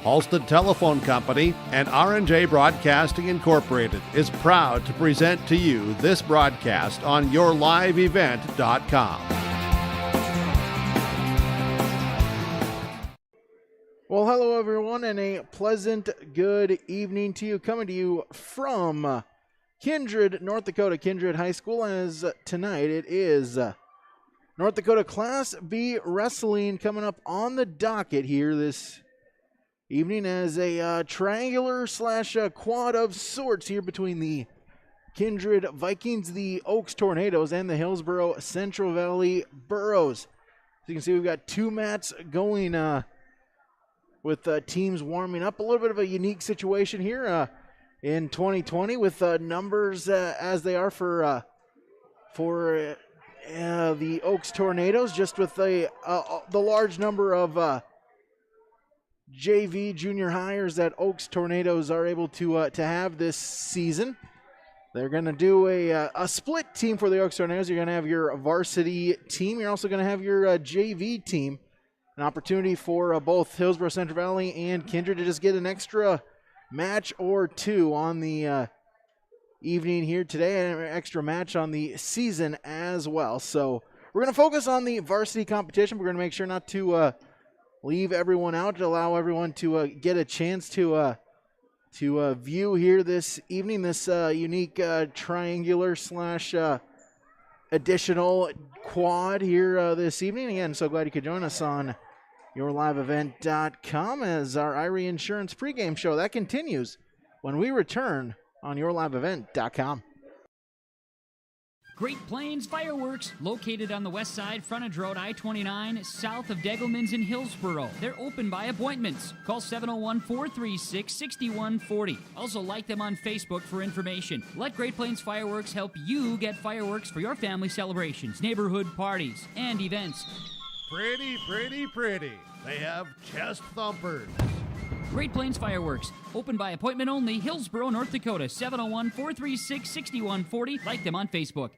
Halstead Telephone Company and R&J Broadcasting Incorporated is proud to present to you this broadcast on YourLiveEvent.com. Well, hello everyone, and a pleasant good evening to you. Coming to you from Kindred, North Dakota, Kindred High School, as tonight it is North Dakota Class B Wrestling coming up on the docket here this evening as a triangular slash quad of sorts here between the Kindred Vikings, the Oaks Tornadoes, and the Hillsboro Central Valley Burros. As you can see, we've got two mats going with teams warming up. A little bit of a unique situation here in 2020 with numbers as they are for the Oaks Tornadoes, just with the large number of JV junior hires that Oaks Tornadoes are able to have this season. They're going to do a split team for the Oaks Tornadoes. You're going to have your varsity team. You're also going to have your JV team. An opportunity for both Hillsboro Central Valley and Kindred to just get an extra match or two on the evening here today, and an extra match on the season as well. So we're going to focus on the varsity competition. We're going to make sure not to leave everyone out, to allow everyone to get a chance to view here this evening, this unique triangular slash additional quad here this evening. Again, so glad you could join us on YourLiveEvent.com as our Irie Insurance pregame show that continues when we return on YourLiveEvent.com. Great Plains Fireworks, located on the west side, frontage road I-29, south of Degelman's in Hillsboro. They're open by appointments. Call 701-436-6140. Also like them on Facebook for information. Let Great Plains Fireworks help you get fireworks for your family celebrations, neighborhood parties, and events. Pretty, pretty, pretty. They have chest thumpers. Great Plains Fireworks, open by appointment only, Hillsboro, North Dakota, 701-436-6140. Like them on Facebook.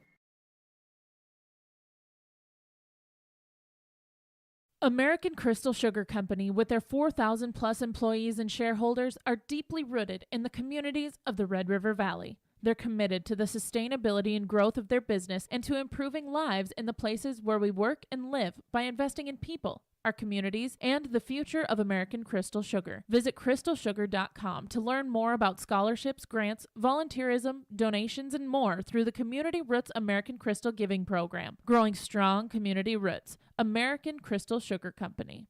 American Crystal Sugar Company, with their 4,000-plus employees and shareholders, are deeply rooted in the communities of the Red River Valley. They're committed to the sustainability and growth of their business and to improving lives in the places where we work and live by investing in people, our communities, and the future of American Crystal Sugar. Visit crystalsugar.com to learn more about scholarships, grants, volunteerism, donations, and more through the Community Roots American Crystal Giving Program. Growing strong community roots. American Crystal Sugar Company.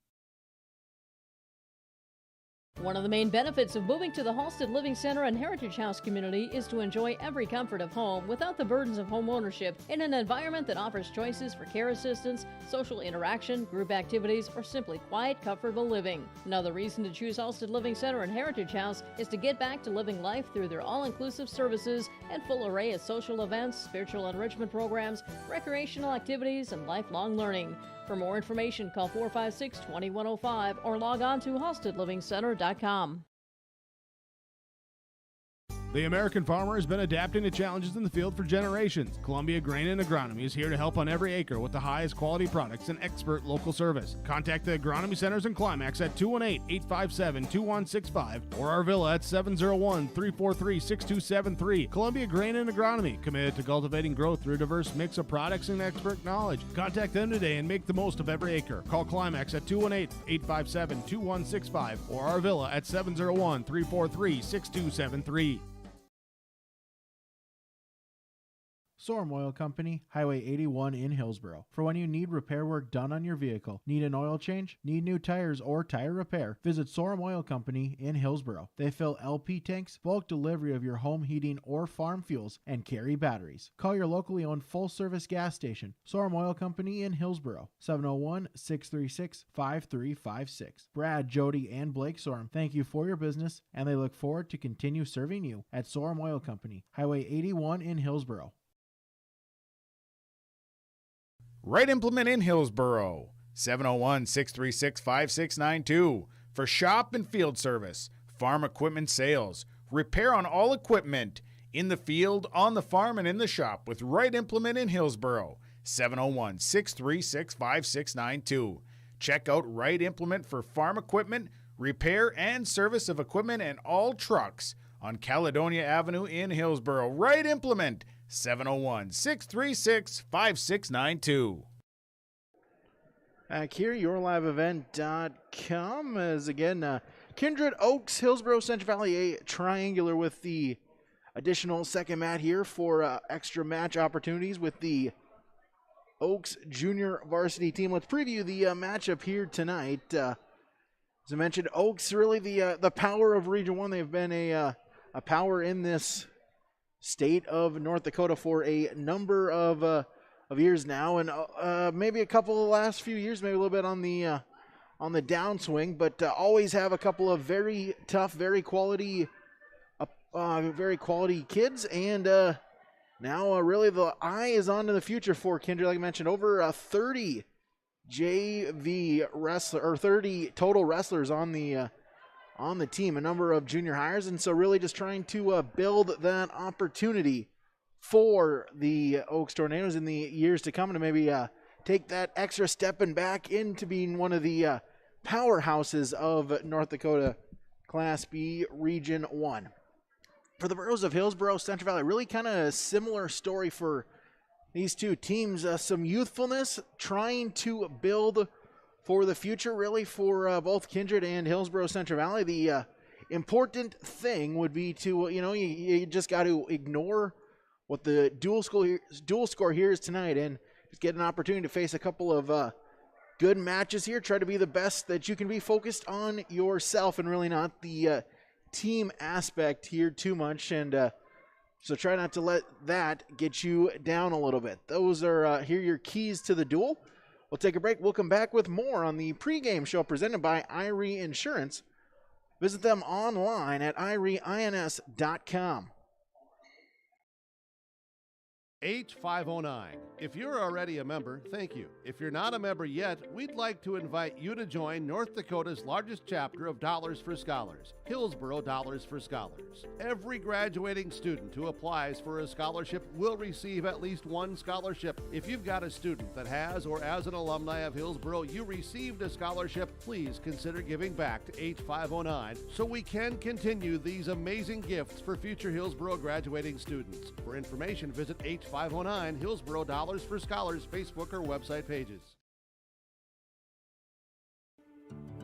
One of the main benefits of moving to the Halstead Living Center and Heritage House community is to enjoy every comfort of home without the burdens of home ownership in an environment that offers choices for care assistance, social interaction, group activities, or simply quiet, comfortable living. Another reason to choose Halstead Living Center and Heritage House is to get back to living life through their all-inclusive services and full array of social events, spiritual enrichment programs, recreational activities, and lifelong learning. For more information, call 456-2105 or log on to halsteadlivingcenter.com. The American farmer has been adapting to challenges in the field for generations. Columbia Grain and Agronomy is here to help on every acre with the highest quality products and expert local service. Contact the Agronomy Centers in Climax at 218-857-2165 or Arvilla at 701-343-6273. Columbia Grain and Agronomy, committed to cultivating growth through a diverse mix of products and expert knowledge. Contact them today and make the most of every acre. Call Climax at 218-857-2165 or Arvilla at 701-343-6273. Sorum Oil Company, Highway 81 in Hillsboro. For when you need repair work done on your vehicle, need an oil change, need new tires, or tire repair, visit Sorum Oil Company in Hillsboro. They fill LP tanks, bulk delivery of your home heating or farm fuels, and carry batteries. Call your locally owned full-service gas station, Sorum Oil Company in Hillsboro, 701-636-5356. Brad, Jody, and Blake Sorum thank you for your business, and they look forward to continue serving you at Sorum Oil Company, Highway 81 in Hillsboro. Right Implement in Hillsboro, 701-636-5692. For shop and field service, farm equipment sales, repair on all equipment, in the field, on the farm, and in the shop with Right Implement in Hillsboro, 701-636-5692. Check out Wright Implement for farm equipment, repair and service of equipment and all trucks on Caledonia Avenue in Hillsboro. Wright Implement, 701-636-5692. Back here, yourliveevent.com is again Kindred Oaks, Hillsboro, Central Valley, a triangular with the additional second mat here for extra match opportunities with the Oaks junior varsity team. Let's preview the matchup here tonight. As I mentioned, Oaks really the power of Region 1. They've been a power in this state of North Dakota for a number of years now, and maybe a couple of the last few years, maybe a little bit on the downswing, but always have a couple of very tough, very quality kids, and now really the eye is on to the future for Kindred. Like I mentioned, over 30 JV wrestler or 30 total wrestlers on the team, a number of junior hires, and so really just trying to build that opportunity for the Oaks Tornadoes in the years to come, and to maybe take that extra step and back into being one of the powerhouses of North Dakota Class B Region 1. For the boroughs of Hillsboro, Central Valley, really kind of a similar story for these two teams. Some youthfulness, trying to build for the future, really, for both Kindred and Hillsboro Central Valley. The important thing would be to, you just got to ignore what the dual score here is tonight and just get an opportunity to face a couple of good matches here. Try to be the best that you can be, focused on yourself and really not the team aspect here too much. And so try not to let that get you down a little bit. Those are here your keys to the duel. We'll take a break. We'll come back with more on the pregame show presented by Irie Insurance. Visit them online at irieins.com. 8509. If you're already a member, thank you. If you're not a member yet, we'd like to invite you to join North Dakota's largest chapter of Dollars for Scholars, Hillsboro Dollars for Scholars. Every graduating student who applies for a scholarship will receive at least one scholarship. If you've got a student that has, or as an alumni of Hillsboro, you received a scholarship, please consider giving back to 8509 so we can continue these amazing gifts for future Hillsboro graduating students. For information, visit 8509 Hillsboro Dollars for Scholars Facebook or website pages.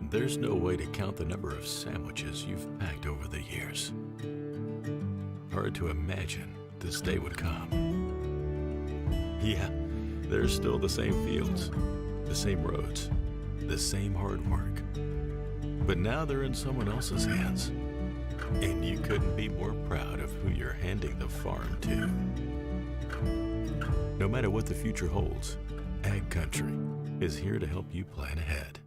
There's no way to count the number of sandwiches you've packed over the years. Hard to imagine this day would come. Yeah, there's still the same fields, the same roads, the same hard work. But now they're in someone else's hands. And you couldn't be more proud of who you're handing the farm to. No matter what the future holds, Ag Country is here to help you plan ahead.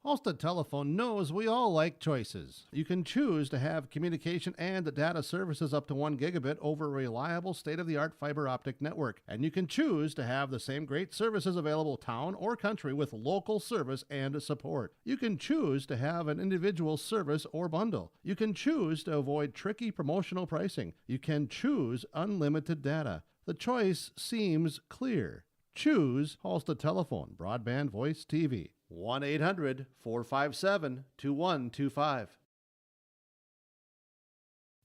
Halstead Telephone knows we all like choices. You can choose to have communication and data services up to 1 gigabit over a reliable state-of-the-art fiber optic network. And you can choose to have the same great services available town or country with local service and support. You can choose to have an individual service or bundle. You can choose to avoid tricky promotional pricing. You can choose unlimited data. The choice seems clear. Choose Halstead Telephone, broadband voice TV. 1-800-457-2125.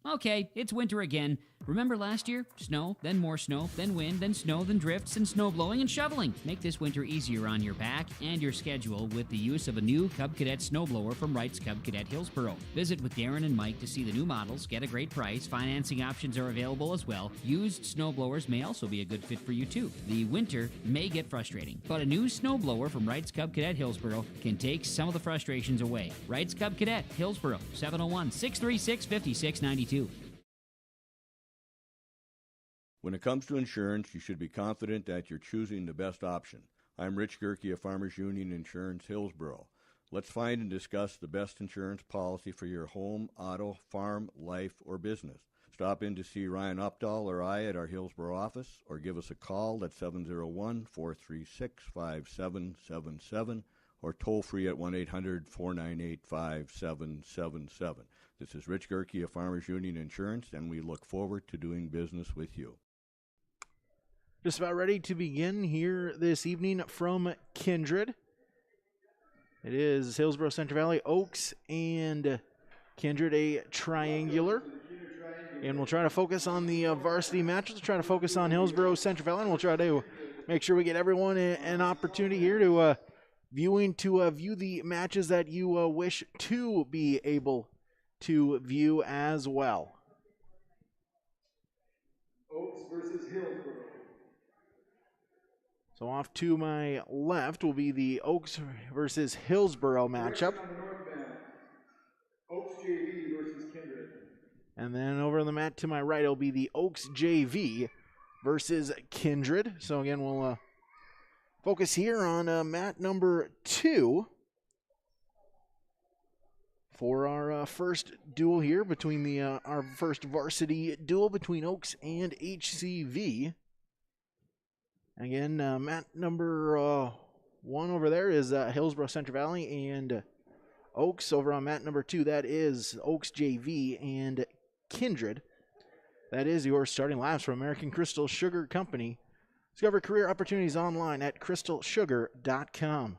Okay, it's winter again. Remember last year? Snow, then more snow, then wind, then snow, then drifts, and snow blowing and shoveling. Make this winter easier on your back and your schedule with the use of a new Cub Cadet snowblower from Wright's Cub Cadet Hillsboro. Visit with Darren and Mike to see the new models, get a great price. Financing options are available as well. Used snowblowers may also be a good fit for you too. The winter may get frustrating, but a new snowblower from Wright's Cub Cadet Hillsboro can take some of the frustrations away. Wright's Cub Cadet Hillsboro, 701-636-5692. When it comes to insurance, you should be confident that you're choosing the best option. I'm Rich Gerke of Farmers Union Insurance, Hillsboro. Let's find and discuss the best insurance policy for your home, auto, farm, life, or business. Stop in to see Ryan Updahl or I at our Hillsboro office, or give us a call at 701-436-5777, or toll free at 1-800-498-5777. This is Rich Gerke of Farmers Union Insurance, and we look forward to doing business with you. just about ready to begin here this evening from Kindred. It is Hillsborough Central Valley, Oaks, and Kindred, a triangular. And we'll try to focus on the varsity matches. We'll try to focus on Hillsborough Central Valley, and we'll try to make sure we get everyone an opportunity here to view the matches that you wish to be able to view as well. Oaks versus Hillsborough. So off to my left will be the Oaks versus Hillsborough matchup. On the north band, Oaks JV versus Kindred. And then over on the mat to my right will be the Oaks JV versus Kindred. So again, we'll focus here on mat number 2 for our first duel here between our first varsity duel between Oaks and HCV. Again, mat number 1 over there is Hillsborough Central Valley and Oaks. Over on mat number 2, that is Oaks JV and Kindred. That is your starting laps for American Crystal Sugar Company. Discover career opportunities online at crystalsugar.com.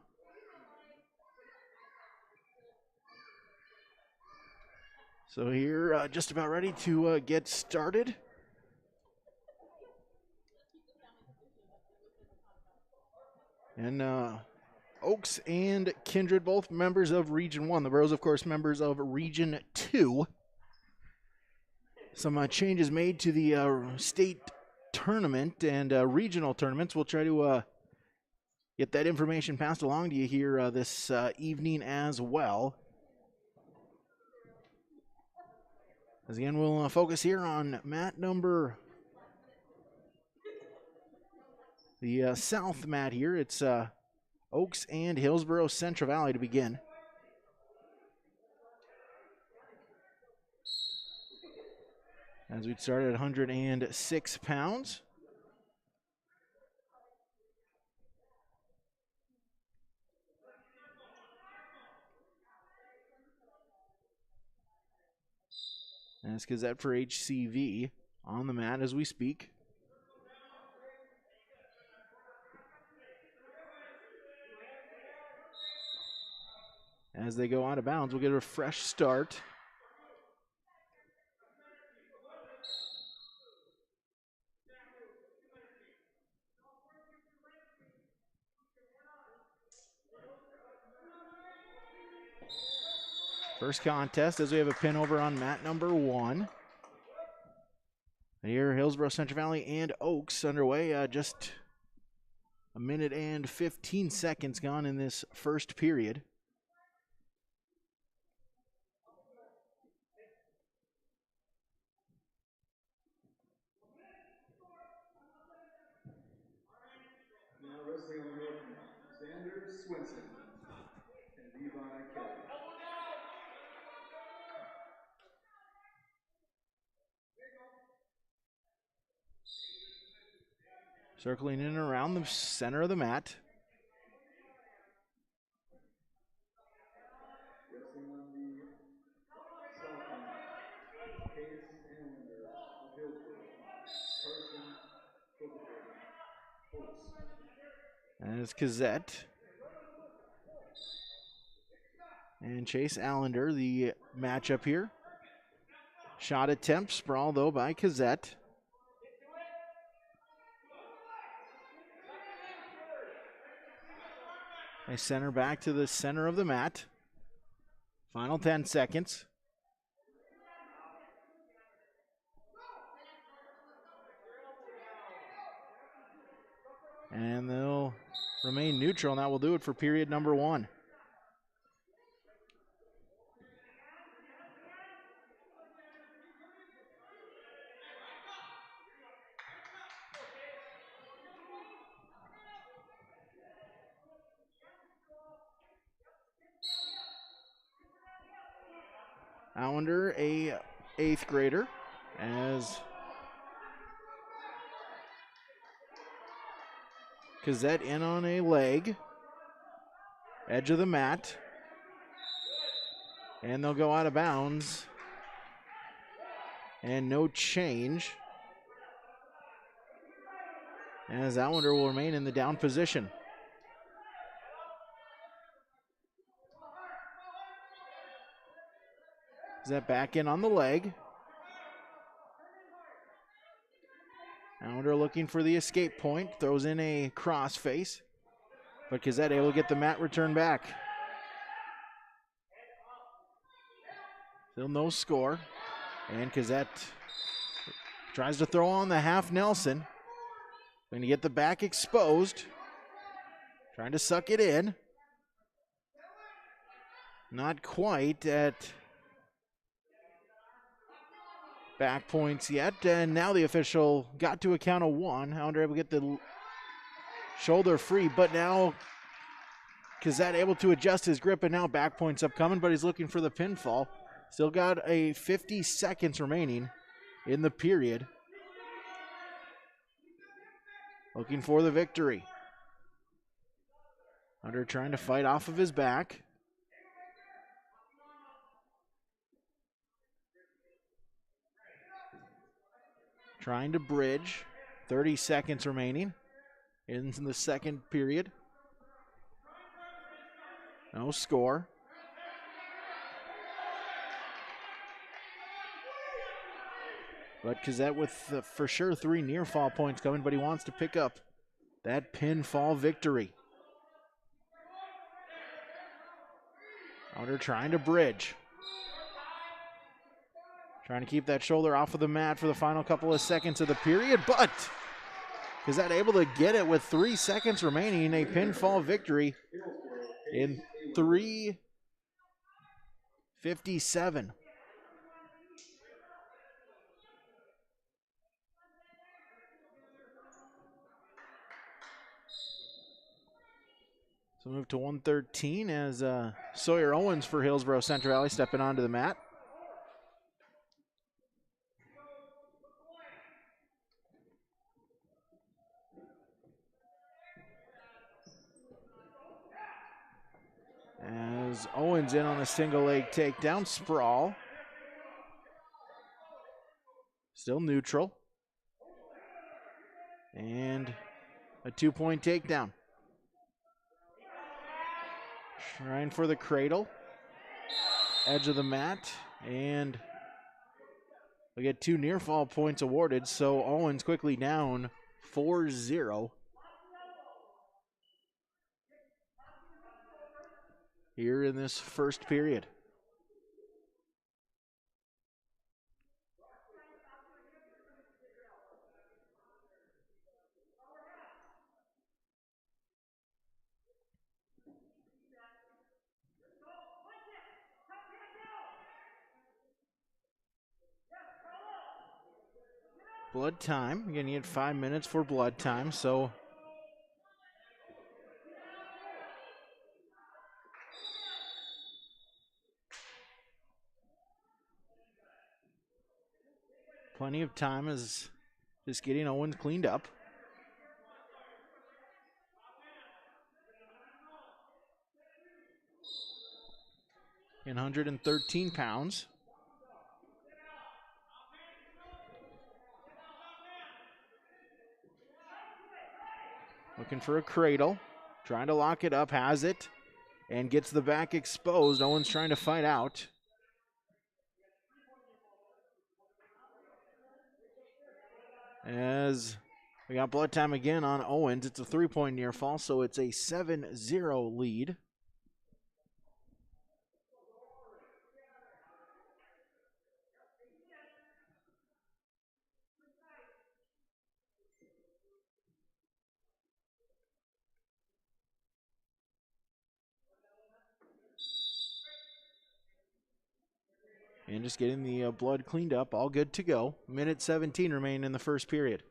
So here, just about ready to get started. And Oaks and Kindred, both members of Region 1. The Bros, of course, members of Region 2. Some changes made to the state tournament and regional tournaments. We'll try to get that information passed along to you here this evening as well. As again, we'll focus here on mat number, the south mat here. It's Oaks and Hillsborough Central Valley to begin. As we'd start at 106 pounds. And it's Gazette for HCV on the mat as we speak. As they go out of bounds, we'll get a fresh start. First contest as we have a pin over on mat number 1. Here, Hillsborough Central Valley and Oaks underway. Just a minute and 15 seconds gone in this first period. Now wrestling on the north mat, Xander Swinson and Levi Kelly. Circling in and around the center of the mat. Wrestling on the south mat, Case Allender of Hillsborough, Carson Cookberg, Oaks. And it's Gazette. And Chase Allender, the matchup here. Shot attempt, sprawl though by Gazette. They center back to the center of the mat. Final 10 seconds. And they'll remain neutral, and that will do it for period number 1. Allender, a 8th grader, as Gazette in on a leg, edge of the mat, and they'll go out of bounds, and no change. as Allender will remain in the down position. Is that back in on the leg? Allender looking for the escape point, throws in a crossface, but Kazette able to get the mat return back. Still no score, and Kazette tries to throw on the half Nelson. Going to get the back exposed, trying to suck it in. Not quite at back points yet, and now the official got to a count of one. Allender able to get the shoulder free, but now Kazette able to adjust his grip, and now back points upcoming, but he's looking for the pinfall. Still got a 50 seconds remaining in the period. Looking for the victory. Allender trying to fight off of his back. Trying to bridge. 30 seconds remaining in the second period. No score. But Kazette with for sure 3 near fall points coming, but he wants to pick up that pinfall victory. Allender trying to bridge. Trying to keep that shoulder off of the mat for the final couple of seconds of the period, but Kazette able to get it with 3 seconds remaining, a pinfall victory in 3:57. So move to 113 as Sawyer Owens for Hillsboro Central Valley stepping onto the mat. As Owens in on a single leg takedown, sprawl. Still neutral. And a 2-point takedown. Trying for the cradle. Edge of the mat. And we get 2 near fall points awarded, so Owens quickly down 4-0. Here in this first period. Blood time. Again, you get 5 minutes for blood time, so plenty of time is just getting Owens cleaned up. In 113 pounds. Looking for a cradle. Trying to lock it up. Has it. And gets the back exposed. Owens trying to fight out. As we got blood time again on Owens. It's a 3-point near fall, so it's a 7-0 lead. And just getting the blood cleaned up, all good to go. Minute 17 remaining in the first period.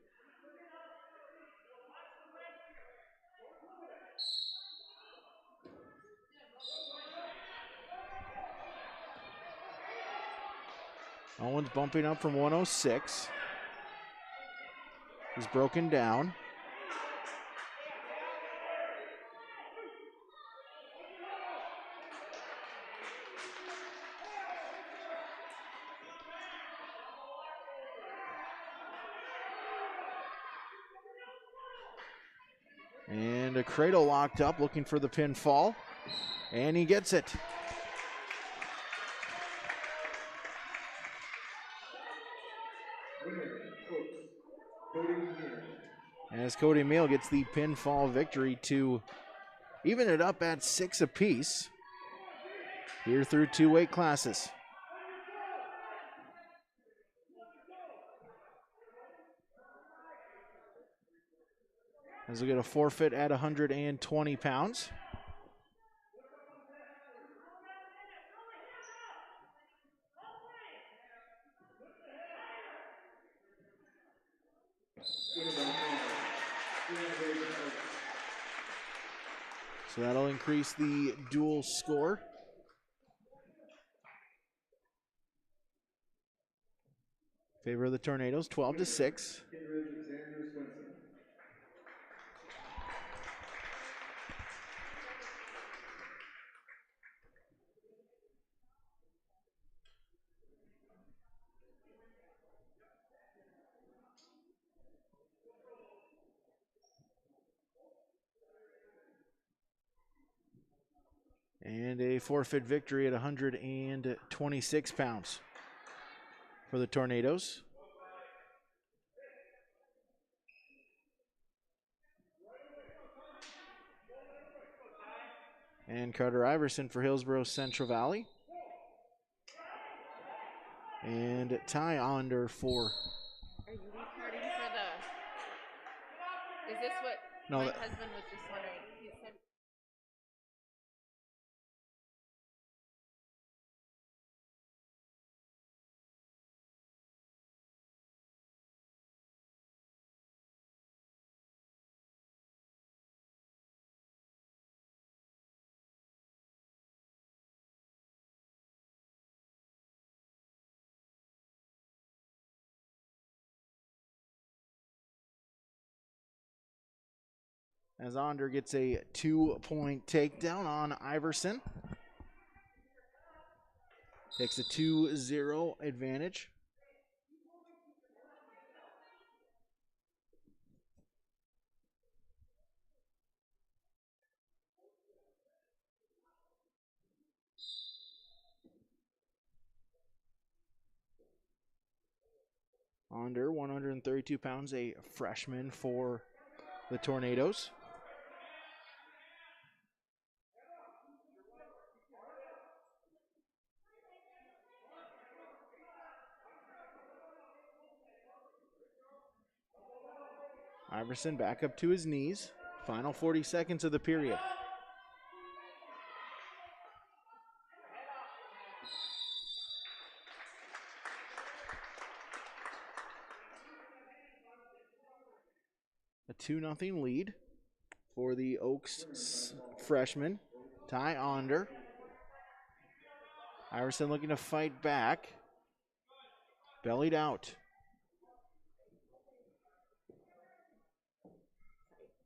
Owens bumping up from 106. He's broken down. And a Cradle locked up, looking for the pinfall. And he gets it. As Cody Meehl gets the pinfall victory to even it up at 6 apiece here through 2 weight classes. As we get a forfeit at 120 pounds. So that'll increase the dual score. Favor of the Tornadoes, 12-6. And a forfeit victory at 126 pounds for the Tornadoes. And Carter Iverson for Hillsborough Central Valley. And Ty Onder for... Are you recording for the... Is this what No, my that- husband was just wondering? He said... As Onder gets a 2-point takedown on Iverson. Takes a 2-0 advantage. Onder, 132 pounds, a freshman for the Tornadoes. Iverson back up to his knees. Final 40 seconds of the period. A 2-0 lead for the Oaks freshman, Ty Onder. Iverson looking to fight back. Bellied out.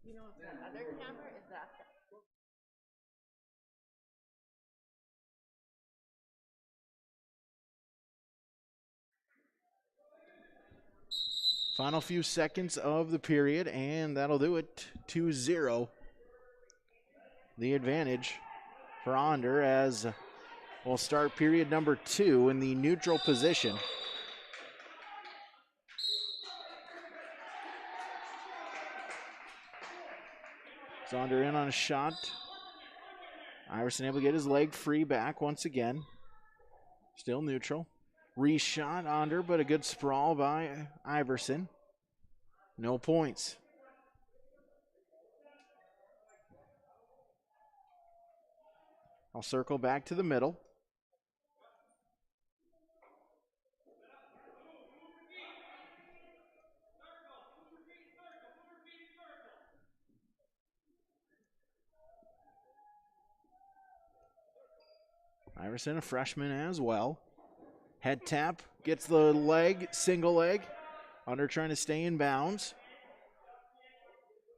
You know, if the other camera is that... Final few seconds of the period, and that'll do it. 2-0. The advantage for Onder as we'll start period number 2 in the neutral position. Onder in on a shot. Iverson able to get his leg free back once again. Still neutral. Reshot Onder, but a good sprawl by Iverson. No points. I'll circle back to the middle. Iverson, a freshman as well. Head tap, gets the leg, single leg. Onder trying to stay in bounds.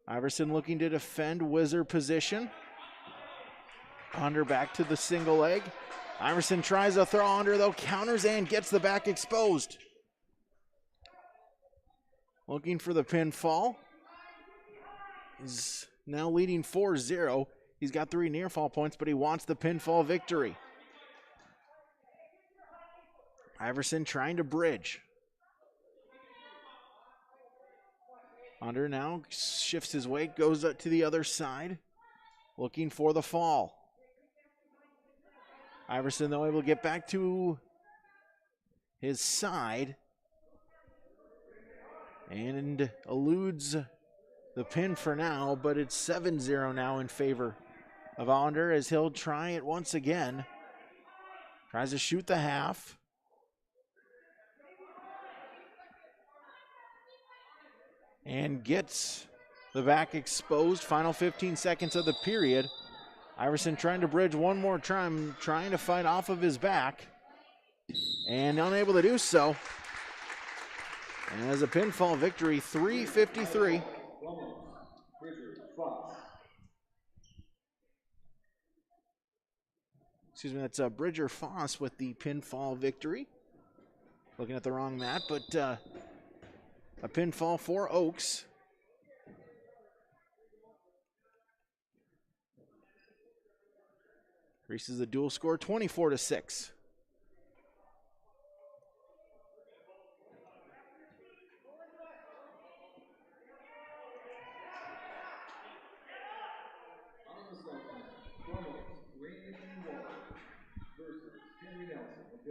Iverson looking to defend whizzer position. Onder back to the single leg. Iverson tries a throw under though, counters and gets the back exposed. Looking for the pinfall. Is now leading 4-0. He's got 3 near fall points, but he wants the pinfall victory. Iverson trying to bridge. Under now shifts his weight, goes up to the other side, looking for the fall. Iverson, though, able to get back to his side and eludes the pin for now, but it's 7-0 now in favor of Allender as he'll try it once again. Tries to shoot the half. And gets the back exposed. Final 15 seconds of the period. Iverson trying to bridge one more time, trying to fight off of his back. And unable to do so. And as a pinfall victory, 3:53. Excuse me, that's Bridger Foss with the pinfall victory. Looking at the wrong mat, but a pinfall for Oaks. Reaches the dual score 24-6.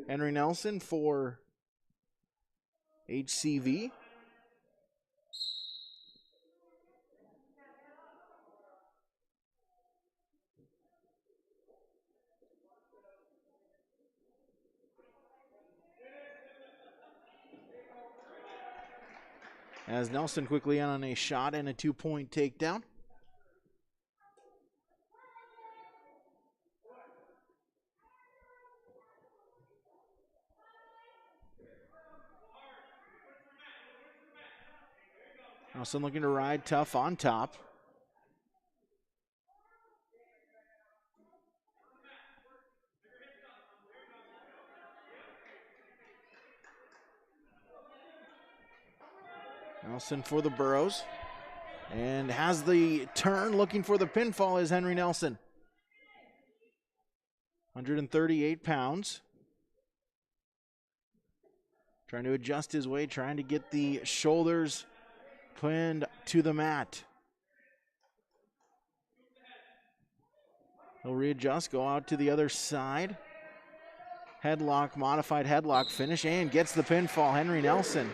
Henry Nelson for HCV. As Nelson quickly on a shot and a 2-point takedown. Nelson looking to ride tough on top. Nelson for the Burrows. And has the turn, looking for the pinfall is Henry Nelson. 138 pounds. Trying to adjust his weight, trying to get the shoulders pinned to the mat. He'll readjust, go out to the other side. Headlock, modified headlock finish, and gets the pinfall. Henry Nelson,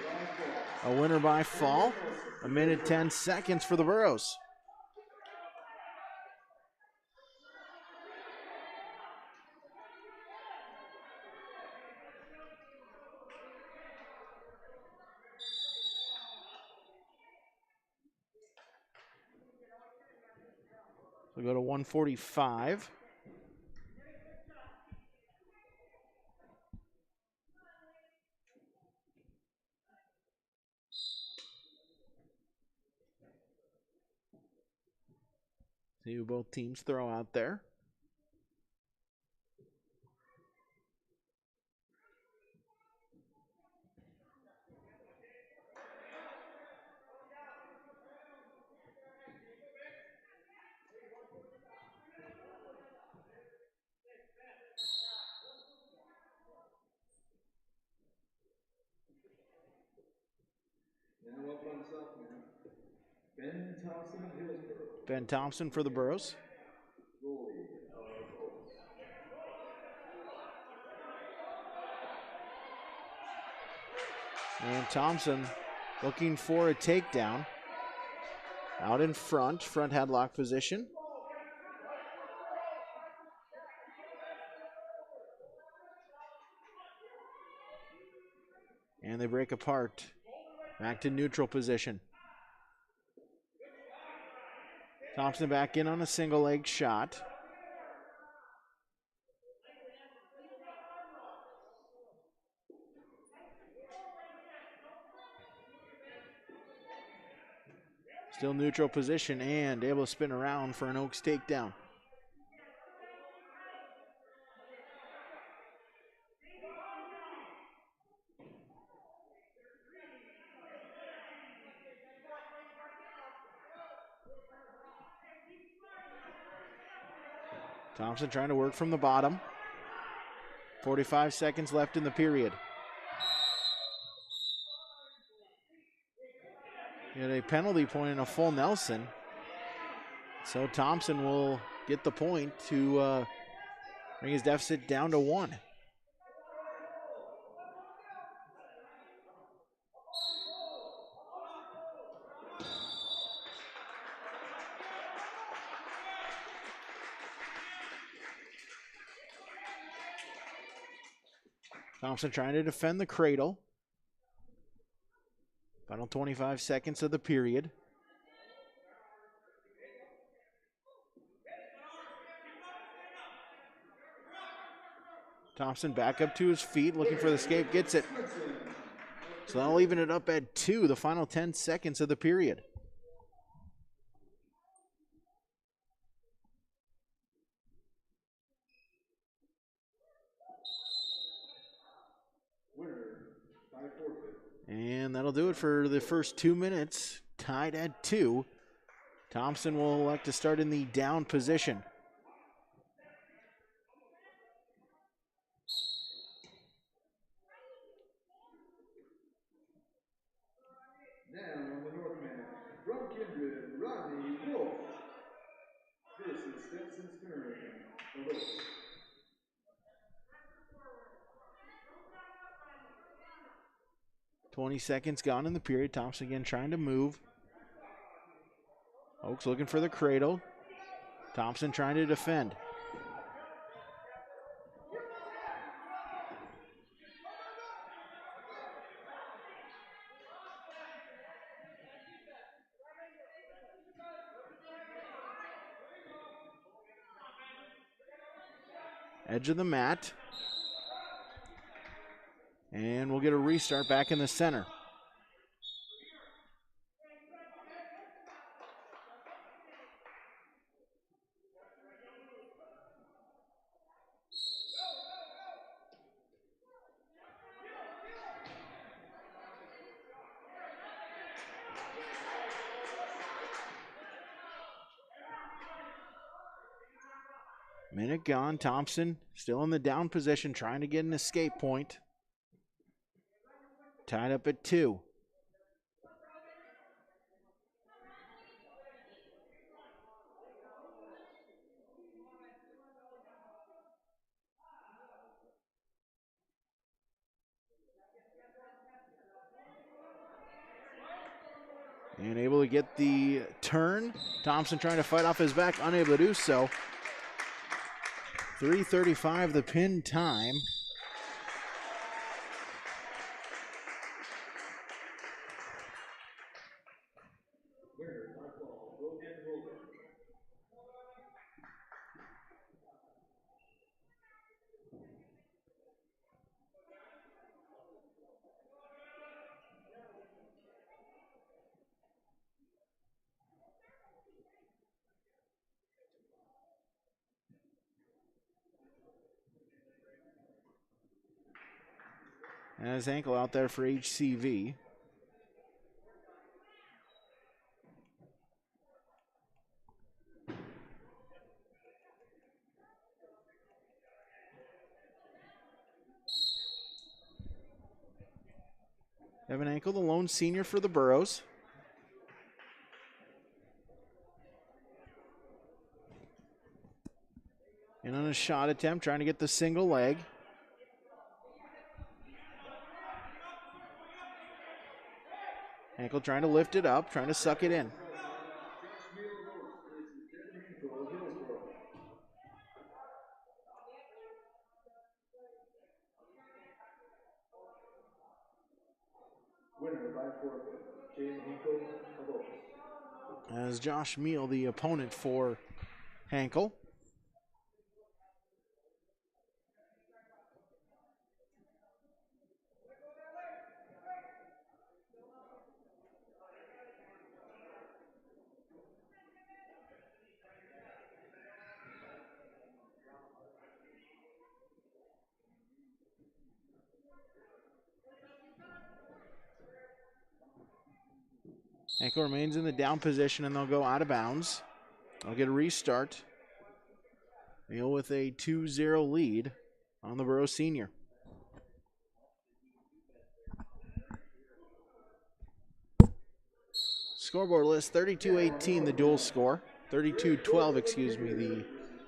a winner by fall. 1 minute 10 seconds for the Burros. We'll go to 145. See who both teams throw out there. Now up on top now, Ben Thompson of Hillsborough. Ben Thompson for the Burros. And Thompson looking for a takedown. Out in front headlock position. And they break apart. Back to neutral position. Thompson back in on a single leg shot. Still neutral position and able to spin around for an Oaks takedown. Thompson trying to work from the bottom. 45 seconds left in the period. Get a penalty point and a full Nelson. So Thompson will get the point to bring his deficit down to 1. Thompson trying to defend the cradle. Final 25 seconds of the period. Thompson back up to his feet, looking for the escape, gets it. So that'll even it up at 2, the final 10 seconds of the period. And that'll do it for the first 2 minutes, tied at 2. Thompson will elect to start in the down position. Now on the Northman, from Kindred, Rodney Wolf versus Stetson Stern of Oaks. .20 seconds gone in the period. Thompson again trying to move. Oaks looking for the cradle. Thompson trying to defend. Edge of the mat. And we'll get a restart back in the center. Minute gone. Thompson still in the down position, trying to get an escape point. Tied up at 2. And able to get the turn. Thompson trying to fight off his back, unable to do so. 3:35 the pin time. And his ankle out there for HCV. Evan Ankle, the lone senior for the Burros. And on a shot attempt, trying to get the single leg. Ankle trying to lift it up, trying to suck it in. Winner by forfeit, Jaden Hinkle of Oaks. As Josh Meal, the opponent for Hankel. Ankle remains in the down position and they'll go out of bounds. I'll get a restart. Neal with a 2-0 lead on the Burroughs senior. Scoreboard list, 32-18 the dual score. 32-12, excuse me, the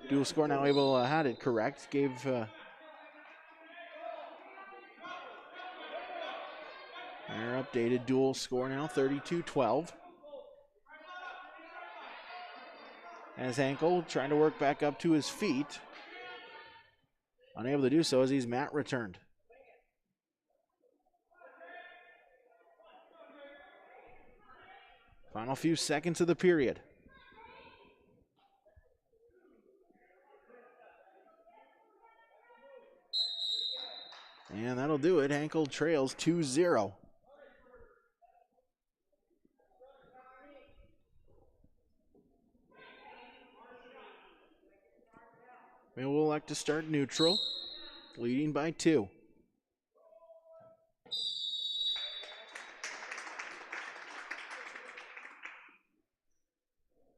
dual score. Now Abel had it correct. Gave their updated dual score now, 32-12. As Hankel trying to work back up to his feet. Unable to do so as he's mat returned. Final few seconds of the period. And that'll do it. Hankel trails 2-0. We will elect to start neutral, leading by 2.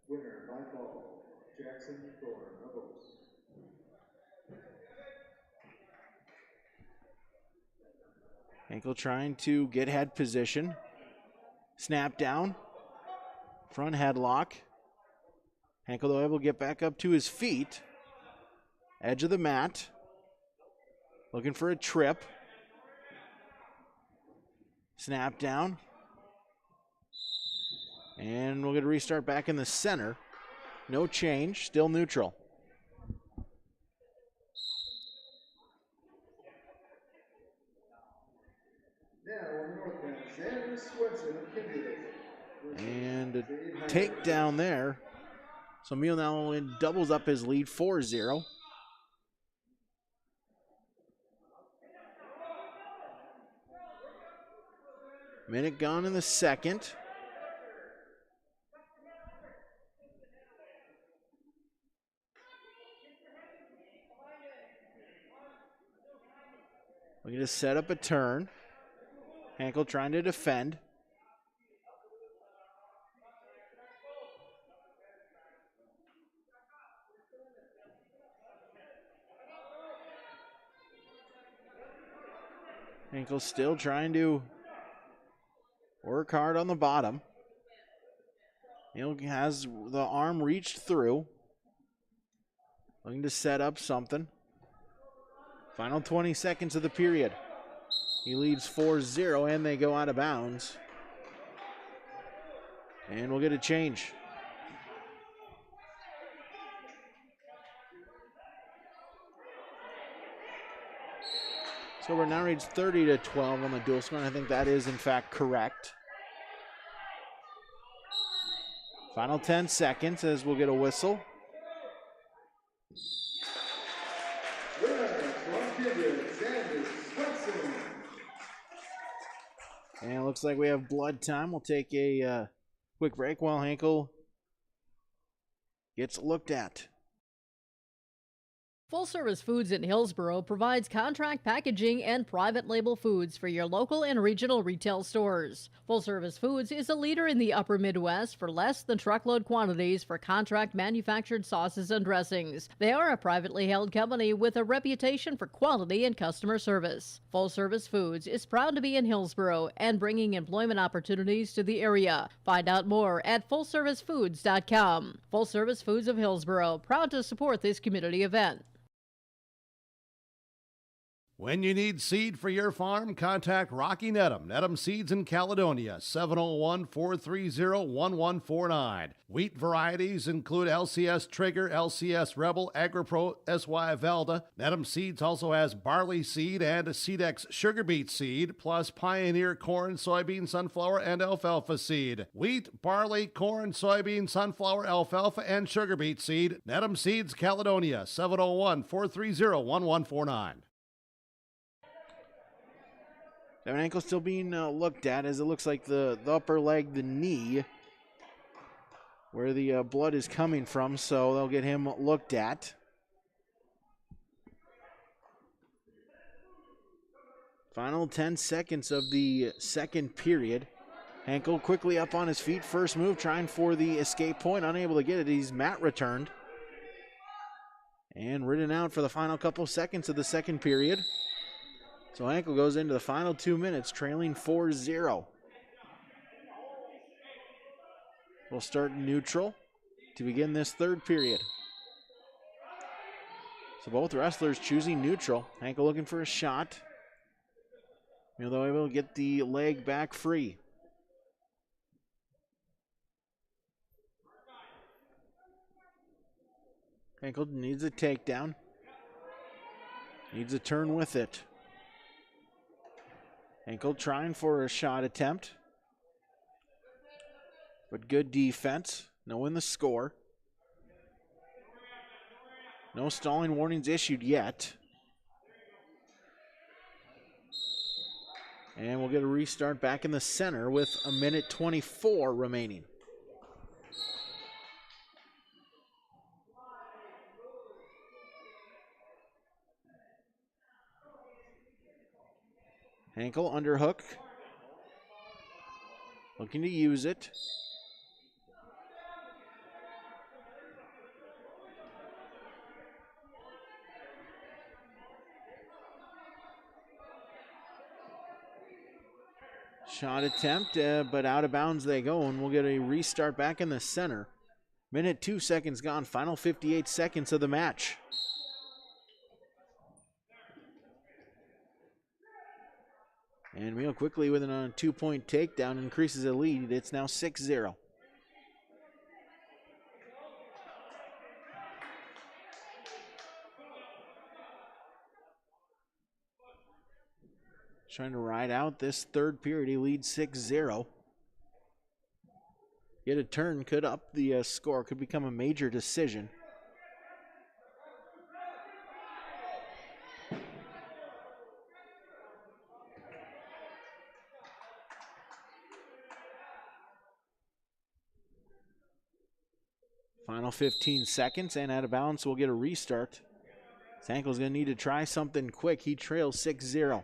Winner by call, Jackson Thorne of Oaks. Hankel trying to get head position. Snap down. Front headlock. Hankel though able to get back up to his feet. Edge of the mat. Looking for a trip. Snap down. And we'll get a restart back in the center. No change, still neutral. Now on the north end, Xander Swenson of Kinderley. And a takedown there. So Meal now doubles up his lead, 4-0. Minute gone in the second. Looking to set up a turn. Hankel trying to defend. Hankel still trying to work hard on the bottom. Neal has the arm reached through. Looking to set up something. Final 20 seconds of the period. He leads 4-0 and they go out of bounds. And we'll get a change. So we're now reached 30-12 on the dual score, and I think that is in fact correct. Final 10 seconds as we'll get a whistle. And it looks like we have blood time. We'll take a quick break while Hankel gets looked at. Full Service Foods in Hillsboro provides contract packaging and private label foods for your local and regional retail stores. Full Service Foods is a leader in the upper Midwest for less than truckload quantities for contract manufactured sauces and dressings. They are a privately held company with a reputation for quality and customer service. Full Service Foods is proud to be in Hillsboro and bringing employment opportunities to the area. Find out more at FullServiceFoods.com. Full Service Foods of Hillsboro, proud to support this community event. When you need seed for your farm, contact Rocky Nedham. Nedham Seeds in Caledonia, 701-430-1149. Wheat varieties include LCS Trigger, LCS Rebel, AgriPro, SY Velda. Nedham Seeds also has barley seed and Seedex sugar beet seed, plus Pioneer corn, soybean, sunflower, and alfalfa seed. Wheat, barley, corn, soybean, sunflower, alfalfa, and sugar beet seed. Nedham Seeds, Caledonia, 701-430-1149. That ankle still being looked at, as it looks like the upper leg, the knee, where the blood is coming from, so they'll get him looked at. Final 10 seconds of the second period. Hankel quickly up on his feet. First move, trying for the escape point, unable to get it. He's mat returned. And ridden out for the final couple seconds of the second period. So Hankel goes into the final 2 minutes trailing 4-0. We'll start neutral to begin this third period. So both wrestlers choosing neutral. Hankel looking for a shot. Although able to get the leg back free. Hankel needs a takedown. Needs a turn with it. Hankel trying for a shot attempt. But good defense. Knowing the score. No stalling warnings issued yet. And we'll get a restart back in the center with 1:24 remaining. Hankel underhook. Looking to use it. Shot attempt, but out of bounds they go, and we'll get a restart back in the center. 1:02 seconds gone, final 58 seconds of the match. And real quickly with a 2-point takedown increases the lead. It's now 6-0. Trying to ride out this third period. He leads 6-0. Get a turn, could up the score, could become a major decision. Final 15 seconds, and out of bounds, we'll get a restart. Hankel's going to need to try something quick. He trails 6-0.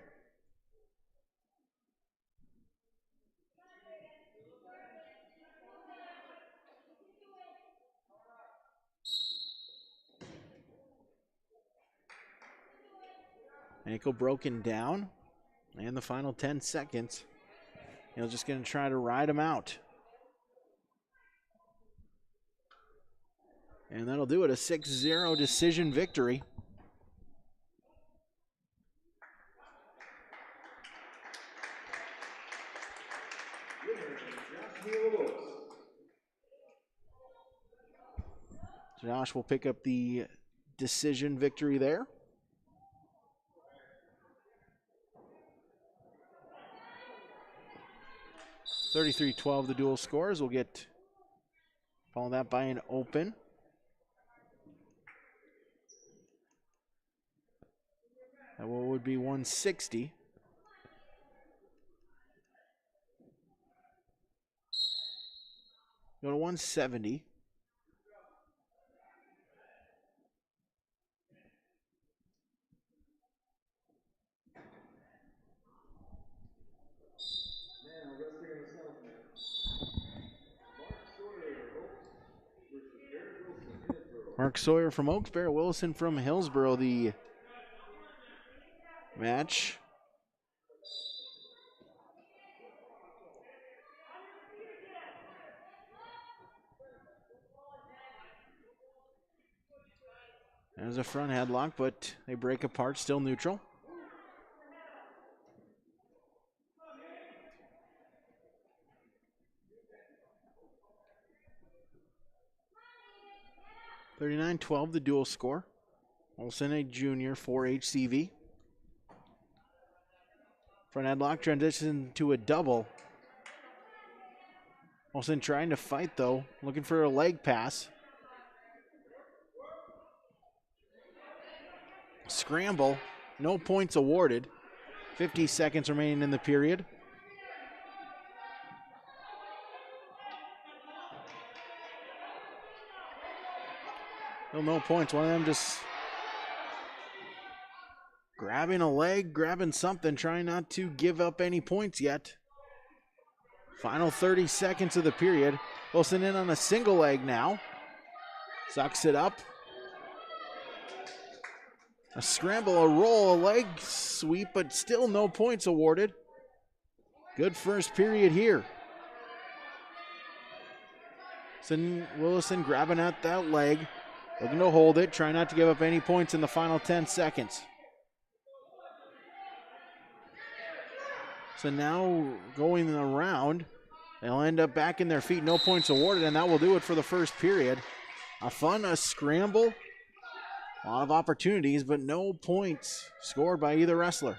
Hankel broken down, and the final 10 seconds. He's just going to try to ride him out. And that'll do it, a 6-0 decision victory. Josh will pick up the decision victory there. (33-12) the dual scores. We'll get follow that by an open. That would be 160. Go to 170. Mark Sawyer from Oaks, Barrett Wilson from Hillsboro, the match. There's a front headlock, but they break apart, still neutral. (39-12) the dual score. Olsen a junior for HCV. Front headlock transition to a double. Olsen trying to fight though, looking for a leg pass. Scramble, no points awarded. 50 seconds remaining in the period. Still no points. One of them just grabbing a leg, grabbing something, trying not to give up any points yet. Final 30 seconds of the period. Wilson in on a single leg now. Sucks it up. A scramble, a roll, a leg sweep, but still no points awarded. Good first period here. Willison grabbing at that leg, looking to hold it, trying not to give up any points in the final 10 seconds. So now going around, they'll end up back in their feet, no points awarded, and that will do it for the first period. A scramble, a lot of opportunities, but no points scored by either wrestler.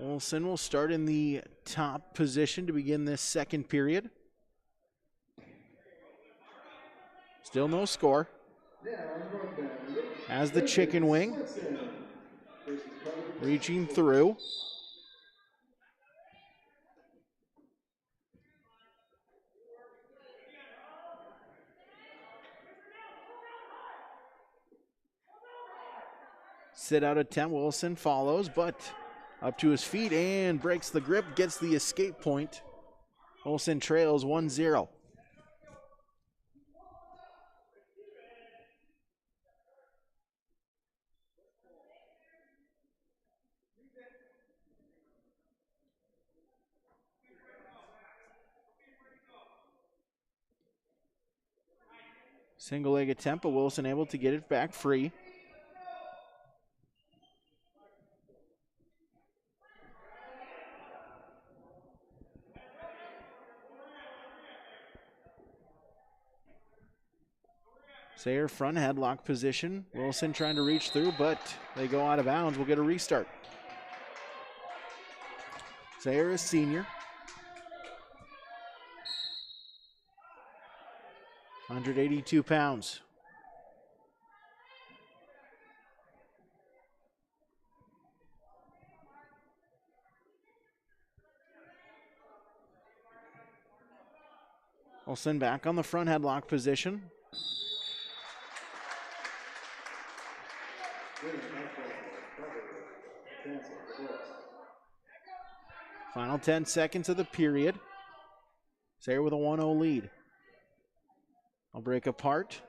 Olsen will start in the top position to begin this second period. Still no score. As the chicken wing, reaching through. Sit out attempt, Wilson follows, but up to his feet and breaks the grip, gets the escape point. Olsen trails 1-0. Single leg attempt, but Wilson able to get it back free. Sayre front headlock position. Wilson trying to reach through, but they go out of bounds. We'll get a restart. Sayre is senior. 182 pounds. Wilson back on the front headlock position. Final 10 seconds of the period. Sayre with a 1-0 lead. I'll break apart.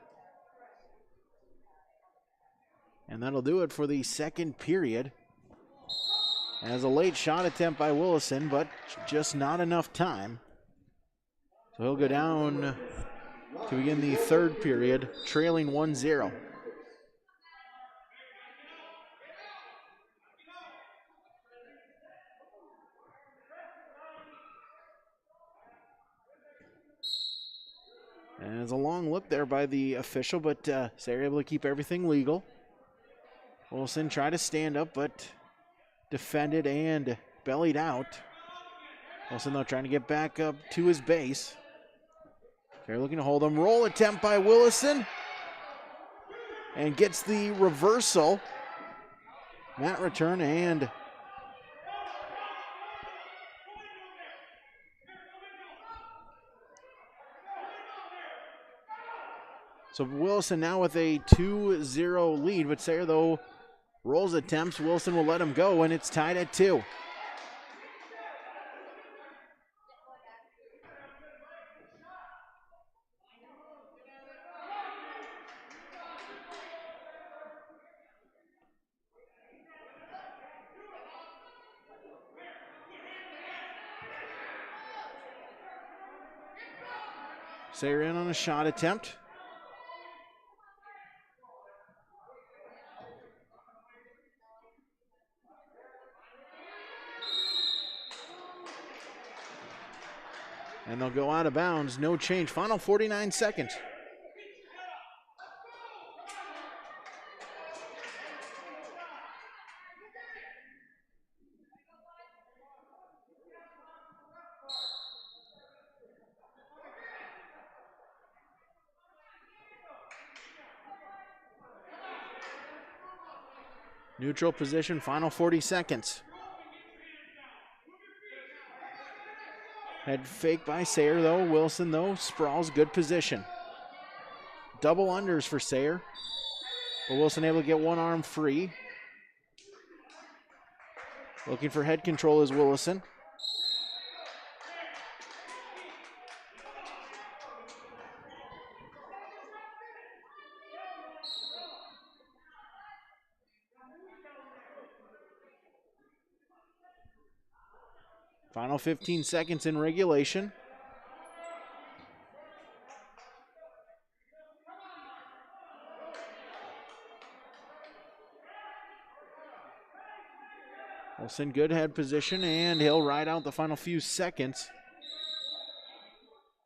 And that'll do it for the second period. As a late shot attempt by Willison, but just not enough time. So he'll go down to begin the third period, trailing 1-0. And there's a long look there by the official, but Sayre able to keep everything legal. Wilson tried to stand up, but defended and bellied out. Wilson, though, trying to get back up to his base. Sayre looking to hold him. Roll attempt by Willison. And gets the reversal. Mat return and so Wilson now with a 2-0 lead, but Sayre, though, rolls attempts. Wilson will let him go, and it's tied at 2. Sayre in on a shot attempt. And they'll go out of bounds, no change. Final 49 seconds. Neutral position, final 40 seconds. Head fake by Sayre, though. Wilson, though, sprawls, good position. double unders for Sayre. But Wilson able to get one arm free. Looking for head control is Willison. Final 15 seconds in regulation. Wilson, good head position, and he'll ride out the final few seconds.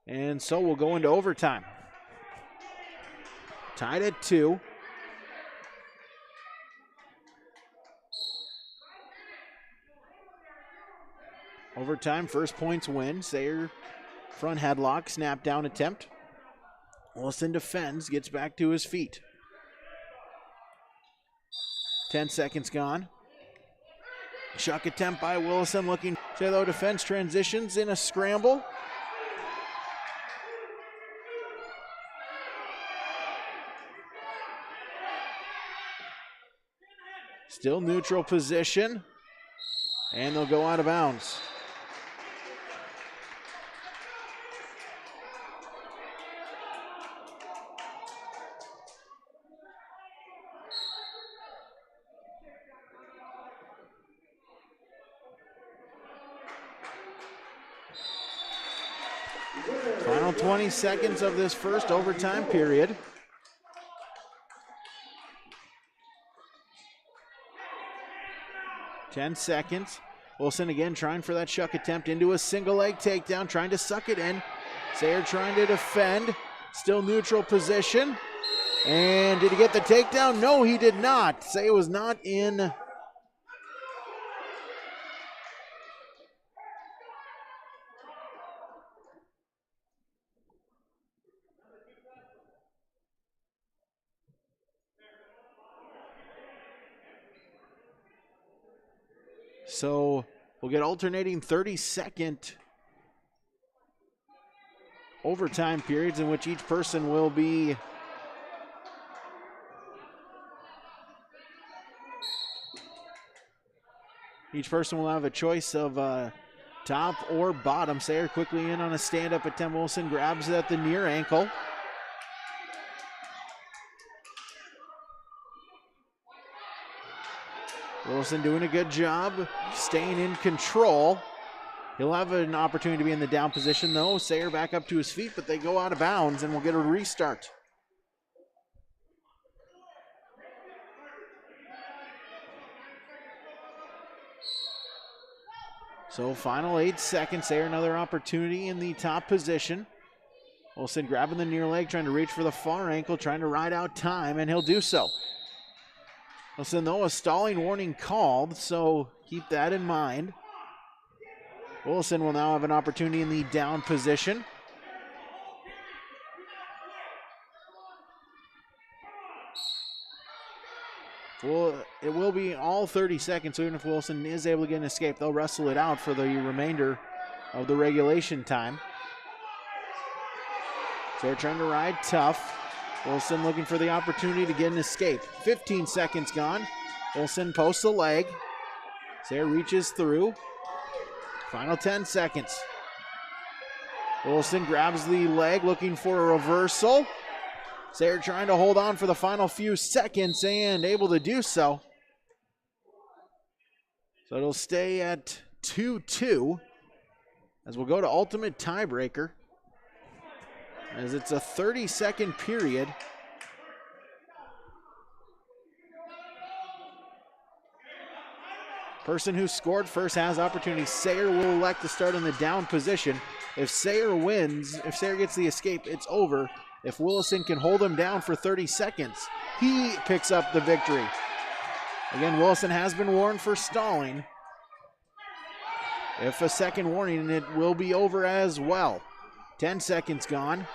And so we'll go into overtime. Tied at 2. Overtime, first points win. Sayre front headlock, snap down attempt. Wilson defends, gets back to his feet. 10 seconds gone. Shuck attempt by Willison, looking. Sayre defense transitions in a scramble. Still neutral position. And they'll go out of bounds. Final 20 seconds of this first overtime period. Ten seconds. Wilson again trying for that shuck attempt into a single leg takedown, trying to suck it in. Sayre trying to defend. Still neutral position. And did he get the takedown? No, he did not. Sayre was not in. So we'll get alternating 30-second overtime periods in which each person will be have a choice of top or bottom. Sayre quickly in on a stand-up attempt. Wilson grabs it at the near ankle. Wilson doing a good job, staying in control. He'll have an opportunity to be in the down position though. Sayre back up to his feet, but they go out of bounds and we'll get a restart. So final 8 seconds. Sayre another opportunity in the top position. Wilson grabbing the near leg, trying to reach for the far ankle, trying to ride out time, and he'll do so. Wilson, though, a stalling warning called, so keep that in mind. Wilson will now have an opportunity in the down position. Well, it will be all 30 seconds, so even if Wilson is able to get an escape, they'll wrestle it out for the remainder of the regulation time. So they're trying to ride tough. Wilson looking for the opportunity to get an escape. 15 seconds gone. Wilson posts a leg. Sayre reaches through. Final 10 seconds. Wilson grabs the leg, looking for a reversal. Sayre trying to hold on for the final few seconds and able to do so. So it'll stay at 2-2 as we'll go to ultimate tiebreaker, as it's a 30-second period. Person who scored first has opportunity. Sayre will elect to start in the down position. If Sayre wins, if Sayre gets the escape, it's over. If Willison can hold him down for 30 seconds, he picks up the victory. Again, Willison has been warned for stalling. If a second warning, it will be over as well. 10 seconds gone.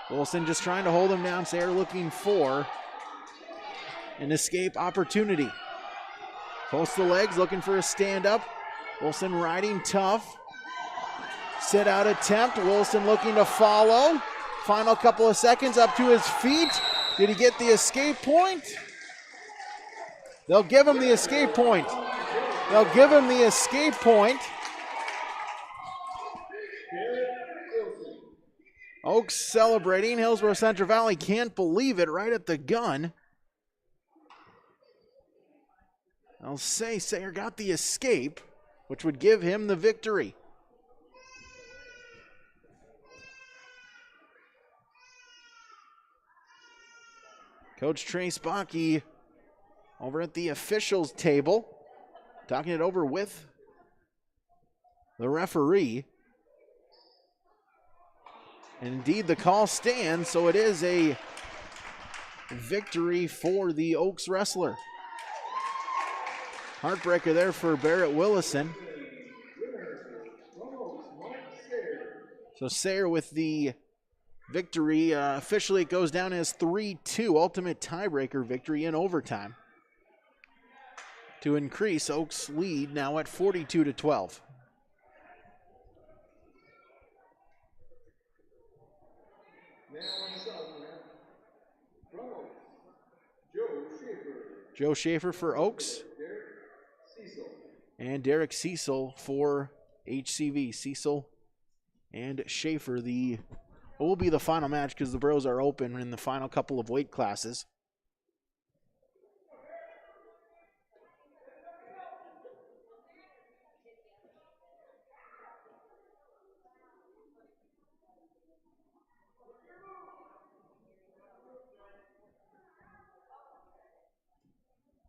Wilson just trying to hold him down. Sayre looking for an escape opportunity. Posts the legs, looking for a stand-up. Wilson riding tough. Sit out attempt. Wilson looking to follow. Final couple of seconds up to his feet. Did he get the escape point? They'll give him the escape point. They'll give him the escape point. Oaks celebrating. Hillsborough Central Valley can't believe it right at the gun. I'll say Sayre got the escape, which would give him the victory. Coach Trace Bakke over at the officials table, talking it over with the referee. And indeed, the call stands, so it is a victory for the Oaks wrestler. Heartbreaker there for Barrett Willison. So Sayre with the victory. Officially, it goes down as 3-2, ultimate tiebreaker victory in overtime to increase Oaks' lead now at 42-12. Joe Schaefer for Oaks. And Derek Cecil for HCV. Cecil and Schaefer, what will be the final match because the Bros are open in the final couple of weight classes.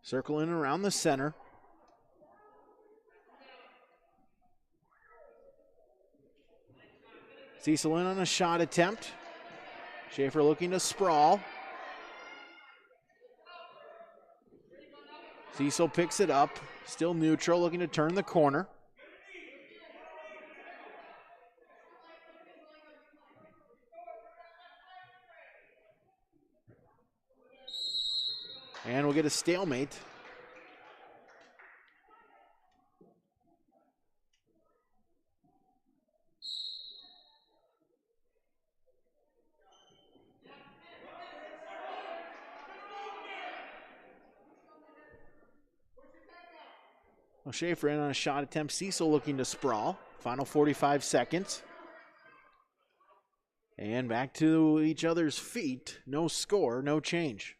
Circling around the center. Cecil in on a shot attempt. Schaefer looking to sprawl. Cecil picks it up. Still neutral, looking to turn the corner. And we'll get a stalemate. Well, Schaefer in on a shot attempt. Cecil looking to sprawl. Final 45 seconds. And back to each other's feet. No score, no change.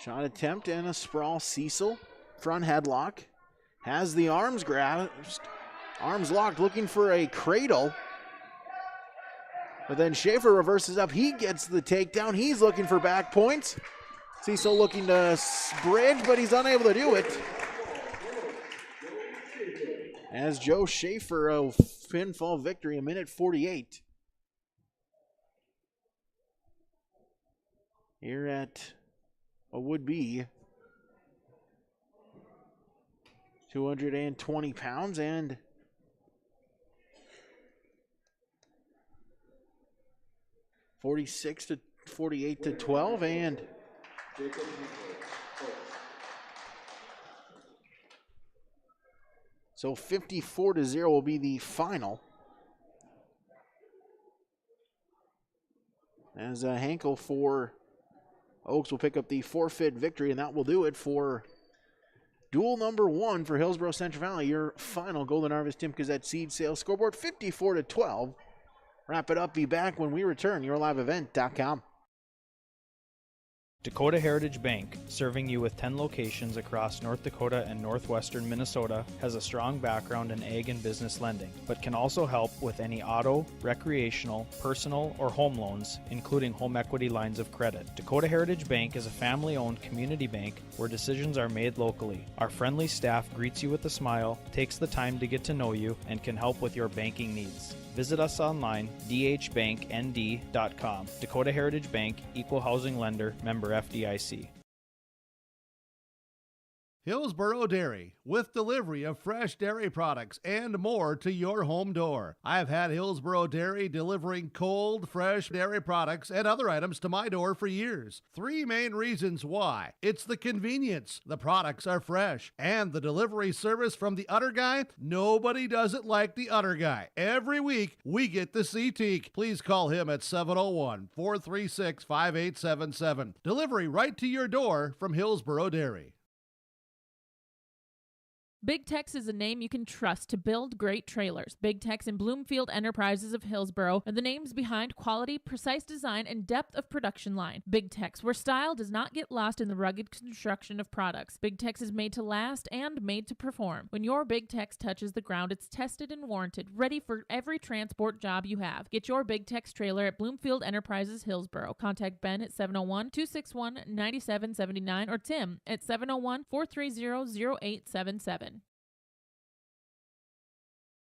Shot attempt and a sprawl. Cecil, front headlock. Has the arms grasped. Arms locked, looking for a cradle. But then Schaefer reverses up. He gets the takedown. He's looking for back points. Cecil looking to bridge, but he's unable to do it. As Joe Schaefer, a pinfall victory, 1:48. Here at what would be 220 pounds and 48-12, and so 54-0 will be the final. As Hankel for Oaks will pick up the forfeit victory, and that will do it for duel number 1 for Hillsborough Central Valley. Your final Golden Harvest Tim Gazette seed sales scoreboard, 54-12. Wrap it up. Be back when we return. YourLiveEvent.com. Dakota Heritage Bank, serving you with 10 locations across North Dakota and northwestern Minnesota, has a strong background in ag and business lending, but can also help with any auto, recreational, personal, or home loans, including home equity lines of credit. Dakota Heritage Bank is a family-owned community bank where decisions are made locally. Our friendly staff greets you with a smile, takes the time to get to know you, and can help with your banking needs. Visit us online, dhbanknd.com. Dakota Heritage Bank, Equal Housing Lender, member FDIC. Hillsboro Dairy, with delivery of fresh dairy products and more to your home door. I've had Hillsboro Dairy delivering cold, fresh dairy products and other items to my door for years. 3 main reasons why. It's the convenience, the products are fresh, and the delivery service from the Udder Guy. Nobody does it like the Udder Guy. Every week, we get to see Teak. Please call him at 701-436-5877. Delivery right to your door from Hillsboro Dairy. Big Tex is a name you can trust to build great trailers. Big Tex and Bloomfield Enterprises of Hillsboro are the names behind quality, precise design, and depth of production line. Big Tex, where style does not get lost in the rugged construction of products. Big Tex is made to last and made to perform. When your Big Tex touches the ground, it's tested and warranted, ready for every transport job you have. Get your Big Tex trailer at Bloomfield Enterprises Hillsboro. Contact Ben at 701-261-9779 or Tim at 701-430-0877.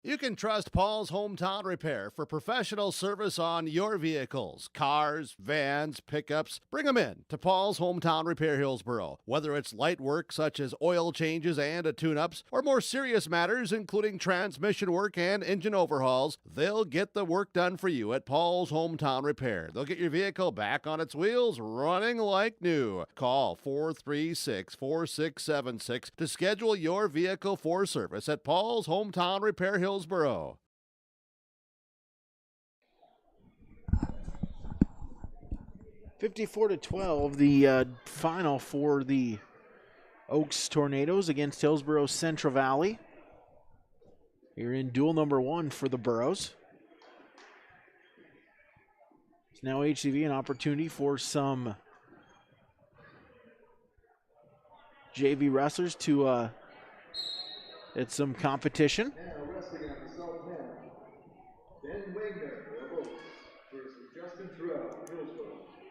You can trust Paul's Hometown Repair for professional service on your vehicles, cars, vans, pickups. Bring them in to Paul's Hometown Repair Hillsboro. Whether it's light work such as oil changes and tune-ups, or more serious matters including transmission work and engine overhauls, they'll get the work done for you at Paul's Hometown Repair. They'll get your vehicle back on its wheels, running like new. Call 436-4676 to schedule your vehicle for service at Paul's Hometown Repair Hillsboro. 54-12, the final for the Oaks Tornadoes against Hillsboro Central Valley. Here in duel number 1 for the Burros. It's now HCV an opportunity for some JV wrestlers to get some competition.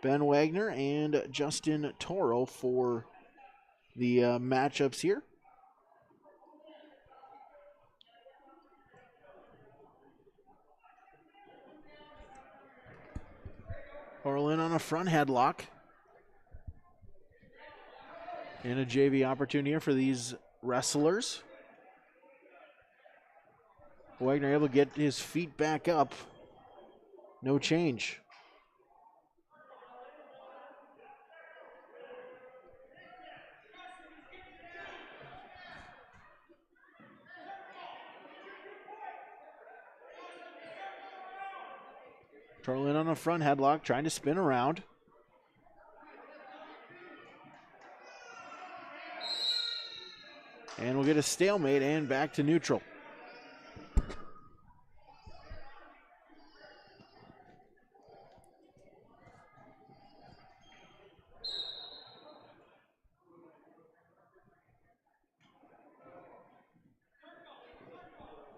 Ben Wagner and Justin Toro for the matchups here. Toro in on a front headlock. And a JV opportunity here for these wrestlers. Wagner able to get his feet back up. No change. Torlin on a front headlock, trying to spin around. And we'll get a stalemate and back to neutral.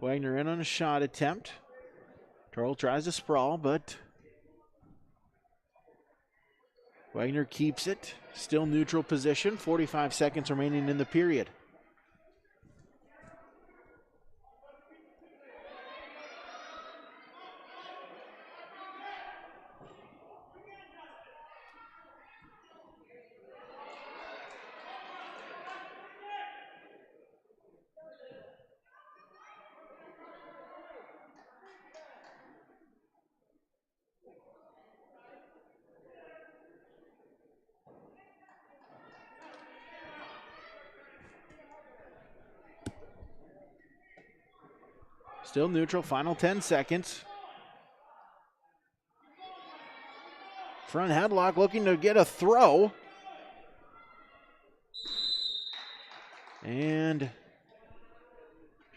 Wagner in on a shot attempt. Turl tries to sprawl, but Wagner keeps it. Still neutral position. 45 seconds remaining in the period. Still neutral, final 10 seconds. Front headlock looking to get a throw. And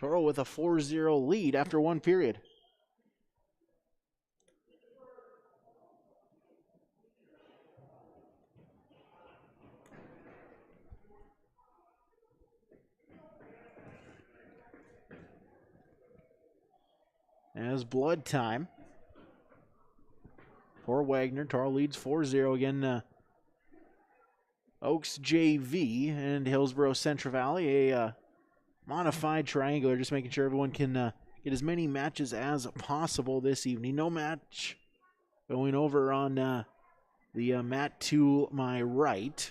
Toro with a 4-0 lead after one period. As blood time for Wagner. Toro leads 4-0 again. Oaks JV and Hillsboro Central Valley, a modified triangular, just making sure everyone can get as many matches as possible this evening. No match going over on the mat to my right.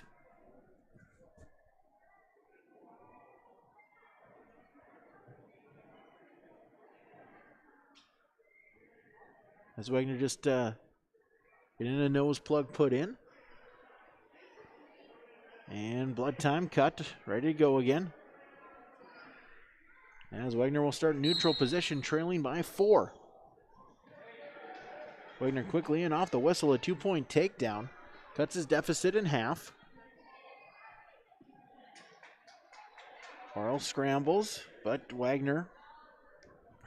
As Wagner just getting a nose plug put in. And blood time cut, ready to go again. As Wagner will start neutral position, trailing by 4. Wagner quickly in off the whistle, a 2-point takedown. Cuts his deficit in half. Carl scrambles, but Wagner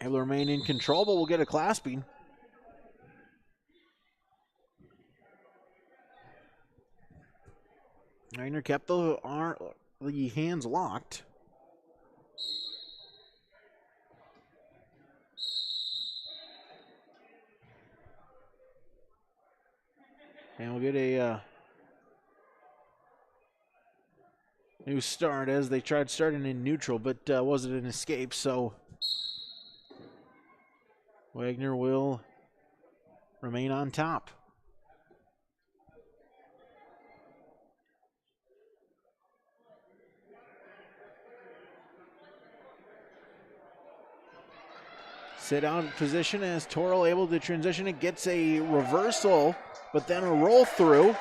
able to remain in control, but will get a clasping. Wagner kept the hands locked. And we'll get a new start as they tried starting in neutral, but wasn't an escape, so Wagner will remain on top. Sit out position as Torrell able to transition. It gets a reversal, but then a roll through.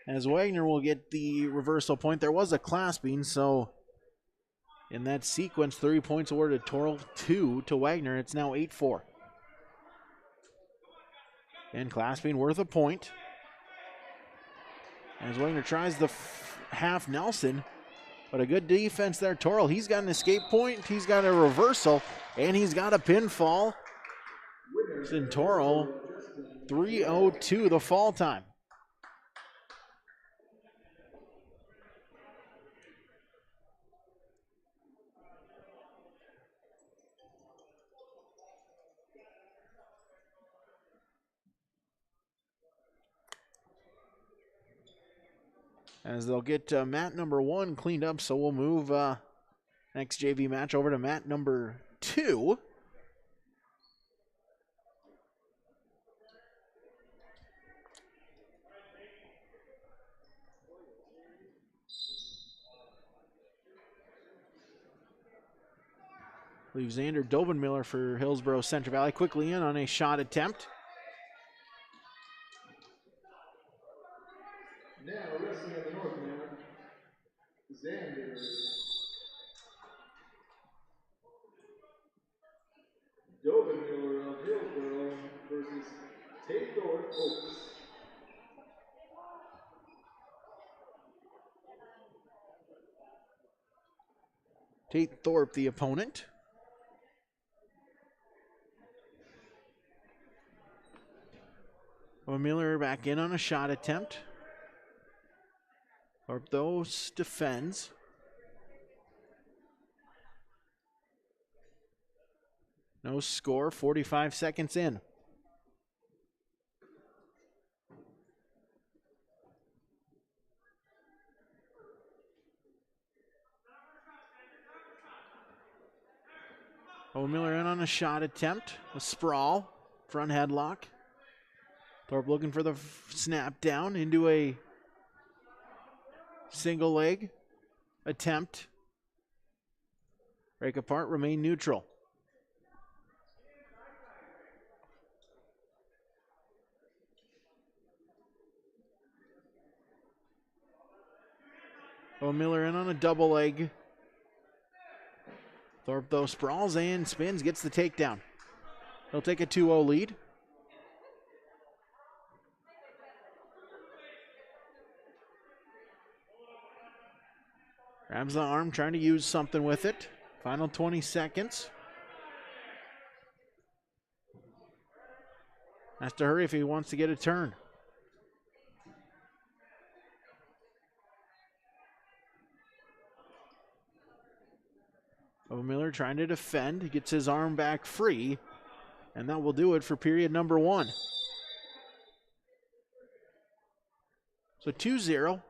As Wagner will get the reversal point. There was a clasping, so in that sequence, 3 points awarded to Torrell, 2 to Wagner. It's now 8-4. And clasping worth a point. As Wagner tries the half Nelson. But a good defense there, Torrell. He's got an escape point, he's got a reversal, and he's got a pinfall. And Torrell, 3:02 the fall time. As they'll get mat number 1 cleaned up, so we'll move next JV match over to mat number 2. Leaves Xander Dobenmiller for Hillsboro Central Valley quickly in on a shot attempt. Now wrestling at the north mat, Xander Dobenmiller of Hillsboro versus Tate Thorpe Oaks. Tate Thorpe the opponent. Miller back in on a shot attempt. Thorpe, though, defends. No score, 45 seconds in. Miller in on a shot attempt. A sprawl, front headlock. Thorpe looking for the snap down into a single leg attempt. Break apart, remain neutral. Miller in on a double leg. Thorpe, though, sprawls and spins, gets the takedown. He'll take a 2-0 lead. Grabs the arm, trying to use something with it. Final 20 seconds. Has to hurry if he wants to get a turn. Miller trying to defend. He gets his arm back free. And that will do it for period number 1. So 2-0.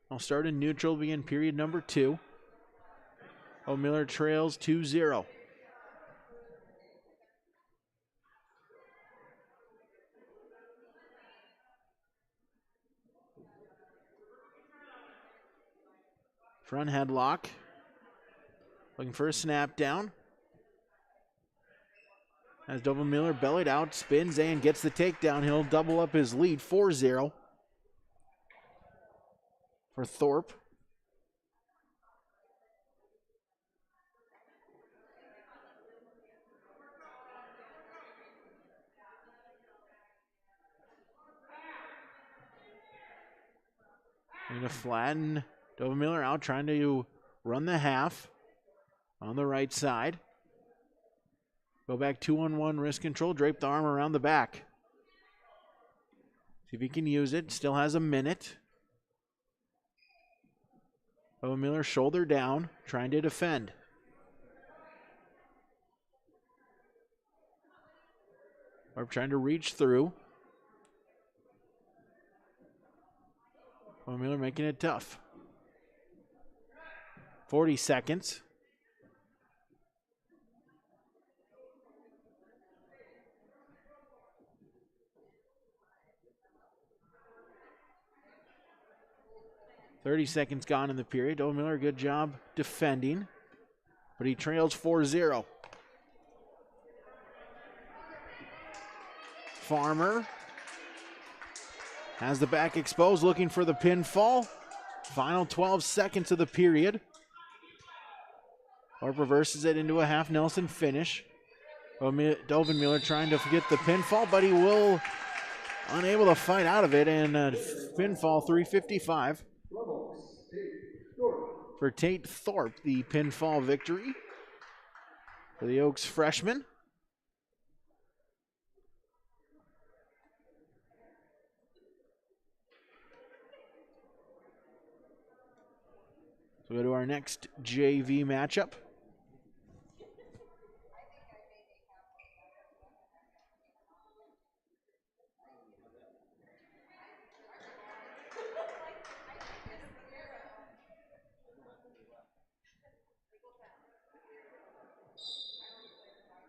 I'll start in neutral, begin period number 2. Miller trails 2-0. Front headlock. Looking for a snap down. As Dover-Miller bellied out, spins and gets the takedown. He'll double up his lead, 4-0 for Thorpe. Going to flatten Dover-Miller out, trying to run the half on the right side. Go back 2-on-1 wrist control, drape the arm around the back. See if he can use it. Still has a minute. Dover-Miller shoulder down, trying to defend. Thorpe trying to reach through. Dover-Miller making it tough. 40 seconds. .30 seconds gone in the period. Dover-Miller, good job defending, but he trails 4-0. Farmer has the back exposed, looking for the pinfall. Final 12 seconds of the period. Thorpe reverses it into a half Nelson finish. Dover-Miller trying to get the pinfall, but he will unable to fight out of it, and pinfall 355 for Tate Thorpe, the pinfall victory for the Oaks freshman. So we go to our next JV matchup.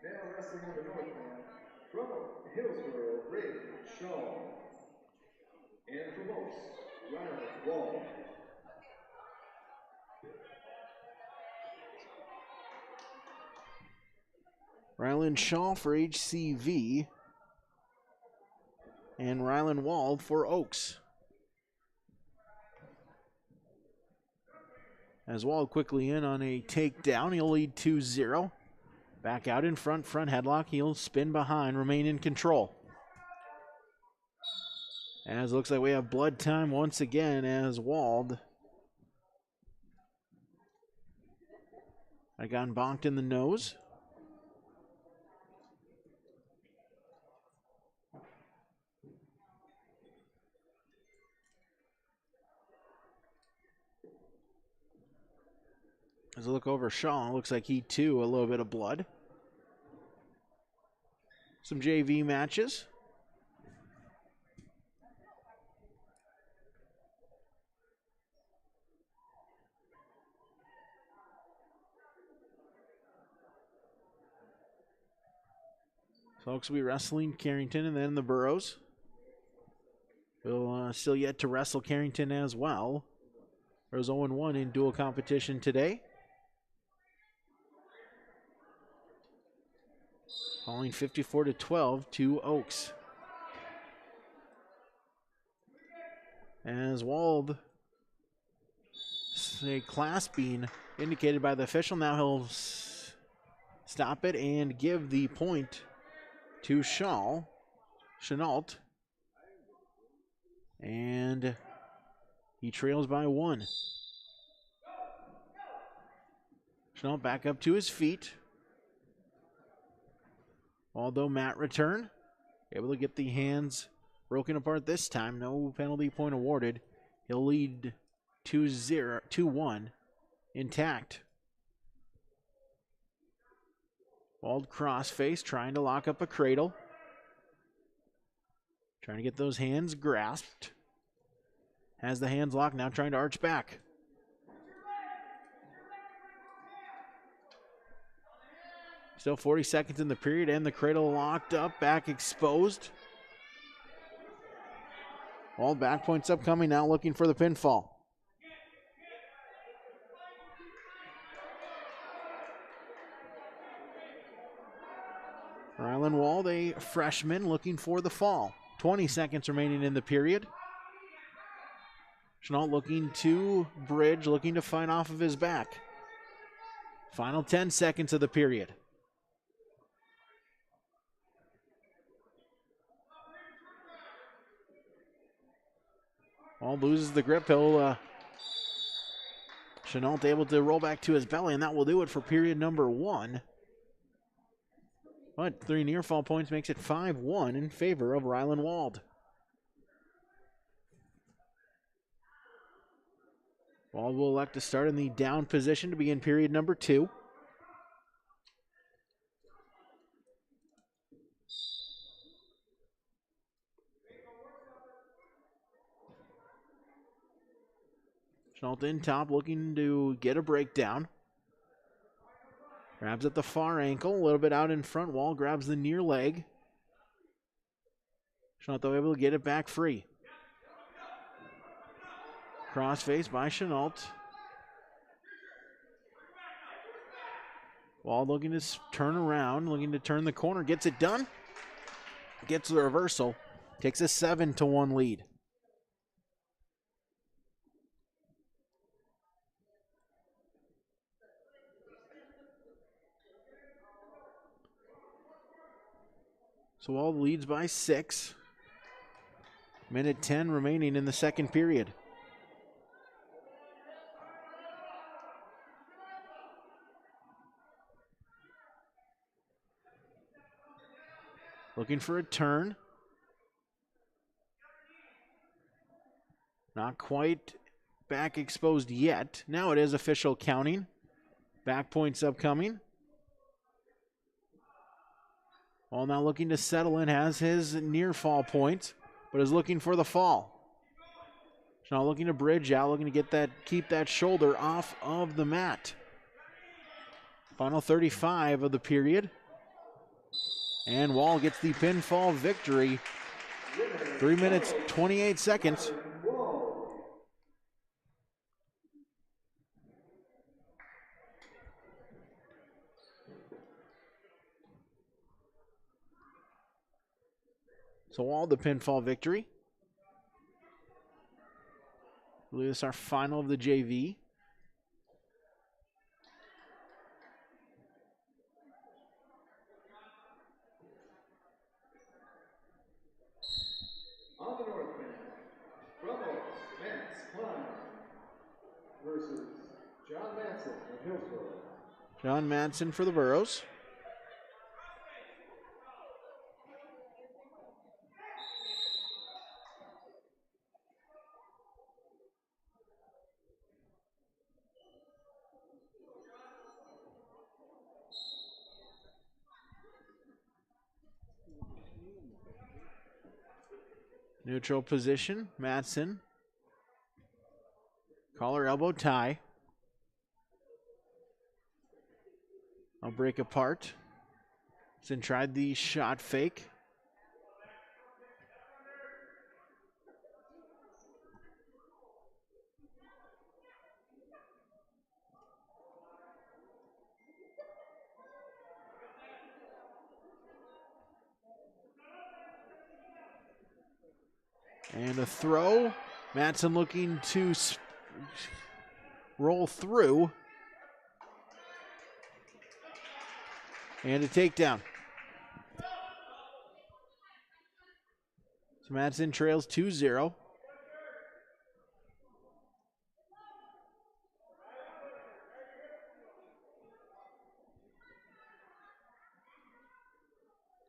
Now wrestling on the north mat, from Hillsborough, Ray Shaw. And from Oaks, Ryan Wall. Ryland Shaw for HCV and Ryland Wald for Oaks. As Wald quickly in on a takedown, he'll lead 2-0. Back out in front headlock, he'll spin behind, remain in control. As it looks like we have blood time once again as Wald I got bonked in the nose. As I look over Shaw, looks like he too, a little bit of blood. Some JV matches. Folks will be wrestling Carrington and then the Burrows. We'll still yet to wrestle Carrington as well. Burrows 0-1 in dual competition today. Falling 54-12 to Oaks. As Wald, a class being indicated by the official, now he'll stop it and give the point to Chenault. And he trails by 1. Chenault back up to his feet. Although Matt return, able to get the hands broken apart this time. No penalty point awarded. He'll lead 2-1 intact. Wald crossface, trying to lock up a cradle. Trying to get those hands grasped. Has the hands locked, now trying to arch back. Still 40 seconds in the period, and the cradle locked up, back exposed. Wald back points upcoming, now looking for the pinfall. Rylan Wald, a freshman, looking for the fall. 20 seconds remaining in the period. Chenault looking to bridge, looking to fight off of his back. Final 10 seconds of the period. Wald loses the grip. Chenault able to roll back to his belly, and that will do it for period number 1. But 3 near fall points makes it 5-1 in favor of Rylan Wald. Wald will elect to start in the down position to begin period number 2. Chenault in top, looking to get a breakdown. Grabs at the far ankle, a little bit out in front. Wald grabs the near leg. Chenault, though, able to get it back free. Crossface by Chenault. Wald looking to turn around, looking to turn the corner. Gets it done. Gets the reversal. Takes a 7-1 lead. So Wald leads by 6. Minute 10 remaining in the second period. Looking for a turn. Not quite back exposed yet. Now it is official counting. Back points upcoming. Wald now looking to settle in, has his near fall point, but is looking for the fall. Now looking to bridge out, looking to get that, keep that shoulder off of the mat. Final 35 of the period. And Wald gets the pinfall victory. 3 minutes, 28 seconds. So Wald, the pinfall victory. I believe this is our final of the JV. On the north band, from Oaks, Max Klein versus John Matson of Hillsborough. John Madsen for the Burros. Neutral position, Madsen. Collar elbow tie. I'll break apart. Madsen tried the shot fake. And a throw. Madsen looking to roll through. And a takedown. So Madsen trails 2-0.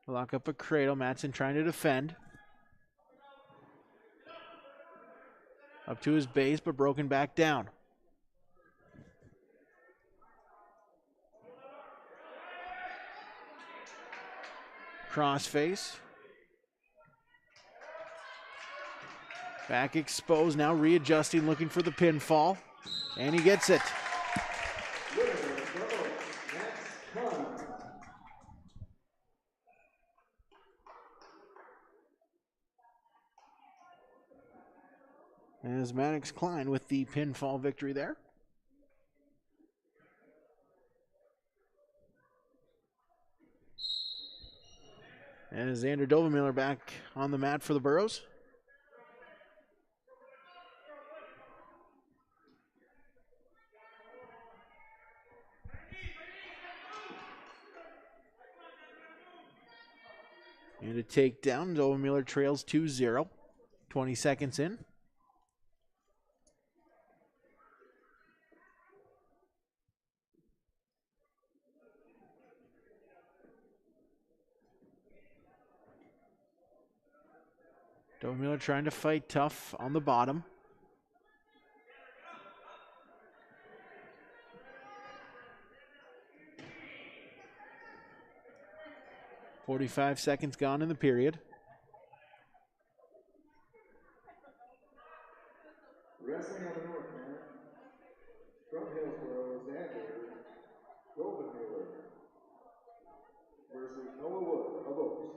Lock up a cradle. Madsen trying to defend. Up to his base, but broken back down. Crossface. Back exposed, now readjusting, looking for the pinfall. And he gets it. As Maddox Klein with the pinfall victory there. And Xander Dovemiller back on the mat for the Burros. And a takedown. Dovemiller trails 2-0. 20 seconds in. Dovemiller trying to fight tough on the bottom. .45 seconds gone in the period. Wrestling on the north mat, from Hillsboro, Xander Dovemiller versus Noah Wood of Oaks.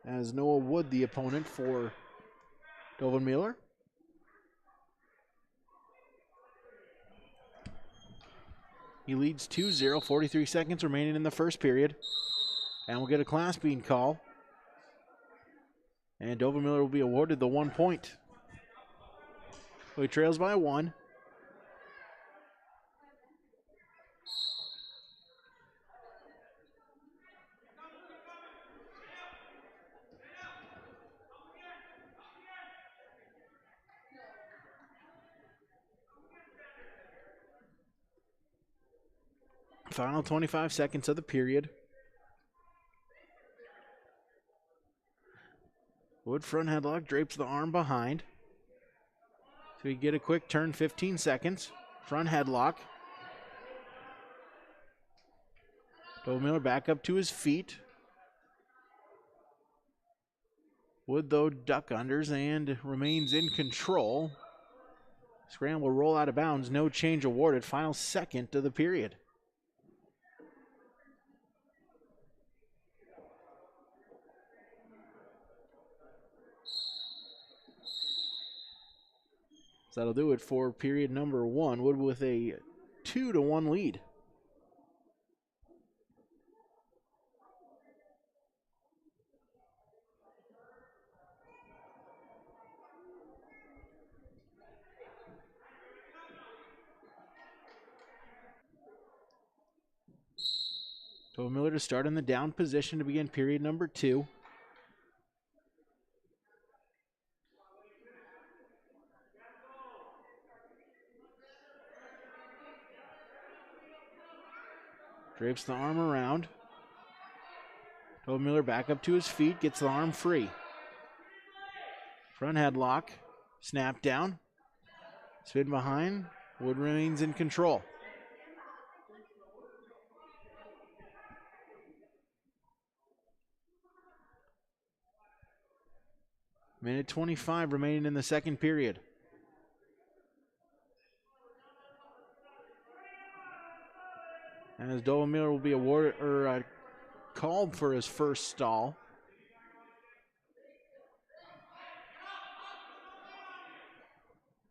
As Noah Wood, the opponent for Dovemiller. He leads 2-0, 43 seconds remaining in the first period. And we'll get a class bean call. And Dovemiller will be awarded the 1 point. So he trails by 1. Final 25 seconds of the period. Wood front headlock, drapes the arm behind. So you get a quick turn, 15 seconds. Front headlock. Dovemiller back up to his feet. Wood, though, duck unders and remains in control. Scramble roll out of bounds, no change awarded. Final second of the period. So that'll do it for period number 1. Wood with a 2-1 lead. Dovemiller to start in the down position to begin period number 2. Drapes the arm around. Dovemiller back up to his feet, gets the arm free. Front headlock, snap down, spin behind. Wood remains in control. Minute 25 remaining in the second period. As Dovemiller will be awarded or called for his first stall.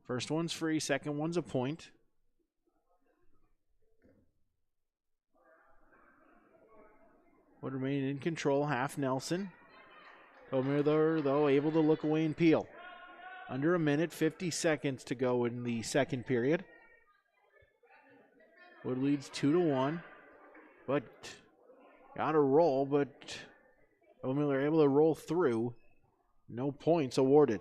First one's free, second one's a point. Would remain in control, half Nelson. Dovemiller, though, able to look away and peel. Under a minute, 50 seconds to go in the second period. Wood leads 2-1, but got a roll, but Dovemiller able to roll through. No points awarded.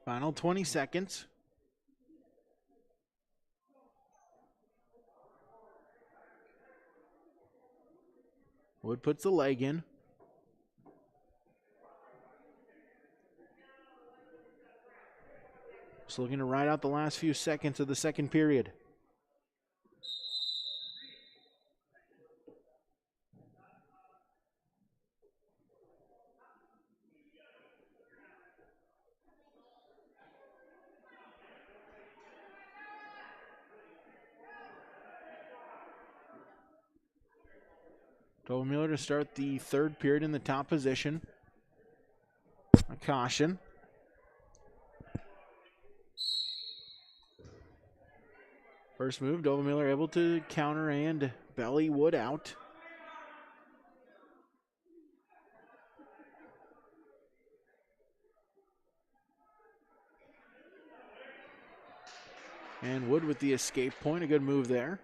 Final 20 seconds. Wood puts the leg in. Just looking to ride out the last few seconds of the second period. Dover-Miller to start the third period in the top position. A caution. First move, Dover-Miller able to counter and belly Wood out. And Wood with the escape point, a good move there.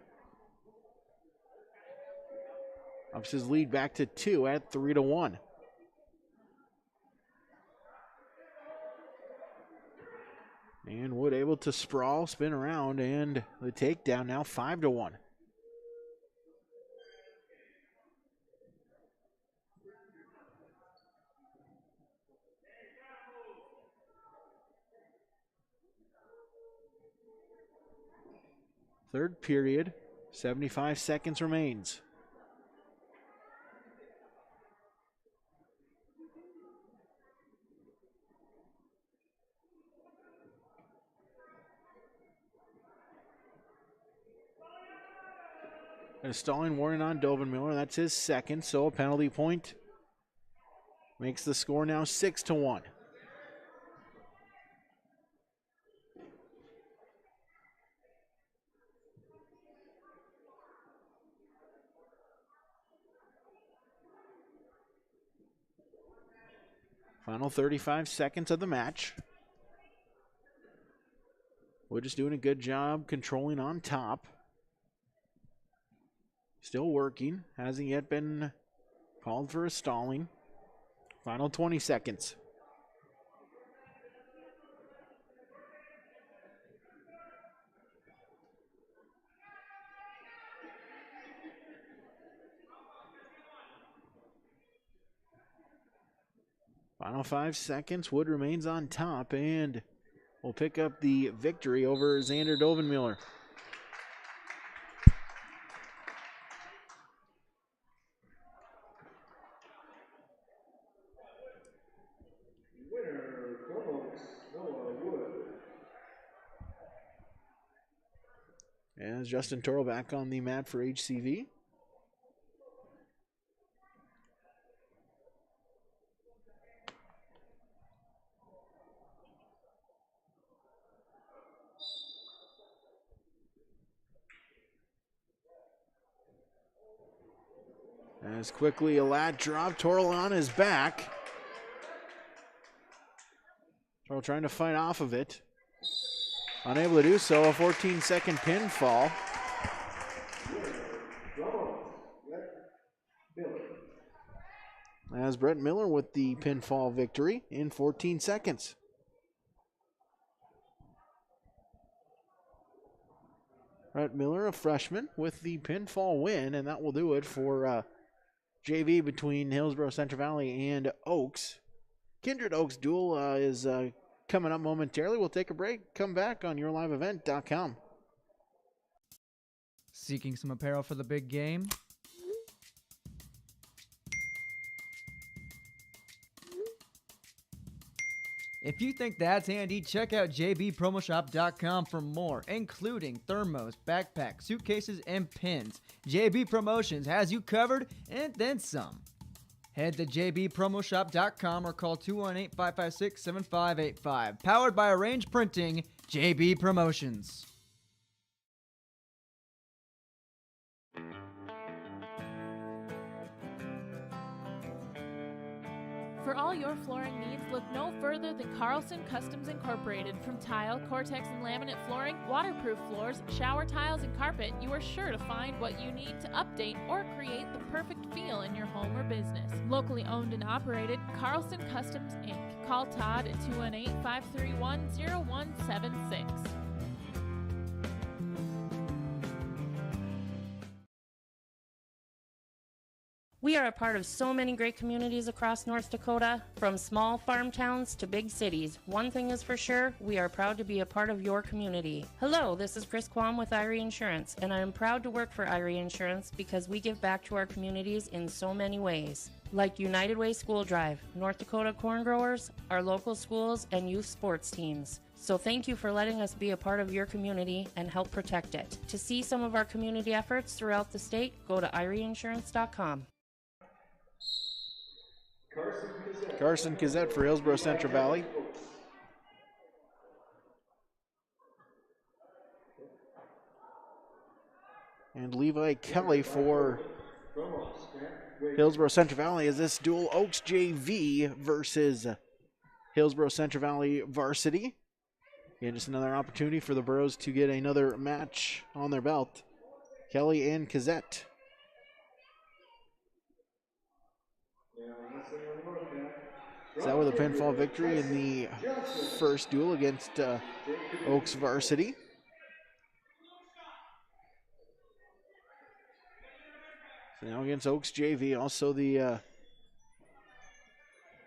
Ups his lead back to 2 at 3-1. And Wood able to sprawl, spin around, and the takedown now 5-1. Third period, 75 seconds remains. And a stalling warning on Dover-Miller. That's his second, so a penalty point makes the score now 6-1. Final 35 seconds of the match. We're just doing a good job controlling on top. Still working. Hasn't yet been called for a stalling. Final 20 seconds. Final 5 seconds. Wood remains on top and will pick up the victory over Xander Doven-Miller. Winner, Cornwallis, Noah Wood. As Justin Toro back on the mat for HCV. As quickly a lat drop, Toro on his back. Toro trying to fight off of it. Unable to do so, a 14-second pinfall. As Brett Miller with the pinfall victory in 14 seconds. Brett Miller, a freshman, with the pinfall win, and that will do it for JV between Hillsborough Central Valley and Oaks. Kindred Oaks duel is coming up momentarily. We'll take a break, come back on YourLiveEvent.com. Seeking some apparel for the big game? If you think that's handy, check out jbpromoshop.com for more, including thermos, backpacks, suitcases, and pins. JB Promotions has you covered and then some. Head to jbpromoshop.com or call 218-556-7585. Powered by Arrange Printing, JB Promotions. For all your flooring needs, look no further than Carlson Customs Incorporated. From tile, Cortex and laminate flooring, waterproof floors, shower tiles, and carpet, you are sure to find what you need to update or create the perfect feel in your home or business. Locally owned and operated, Carlson Customs, Inc. Call Todd at 218-531-0176. We are a part of so many great communities across North Dakota, from small farm towns to big cities. One thing is for sure, we are proud to be a part of your community. Hello, this is Chris Quam with Irie Insurance, and I am proud to work for Irie Insurance because we give back to our communities in so many ways. Like United Way School Drive, North Dakota Corn Growers, our local schools, and youth sports teams. So thank you for letting us be a part of your community and help protect it. To see some of our community efforts throughout the state, go to IrieInsurance.com. Carson Kazette for Hillsborough Central Valley. And Levi Kelly for Hillsborough Central Valley as this dual Oaks JV versus Hillsborough Central Valley varsity. And just another opportunity for the Burros to get another match on their belt. Kelly and Kazette. So that with a pinfall victory in the first duel against Oaks varsity. So now against Oaks JV, also the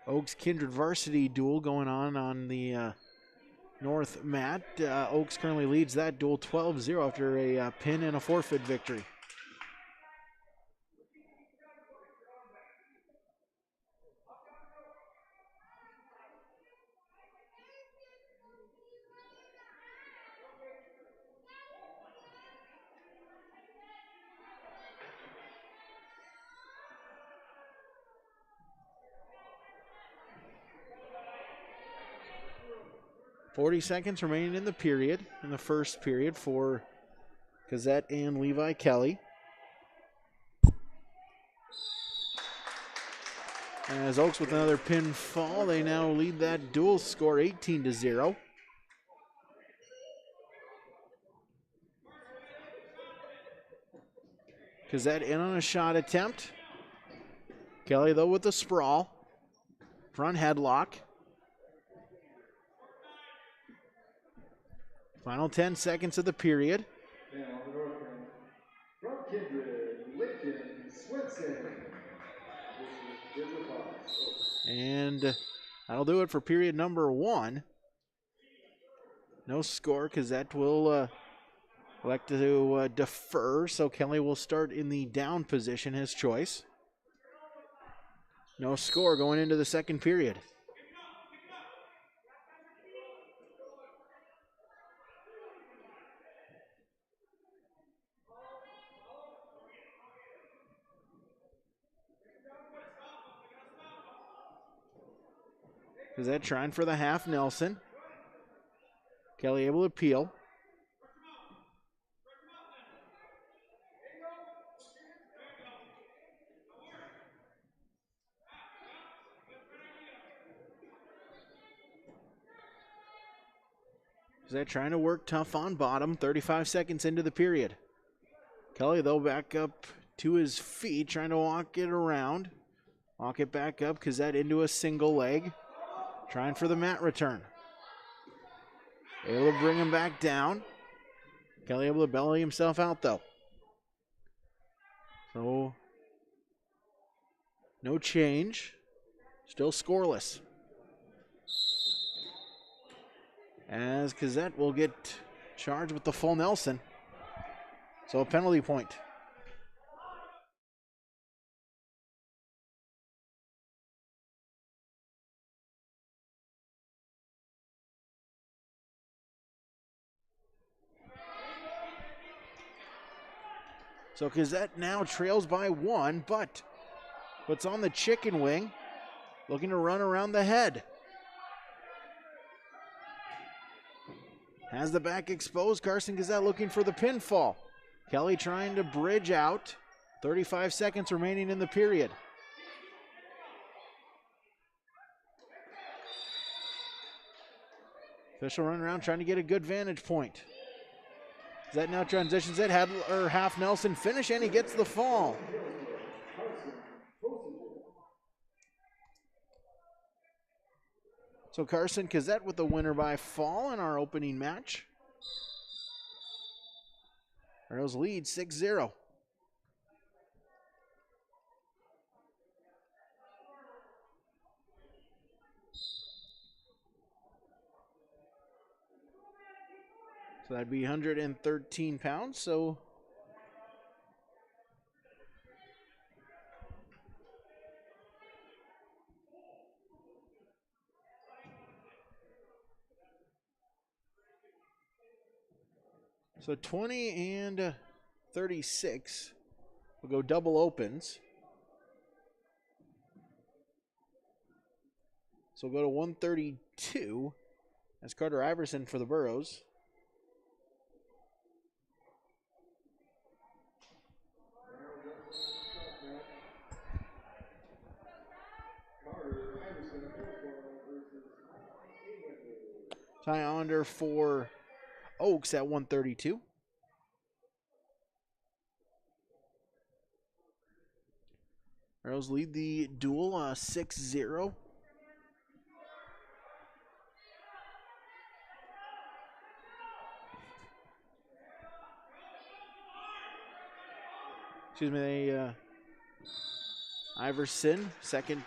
Oaks Kindred varsity duel going on the north mat. Oaks currently leads that duel 12-0 after a pin and a forfeit victory. .40 seconds remaining in the period, in the first period for Kazette and Levi Kelly. As Oaks with another pinfall, they now lead that duel score 18-0. Kazette in on a shot attempt. Kelly though with the sprawl. Front headlock. Final 10 seconds of the period. Now the north end. From Kindred, Lincoln Swenson. This is Fox. And that'll do it for period number 1. No score because that will elect to defer. So Kelly will start in the down position, his choice. No score going into the second period. Kazette trying for the half Nelson. Kelly able to peel. Kazette trying to work tough on bottom. 35 seconds into the period. Kelly though back up to his feet, trying to walk it around. Walk it back up. Kazette into a single leg. Trying for the mat return. Able to bring him back down. Kelly able to belly himself out though. So, no change. Still scoreless. As Kazette will get charged with the full Nelson. So a penalty point. So Kazette now trails by 1, but puts on the chicken wing, looking to run around the head. Has the back exposed. Carson Kazette looking for the pinfall. Kelly trying to bridge out. 35 seconds remaining in the period. Official run around trying to get a good vantage point. Kazette now transitions it, half Nelson finish, and he gets the fall. So Carson Kazette with the winner by fall in our opening match. Arrows lead 6-0. So that'd be 113 pounds, so So 20 and 36 will go double opens. So we'll go to 132. That's Carter Iverson for the Burros. Ty Onder for Oaks at 132. Arrows lead the duel 6-0. Excuse me, Iverson, second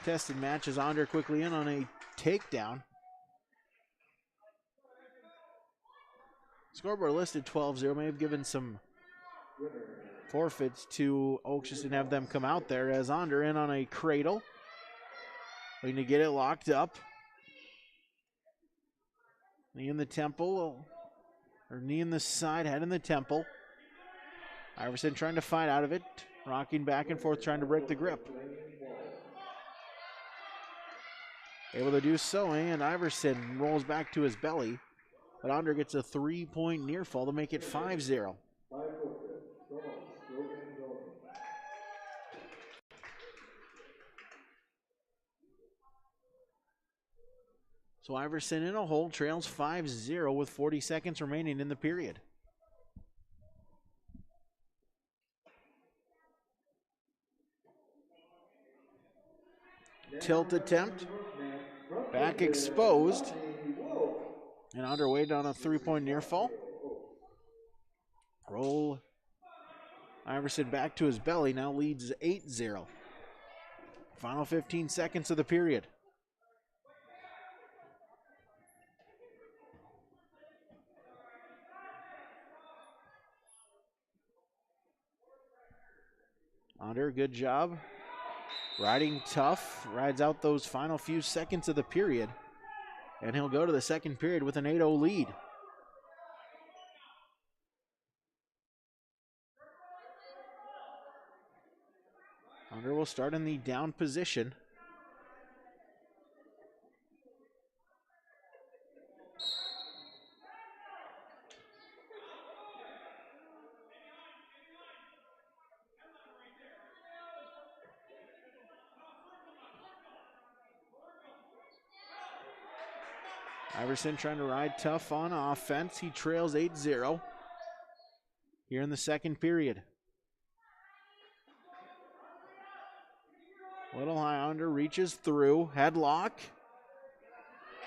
tested match as Onder quickly in on a takedown. Scoreboard listed 12-0. May have given some forfeits to Oaks, just didn't have them come out there, as Onder in on a cradle. Looking to get it locked up. Knee in the temple, or knee in the side, head in the temple. Iverson trying to fight out of it, rocking back and forth, trying to break the grip. Able to do so, and Iverson rolls back to his belly. But Onder gets a 3-point near fall to make it 5-0. So Iverson in a hole, trails 5-0 with 40 seconds remaining in the period. Tilt attempt, back exposed, and underweight on a 3-point near fall. Roll Iverson back to his belly, now leads 8-0. Final 15 seconds of the period. Onder, good job. Riding tough, rides out those final few seconds of the period. And he'll go to the second period with an 8-0 lead. Onder will start in the down position. Iverson trying to ride tough on offense. He trails 8-0 here in the second period. Little high under, reaches through, headlock.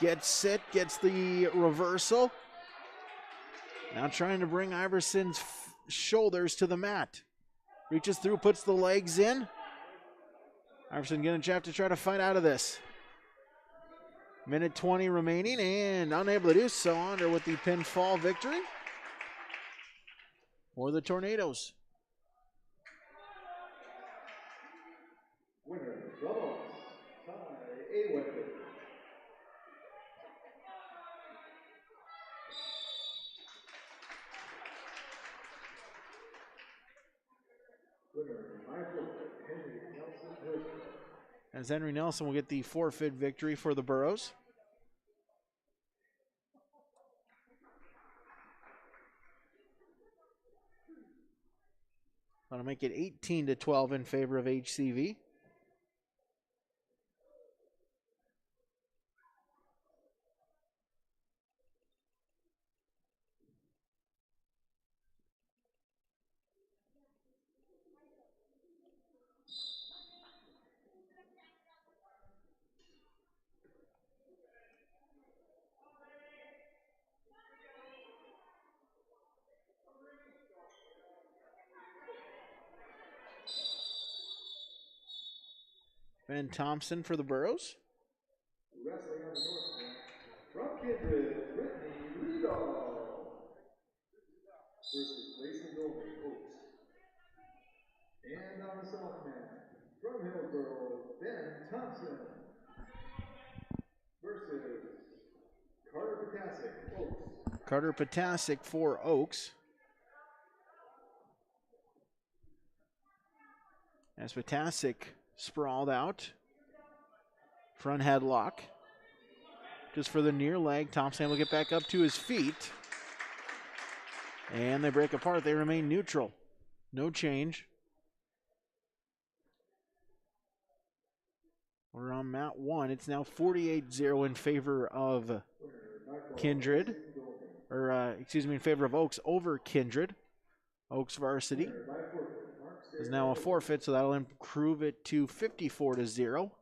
Gets it, gets the reversal. Now trying to bring Iverson's shoulders to the mat. Reaches through, puts the legs in. Iverson gonna have to try to fight out of this. Minute 20 remaining and unable to do so. Onder with the pinfall victory for the Tornadoes. Winner, doubles, Ty Awen. Winner, Michael Henry Nelson. As Henry Nelson will get the forfeit victory for the Burros. That'll make it 18-12 in favor of HCV. Ben Thompson for the Burros. Wrestling on the north end, from Kindred, Brittany Lido versus Mason Goldman Oaks. And on the south mat, from Hillsboro, Ben Thompson versus Carter Potasic, Oaks. Carter Potasic for Oaks. As Potasic sprawled out Front headlock. Just for the near leg. Thompson will get back up to his feet. And they break apart. They remain neutral. No change. We're on mat 1. It's now 48-0 in favor of Kindred. In favor of Oaks over Kindred. Oaks varsity is now a forfeit, so that'll improve it to 54-0.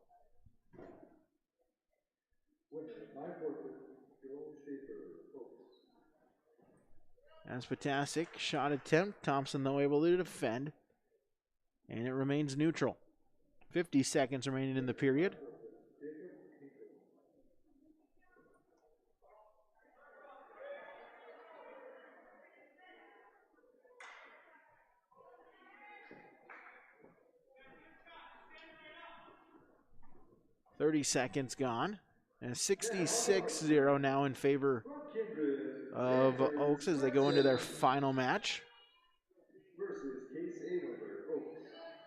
As Potasic, shot attempt. Thompson, though, able to defend. And it remains neutral. 50 seconds remaining in the period. .30 seconds gone. And 66-0 now in favor of Oaks as they go into their final match.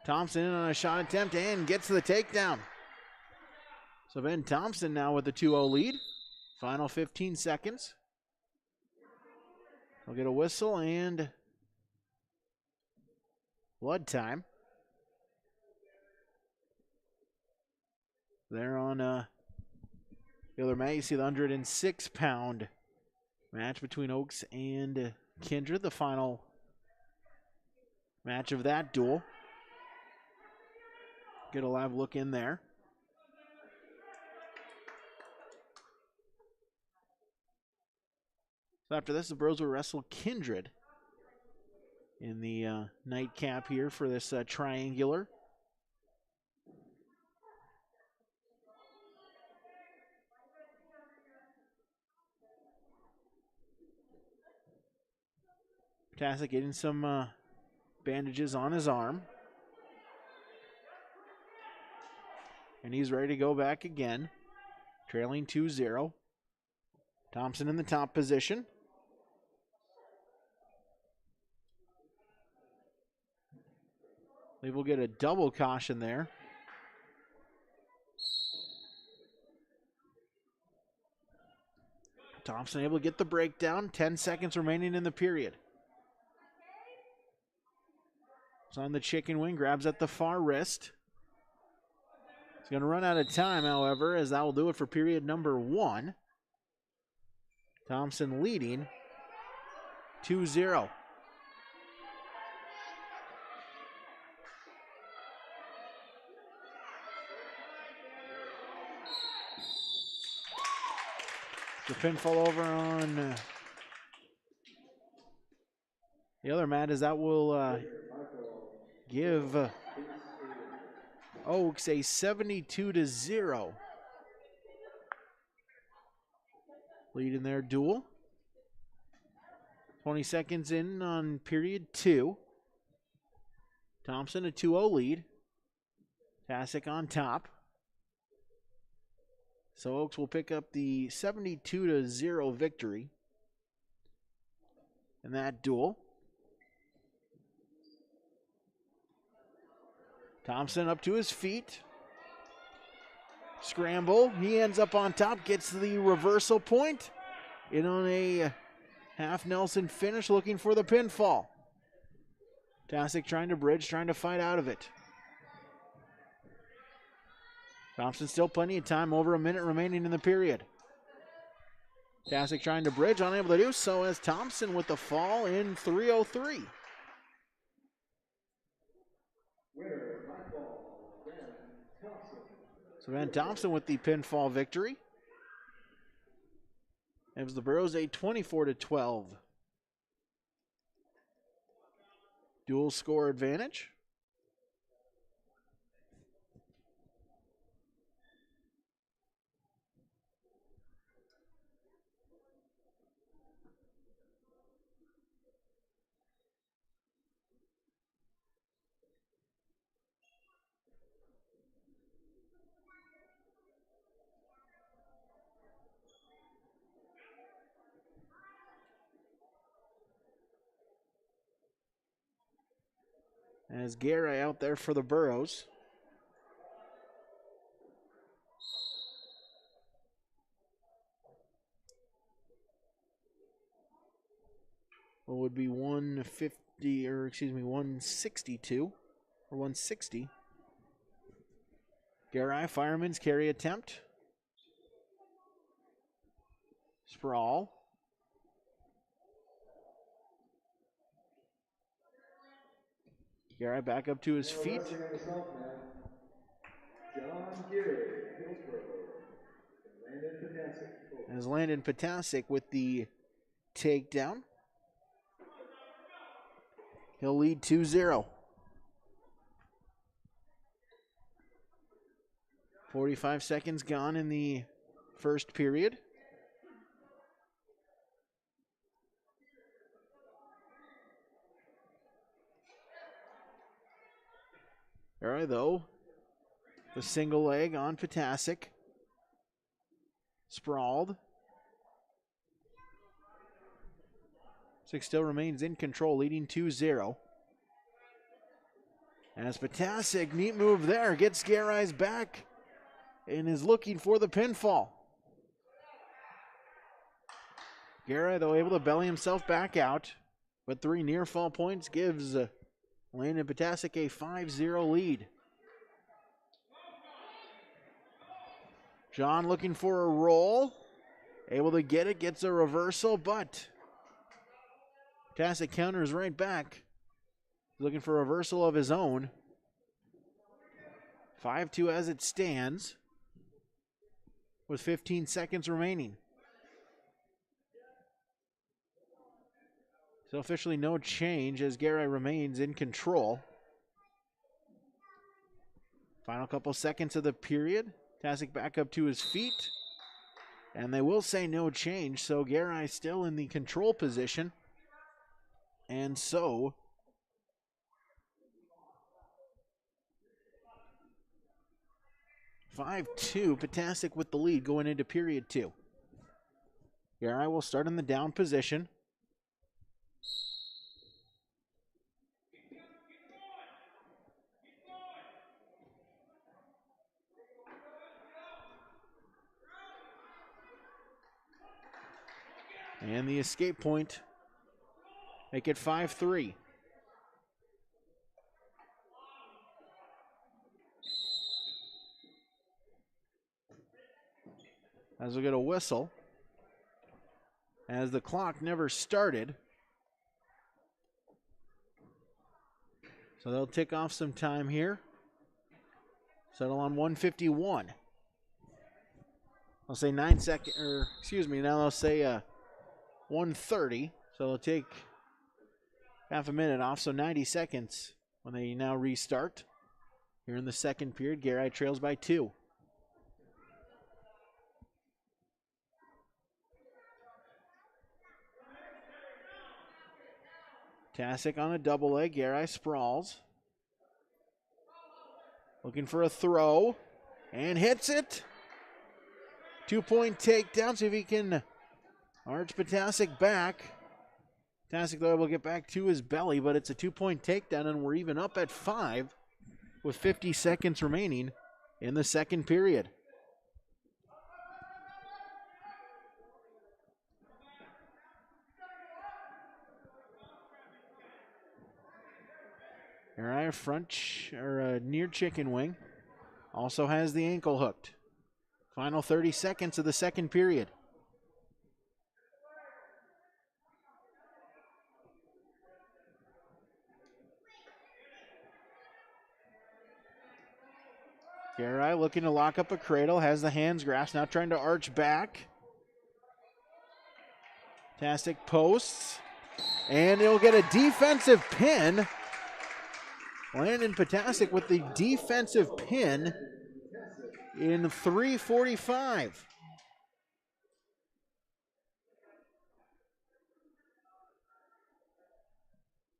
Thompson in on a shot attempt and gets the takedown. So Ben Thompson now with the 2-0 lead. Final 15 seconds. We'll get a whistle and blood time. There on the other mat, you see the 106-pound match between Oaks and Kindred, the final match of that duel. Get a live look in there. So after this, the Bros will wrestle Kindred in the nightcap here for this triangular. Potasic getting some bandages on his arm. And he's ready to go back again. Trailing 2-0. Thompson in the top position. They will get a double caution there. Thompson able to get the breakdown. 10 seconds remaining in the period. It's on the chicken wing, grabs at the far wrist. He's going to run out of time, however, as that will do it for period number 1. Thompson leading 2-0. The pinfall over on the other mat as that will give Oaks a 72-0 lead in their duel. 20 seconds in on period 2. Thompson a 2-0 lead. Potasic on top. So Oaks will pick up the 72-0 victory in that duel. Thompson up to his feet. Scramble. He ends up on top, gets the reversal point. In on a half Nelson finish, looking for the pinfall. Potasic trying to bridge, trying to fight out of it. Thompson still plenty of time, over a minute remaining in the period. Potasic trying to bridge, unable to do so as Thompson with the fall in 3:03. So Van Thompson with the pinfall victory. It was the Burros a 24-12 dual score advantage. As Guerra out there for the Burros. what would be 162 or 160. Garai, fireman's carry attempt. Sprawl. Garai back up to his feet. John Gary, Hillsborough. Landon Potasic. As Landon Potasic with the takedown. He'll lead 2-0. 45 seconds gone in the first period. All right, though. The single leg on Potasic. Sprawled. Six still remains in control, leading 2-0. As Potasic, neat move there, gets Garai's back and is looking for the pinfall. Garai, though, able to belly himself back out, but 3 near fall points gives Landon Potasic a 5-0 lead. John looking for a roll. Able to get it, gets a reversal, but Potasic counters right back. Looking for a reversal of his own. 5-2 as it stands, with 15 seconds remaining. So officially no change as Garai remains in control. Final couple seconds of the period. Potasic back up to his feet. And they will say no change, so Garai still in the control position. And so 5-2, Potasic with the lead going into period 2. Garai will start in the down position. And the escape point, make it 5-3. As we get a whistle, as the clock never started. So they'll tick off some time here. Settle on 151. I'll say 9 seconds, or excuse me, now I'll say 1:30, so it'll take half a minute off, so 90 seconds when they now restart. Here in the second period, Garai trails by 2. Potasic on a double leg, Garai sprawls. Looking for a throw, and hits it. 2-point takedown, see if he can arch Potasic back. Potasic, though, will get back to his belly, but it's a 2-point takedown, and we're even up at 5 with 50 seconds remaining in the second period. Garai front or near chicken wing. Also has the ankle hooked. Final 30 seconds of the second period. Garai looking to lock up a cradle, has the hands grasped, now trying to arch back. Potasic posts, and he'll get a defensive pin. Landon Potasic with the defensive pin in 3:45.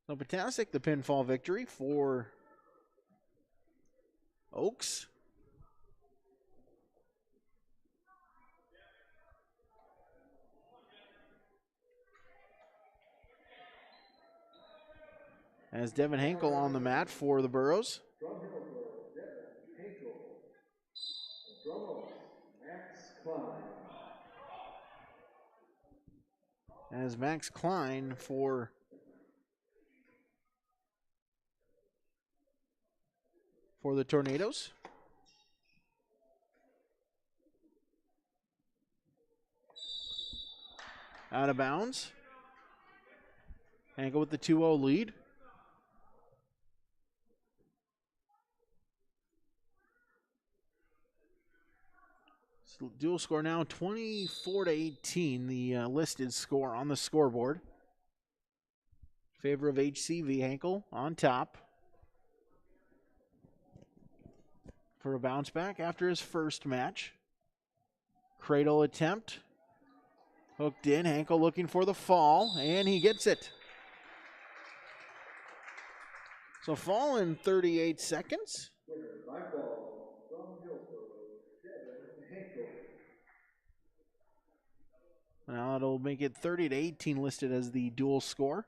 So Potasic, the pinfall victory for Oaks. As Devin Henkel on the mat for the Burros. From Hillsborough, Devin Henkel. From Oaks, Max Klein. as Max Klein for the Tornadoes. Out of bounds. Hankel with the 2-0 lead. So dual score now 24-18, the listed score on the scoreboard. In favor of HCV. Hankel on top for a bounce back after his first match. Cradle attempt. Hooked in. Hankel looking for the fall, and he gets it. So fall in 38 seconds. Now it'll make it 30-18 listed as the dual score.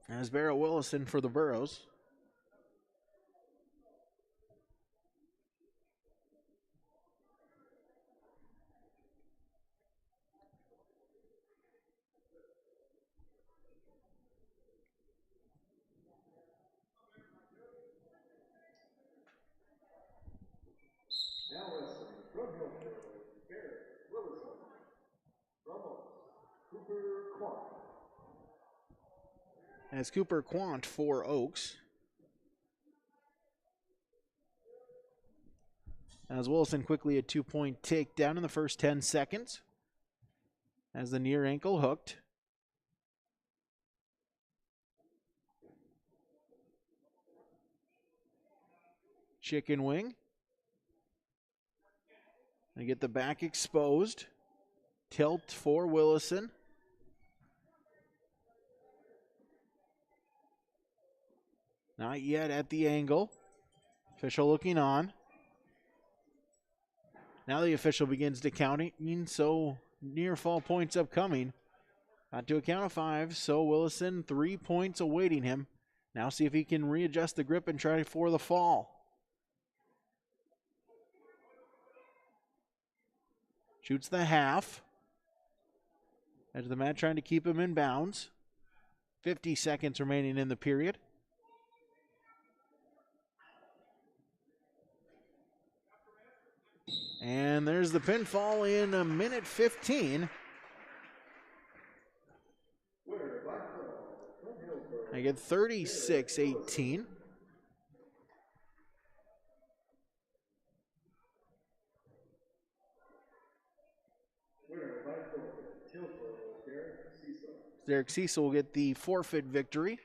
As Barrett Willison for the Burros. Now wrestling from Hillsborough, Barrett Willison. Ramos, Cooper Quant. As Cooper Quant for Oaks. As Willison quickly a 2-point takedown in the first 10 seconds. As the near ankle hooked. Chicken wing. And get the back exposed. Tilt for Willison. Not yet at the angle. Official looking on. Now the official begins to counting, so near fall points upcoming. Not to a count of 5, so Willison 3 points awaiting him. Now see if he can readjust the grip and try for the fall. Shoots the half. Edge of the mat trying to keep him in bounds. 50 seconds remaining in the period. And there's the pinfall in a minute 15. I get 36-18. Derek Cecil will get the forfeit victory.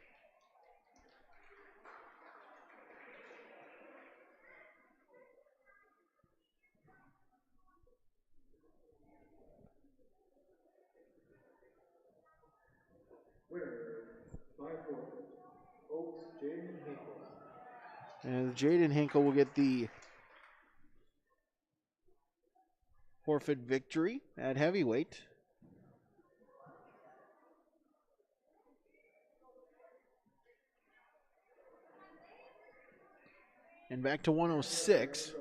And Jaden Hinkle will get the forfeit victory at heavyweight. And back to 106.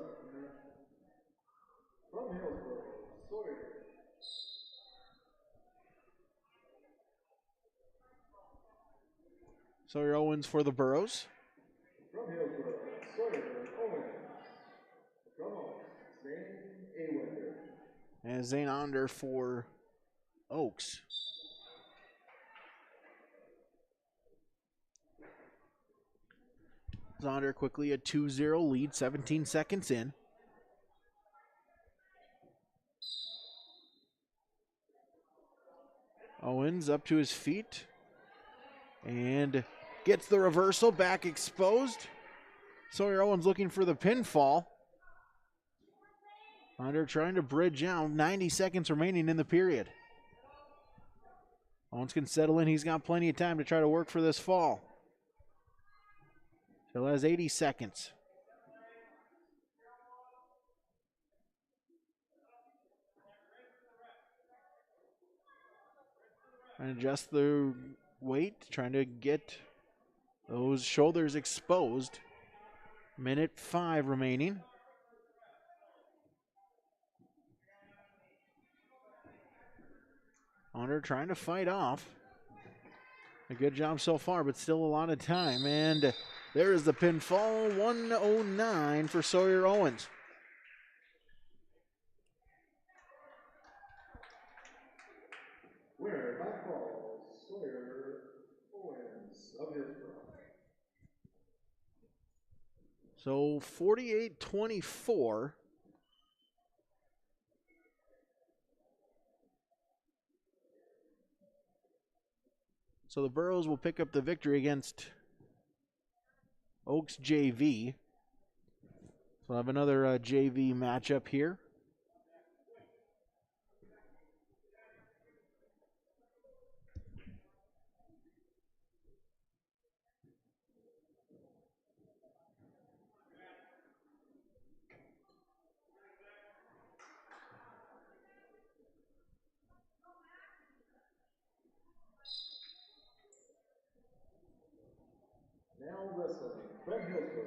Sawyer Owens for the Burros. From Hillsborough, Sawyer Owens. From Oaks, Zane Awender. And Zane Onder for Oaks. Zonder quickly a 2-0 lead, 17 seconds in. Owens up to his feet and gets the reversal, back exposed. Sawyer Owens looking for the pinfall. Onder trying to bridge out, 90 seconds remaining in the period. Owens can settle in, he's got plenty of time to try to work for this fall. Still has 80 seconds. Trying to adjust the weight, trying to get those shoulders exposed. Minute 5 remaining. Hunter trying to fight off. A good job so far, but still a lot of time. And there is the pinfall, 109 for Sawyer Owens. Winner by fall, Sawyer Owens of Hillsborough. So 48-24. So the Burros will pick up the victory against Oaks JV. So we'll have another JV matchup here. Now wrestling from Hillsborough,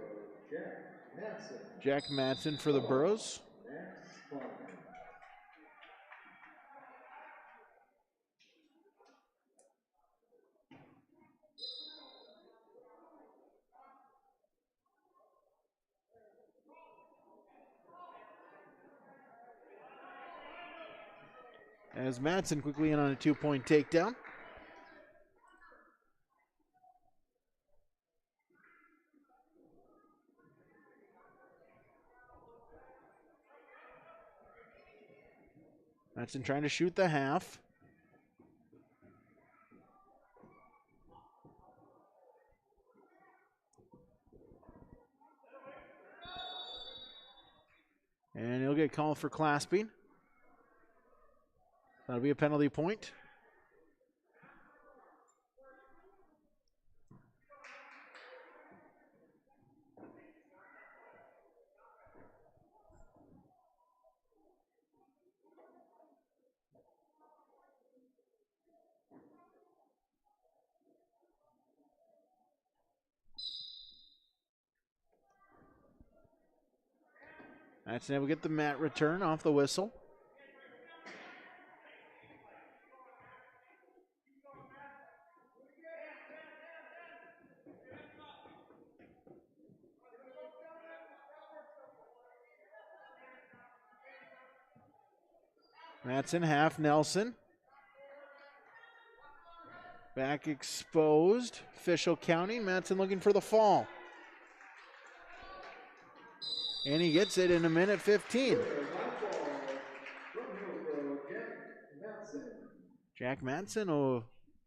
Jack Matson. Jack Matson for the Burros. Max Fun. As Matson quickly in on a 2-point takedown. Matson trying to shoot the half. And he'll get called for clasping. That'll be a penalty point. Matson able to get the mat return off the whistle. Matson half Nelson. Back exposed. Official counting. Matson looking for the fall. And he gets it in a minute 15. Jack Matson, a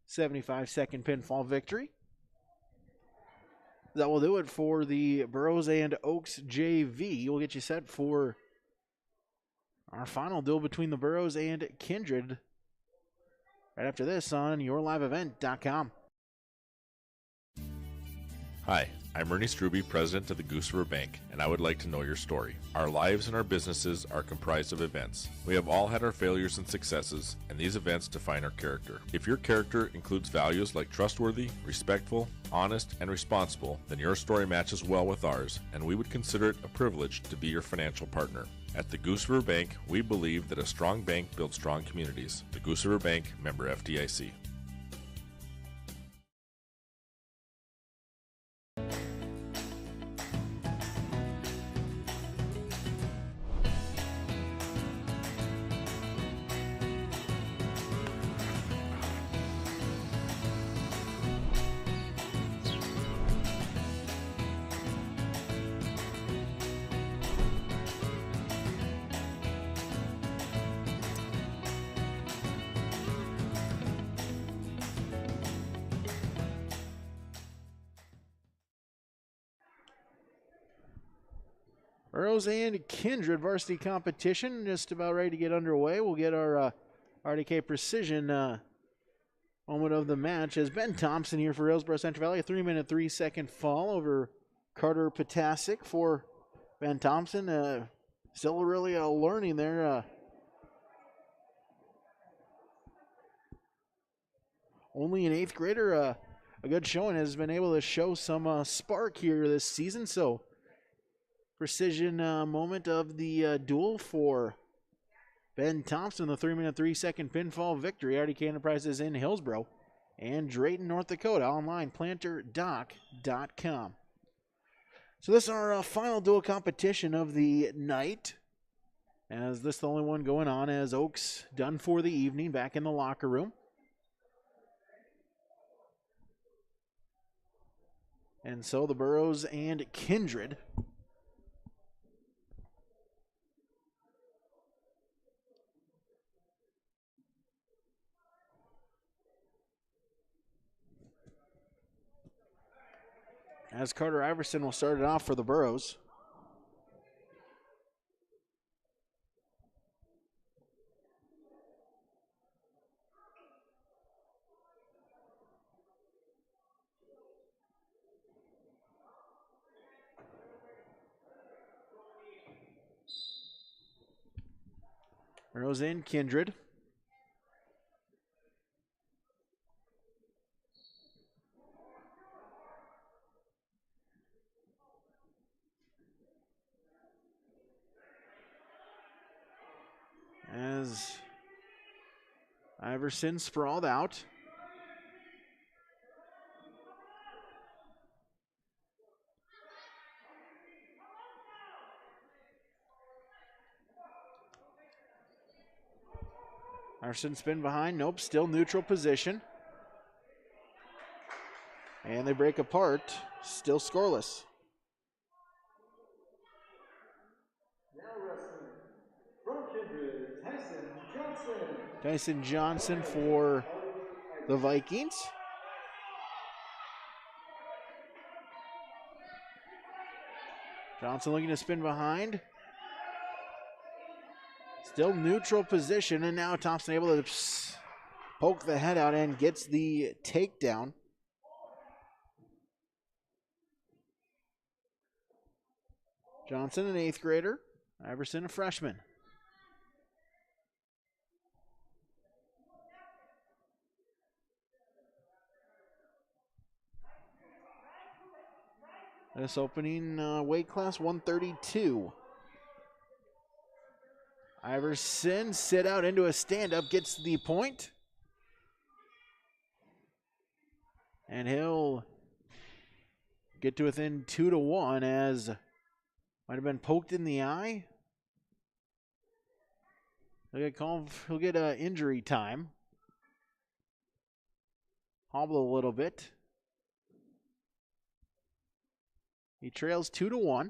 75-second pinfall victory. That will do it for the Burros and Oaks JV. We'll get you set for our final duel between the Burros and Kindred right after this on YourLiveEvent.com. Hi, I'm Ernie Struby, president of the Goose River Bank, and I would like to know your story. Our lives and our businesses are comprised of events. We have all had our failures and successes, and these events define our character. If your character includes values like trustworthy, respectful, honest, and responsible, then your story matches well with ours, and we would consider it a privilege to be your financial partner. At the Goose River Bank, we believe that a strong bank builds strong communities. The Goose River Bank, member FDIC. Burros and Kindred varsity competition just about ready to get underway. We'll get our RDK Precision moment of the match as Ben Thompson here for Hillsborough Central Valley. A 3-minute, 3-second fall over Carter Potasic for Ben Thompson. Still really learning there. Only an 8th grader. A good showing, has been able to show some spark here this season. So Precision moment of the duel for Ben Thompson, the 3-minute, 3-second pinfall victory. RDK Enterprises in Hillsboro and Drayton, North Dakota. Online, planterdoc.com. So this is our final dual competition of the night. As this is the only one going on, as Oaks done for the evening back in the locker room. And so the Burros and Kindred as Carter Iverson will start it off for the Burros. Burros and Kindred. As Iverson sprawled out. Iverson spin behind. Nope, still neutral position. And they break apart. Still scoreless. Now wrestling from Kindred, Tyson Johnson. Tyson Johnson for the Vikings. Johnson looking to spin behind. Still neutral position, and now Thompson able to poke the head out and gets the takedown. Johnson, an 8th grader. Iverson, a freshman. This opening weight class 132. Iverson sit out into a stand-up, gets the point. And he'll get to within 2-1 as might have been poked in the eye. He'll get injury time. Hobble a little bit. He trails 2-1.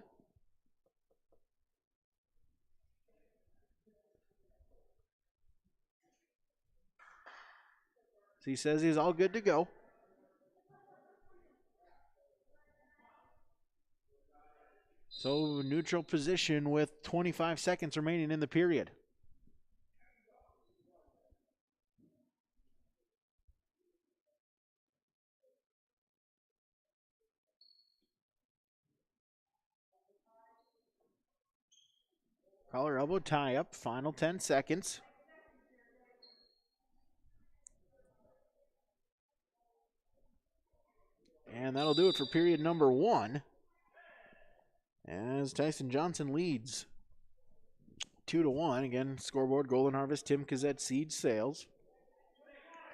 So he says he's all good to go. So neutral position with 25 seconds remaining in the period. Collar elbow tie up, final 10 seconds. And that'll do it for period number 1. As Tyson Johnson leads 2-1. Again, scoreboard, Golden Harvest, Tim Kazette, Seed Sales.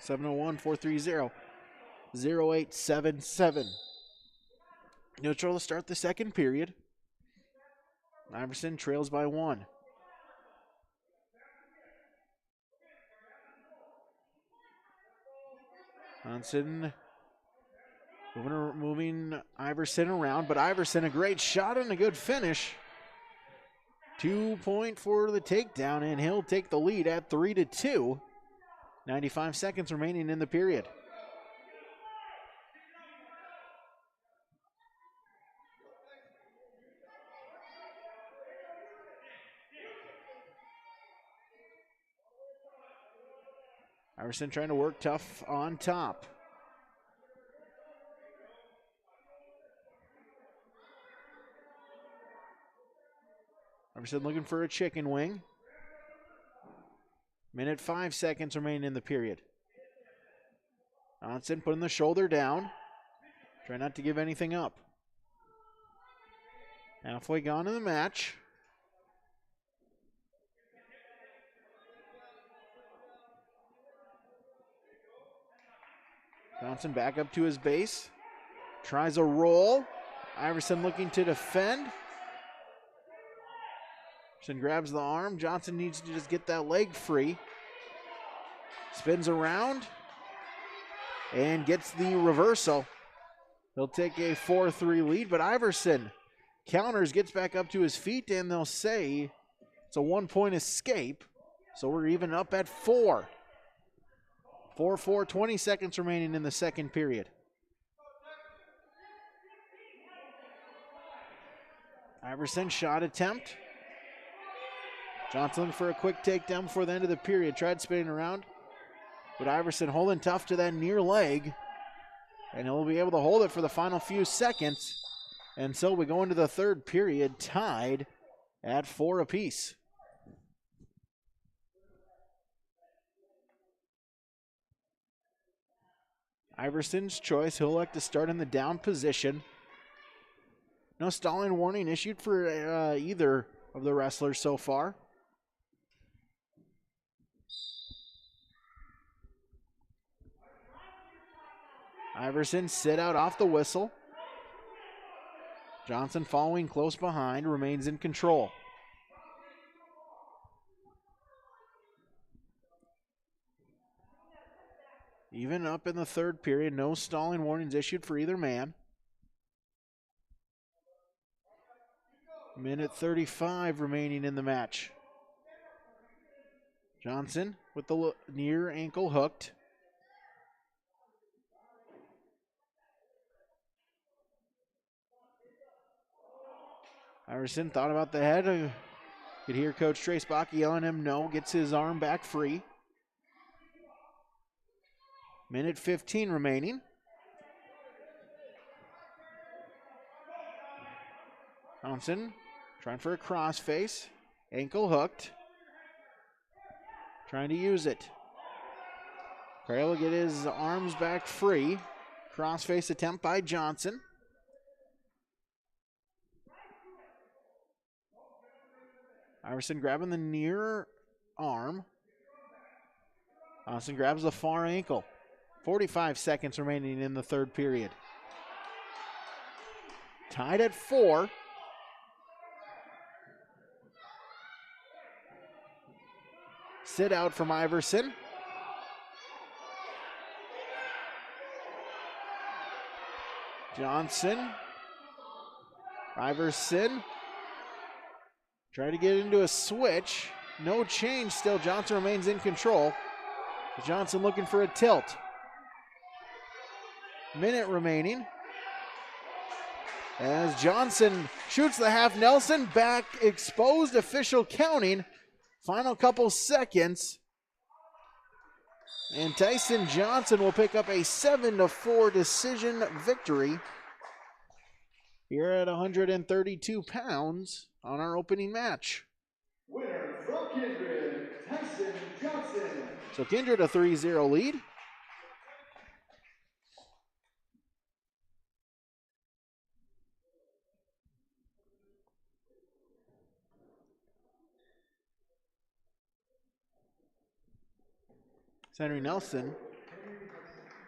701-430-0877. Neutral to start the second period. Iverson trails by 1. Johnson moving Iverson around, but Iverson a great shot and a good finish. 2 point for the takedown, and he'll take the lead at 3-2. 95 seconds remaining in the period. Iverson trying to work tough on top. Iverson looking for a chicken wing. Minute 5 seconds remaining in the period. Johnson putting the shoulder down. Try not to give anything up. Halfway gone in the match. Johnson back up to his base. Tries a roll. Iverson looking to defend. Iverson grabs the arm. Johnson needs to just get that leg free. Spins around and gets the reversal. They'll take a 4-3 lead, but Iverson counters, gets back up to his feet, and they'll say it's a 1-point escape. So we're even up at 4. 4-4, 20 seconds remaining in the second period. Iverson shot attempt. Johnson looking for a quick takedown before the end of the period. Tried spinning around, but Iverson holding tough to that near leg, and he'll be able to hold it for the final few seconds. And so we go into the third period tied at 4 apiece. Iverson's choice, he'll elect to start in the down position. No stalling warning issued for either of the wrestlers so far. Iverson sit out off the whistle. Johnson following close behind, remains in control. Even up in the third period, no stalling warnings issued for either man. Minute 35 remaining in the match. Johnson with the near ankle hooked. Iverson thought about the head. Could hear Coach Trace Bach yelling him no. Gets his arm back free. Minute 15 remaining. Johnson trying for a crossface. Ankle hooked. Trying to use it. Craig will get his arms back free. Crossface attempt by Johnson. Iverson grabbing the near arm. Johnson grabs the far ankle. 45 seconds remaining in the third period. Tied at 4. Sit out from Iverson. Johnson. Iverson. Try to get into a switch. No change still. Johnson remains in control. Johnson looking for a tilt. Minute remaining. As Johnson shoots the half Nelson, back exposed, official counting. Final couple seconds. And Tyson Johnson will pick up a 7-4 decision victory here at 132 pounds on our opening match. Winner from Kindred, Tyson Johnson. So Kindred a 3-0 lead. Henry Nelson.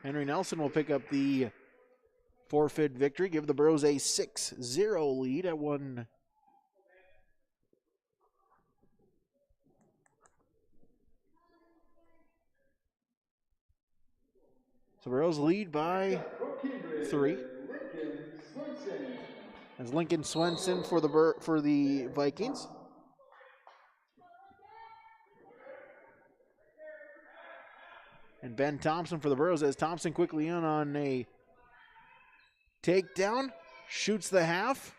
Henry Nelson will pick up the forfeit victory, give the Burros a 6-0 lead at one. So Burros lead by 3. As Lincoln Swenson for the Vikings. And Ben Thompson for the Burros as Thompson quickly in on a takedown. Shoots the half.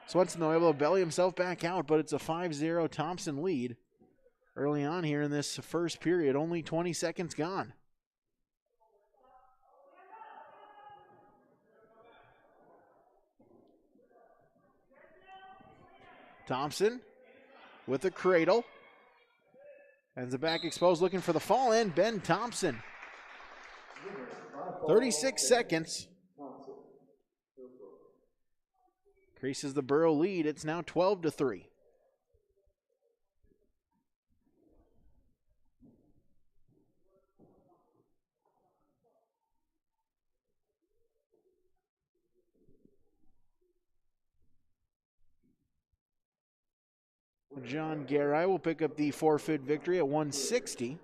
Swenson, though, able to belly himself back out, but it's a 5-0 Thompson lead early on here in this first period. Only 20 seconds gone. Thompson with a cradle. As the back exposed, looking for the fall in, Ben Thompson. 36 seconds. Increases the Burro lead. It's now 12-3. John Garai will pick up the forfeit victory at 160.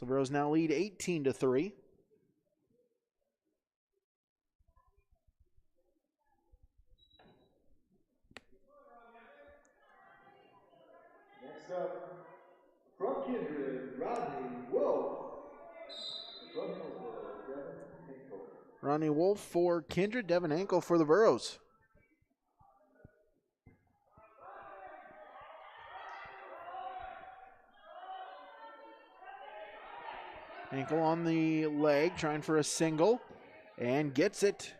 Silveros now lead 18-3. Next up, from Kindred, Rodney Wolf. From Hillsborough, Devin Hinkle. Ronnie Wolf for Kindred, Devin Ankle for the Burros. Ankle on the leg, trying for a single, and gets it,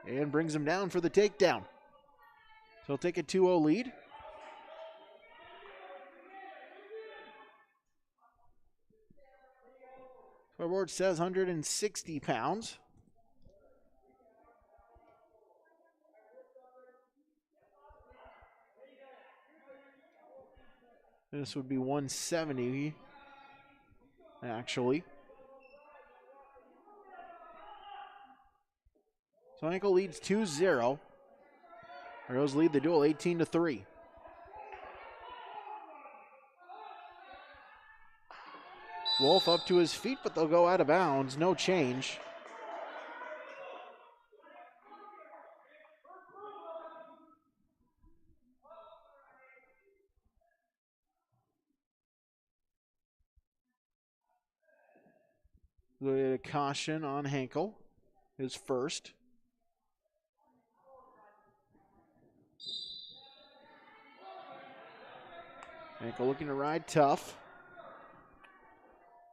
and brings him down for the takedown. So he'll take a 2-0 lead. Scoreboard says 160 pounds. This would be 170, actually. So Ankle leads 2-0. Burros lead the duel 18-3. Wolf up to his feet, but they'll go out of bounds. No change. The caution on Hankel, his first. Hankel looking to ride tough.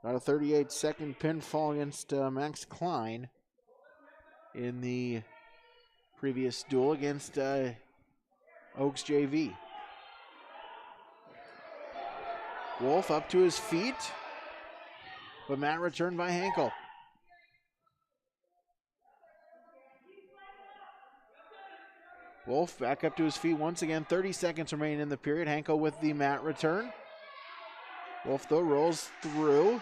Got a 38-second pinfall against Max Klein in the previous duel against Oaks JV. Wolf up to his feet, but mat returned by Hankel. Wolf back up to his feet once again. 30 seconds remaining in the period. Hankel with the mat return. Wolf, though, rolls through.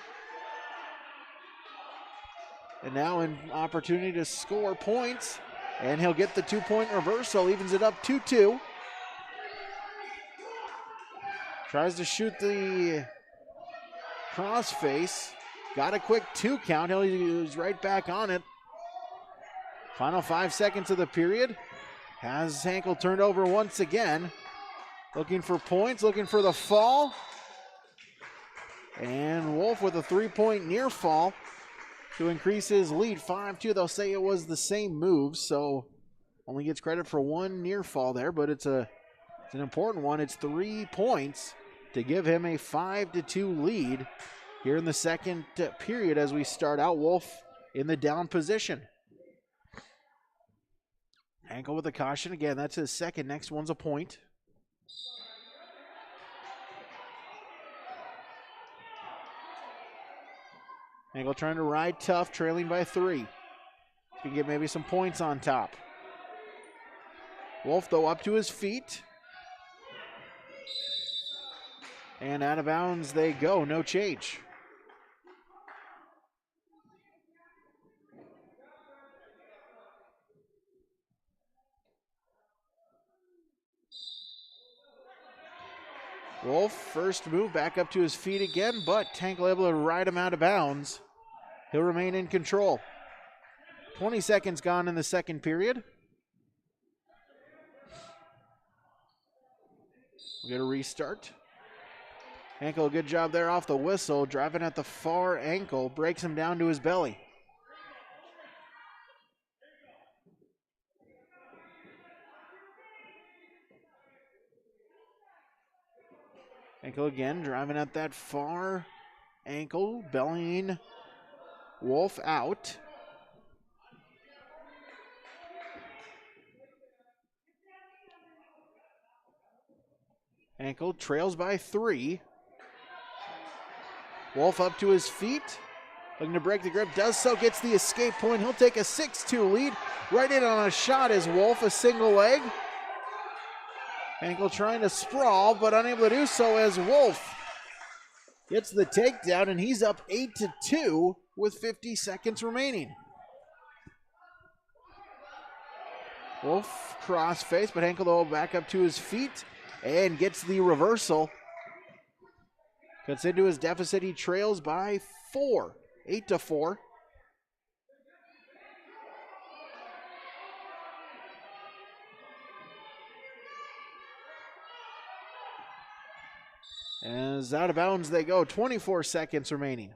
And now an opportunity to score points. And he'll get the 2-point reversal. Evens it up 2-2. Tries to shoot the crossface. Got a quick 2 count. He's right back on it. Final 5 seconds of the period. Has Hankel turned over once again. Looking for points, looking for the fall. And Wolf with a 3-point near fall to increase his lead. 5-2. They'll say it was the same move, so only gets credit for one near fall there, but it's an important one. It's 3 points to give him a 5-2 lead here in the second period as we start out. Wolf in the down position. Hankel with a caution again. That's his second. Next one's a point. Hankel trying to ride tough, trailing by 3. Can get maybe some points on top. Wolf, though, up to his feet. And out of bounds they go. No change. Wolf, first move, back up to his feet again, but Hankel able to ride him out of bounds. He'll remain in control. 20 seconds gone in the second period. We'll get a restart. Hankel, good job there off the whistle, driving at the far ankle, breaks him down to his belly. Hankel again, driving at that far ankle, bellying Wolf out. Hankel trails by 3. Wolf up to his feet, looking to break the grip, does so, gets the escape point. He'll take a 6-2 lead. Right in on a shot is Wolf, a single leg. Hankel trying to sprawl, but unable to do so as Wolf gets the takedown, and he's up 8-2 with 50 seconds remaining. Wolf cross face, but Henkel though back up to his feet and gets the reversal. Cuts into his deficit. He trails by 4, 8-4. As out of bounds they go, 24 seconds remaining.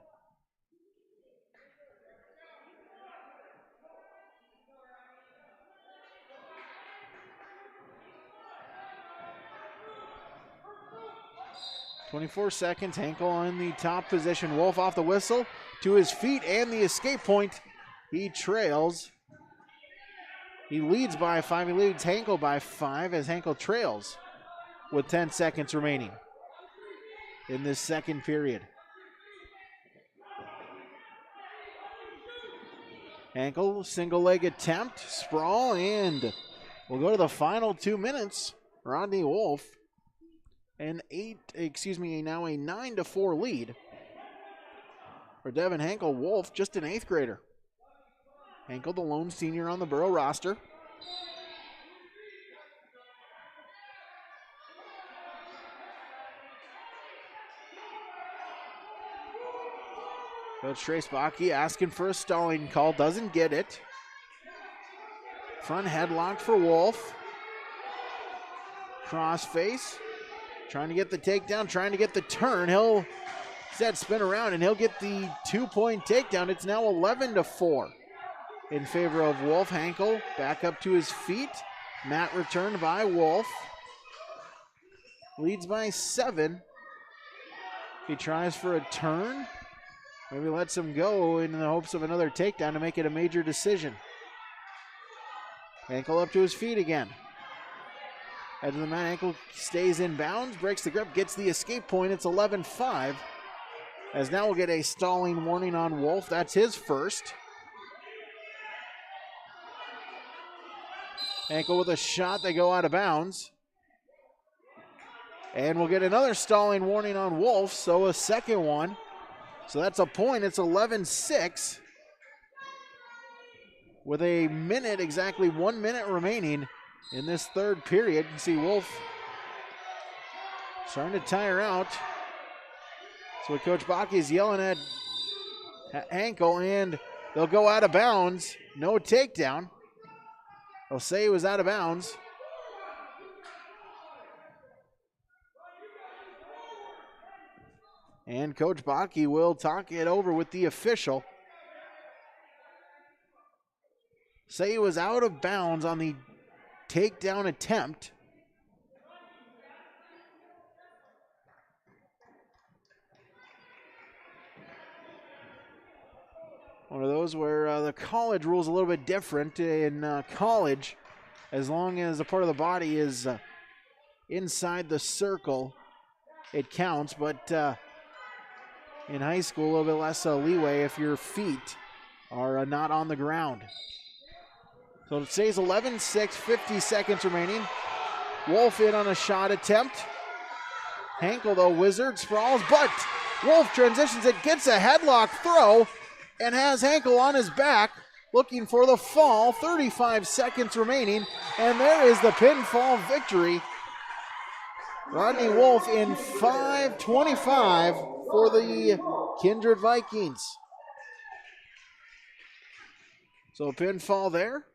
Henkel on the top position. Wolf off the whistle to his feet and the escape point. He trails. He leads by 5. He leads Henkel by 5 as Henkel trails with 10 seconds remaining in this second period. Henkel, single leg attempt, sprawl, and we'll go to the final 2 minutes. Rodney Wolf, now a 9-4 lead for Devin Henkel. Wolf, just an 8th grader. Henkel, the lone senior on the Borough roster. Coach Trace Bakke asking for a stalling call, doesn't get it. Front headlock for Wolf. Cross face, trying to get the takedown, trying to get the turn. He'll spin around and he'll get the 2-point takedown. It's now 11-4 in favor of Wolf. Henkel back up to his feet. Mat returned by Wolf. Leads by 7. He tries for a turn. Maybe lets him go in the hopes of another takedown to make it a major decision. Henkel up to his feet again. Head to the mat. Henkel stays in bounds, breaks the grip, gets the escape point. It's 11-5. As now we'll get a stalling warning on Wolf. That's his first. Henkel with a shot. They go out of bounds. And we'll get another stalling warning on Wolf, so a second one. So that's a point. It's 11-6. With a minute, exactly 1 minute remaining in this third period. You can see Wolf starting to tire out. So what Coach Bakke is yelling at Henkel, and they'll go out of bounds. No takedown. They'll say he was out of bounds. And Coach Bakke will talk it over with the official. Say he was out of bounds on the takedown attempt. One of those where the college rules a little bit different. In college, as long as a part of the body is inside the circle, it counts, but in high school, a little bit less leeway if your feet are not on the ground. So it stays 11-6, 50 seconds remaining. Wolf in on a shot attempt. Henkel, though, wizard, sprawls, but Wolf transitions it, gets a headlock throw, and has Henkel on his back, looking for the fall. 35 seconds remaining, and there is the pinfall victory. Rodney Wolf in 5:25 for the Kindred Vikings. So a pinfall there.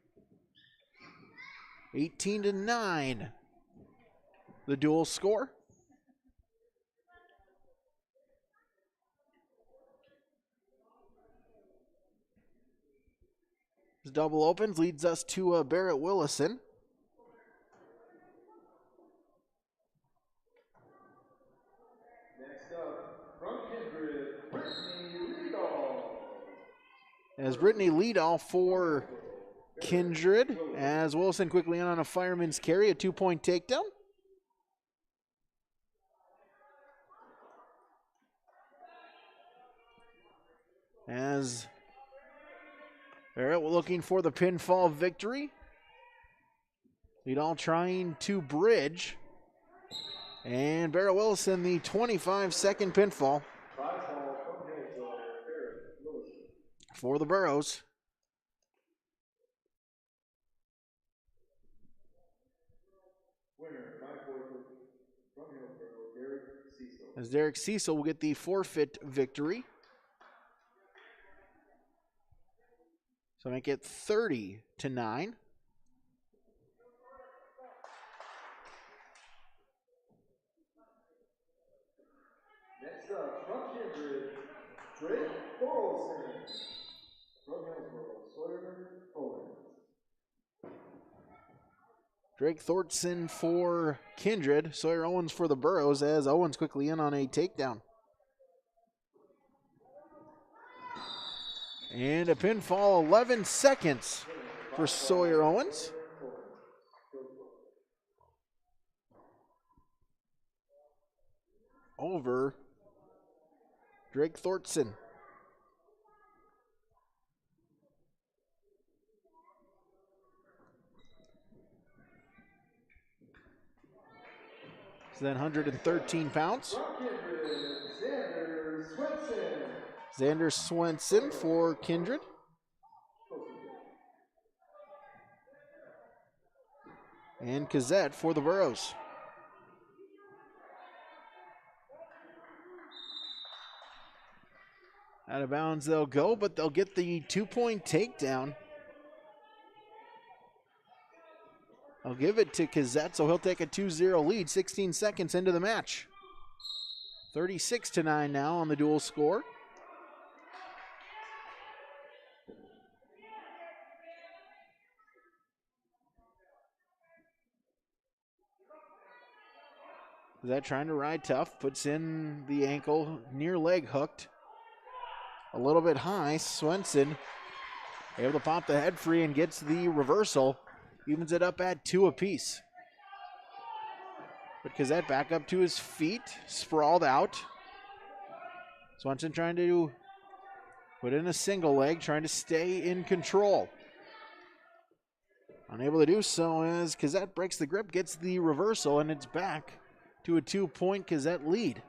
18-9. The dual score. This double opens, leads us to Barrett Willison. As Brittany Liedall for Kindred, as Wilson quickly in on a fireman's carry, a 2-point takedown. As Barrett looking for the pinfall victory. Liedall trying to bridge. And Barrett Wilson, the 25-second pinfall for the Burros. forfeit from Hillsborough, Derek Cecil. As Derek Cecil will get the forfeit victory. So make it 30-9. Next up, from Kindred, Drake Thorolson. From Hillsborough, Sawyer Owens. Drake Thorson for Kindred. Sawyer Owens for the Burros, as Owens quickly in on a takedown. And a pinfall, 11 seconds for Sawyer Owens. Over Drake Thorson. So then 113 pounds. Xander Swenson. Xander Swenson for Kindred. And Kazette for the Burros. Out of bounds they'll go, but they'll get the 2-point takedown. I'll give it to Kazette, so he'll take a 2-0 lead 16 seconds into the match. 36-9 now on the dual score. Kazette trying to ride tough, puts in the ankle, near leg hooked. A little bit high. Swenson able to pop the head free and gets the reversal. Evens it up at 2 apiece. But Kazette back up to his feet, sprawled out. Swenson trying to put in a single leg, trying to stay in control. Unable to do so as Kazette breaks the grip, gets the reversal, and it's back to a 2-point Kazette lead.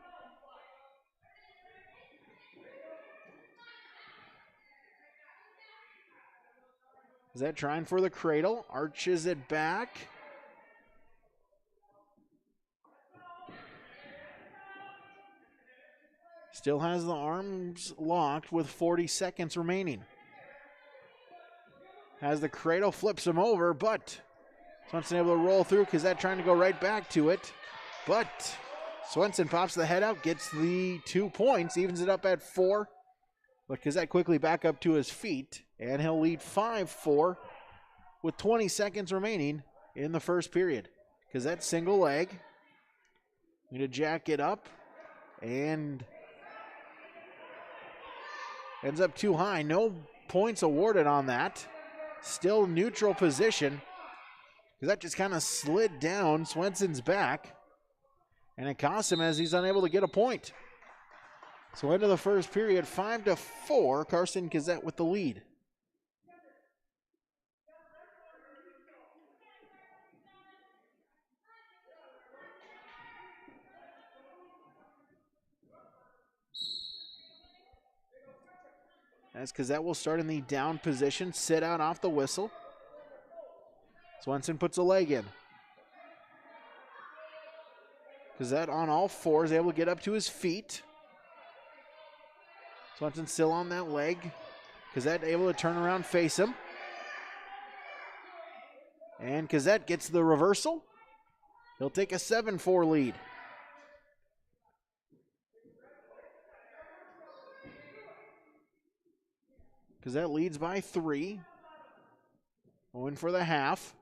Kazette trying for the cradle, arches it back. Still has the arms locked with 40 seconds remaining. Has the cradle, flips him over, but Swenson able to roll through. Kazette trying to go right back to it, but Swenson pops the head out, gets the 2 points, evens it up at 4. But Kazette quickly back up to his feet, and he'll lead 5-4 with 20 seconds remaining in the first period. Kazette single leg. Need to jack it up, and ends up too high. No points awarded on that. Still neutral position. Kazette just kind of slid down Swenson's back, and it costs him as he's unable to get a point. So into the first period, 5-4, Carson Kazette with the lead. As Kazette will start in the down position, sit out off the whistle. Swenson puts a leg in. Kazette on all fours, able to get up to his feet. Swenson still on that leg. Kazette able to turn around, face him. And Kazette gets the reversal. He'll take a 7-4 lead. Kazette leads by 3. Going for the half.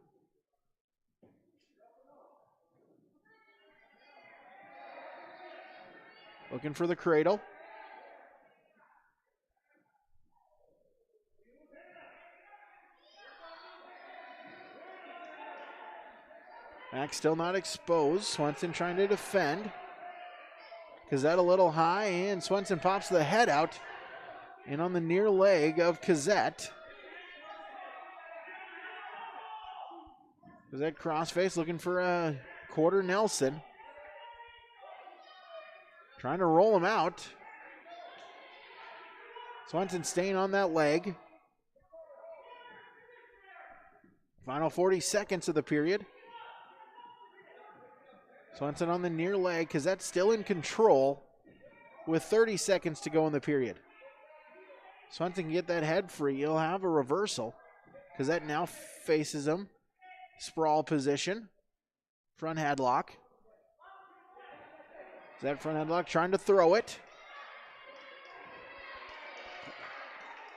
Looking for the cradle. Back still not exposed. Swenson trying to defend. Kazette a little high, and Swenson pops the head out. And on the near leg of Kazette. Kazette crossface looking for a quarter Nelson. Trying to roll him out. Swenson staying on that leg. Final 40 seconds of the period. Swenson on the near leg. Kazette still in control with 30 seconds to go in the period. Swenson can get that head free. He'll have a reversal. Kazette now faces him. Sprawl position. Front headlock. Kazette front headlock trying to throw it.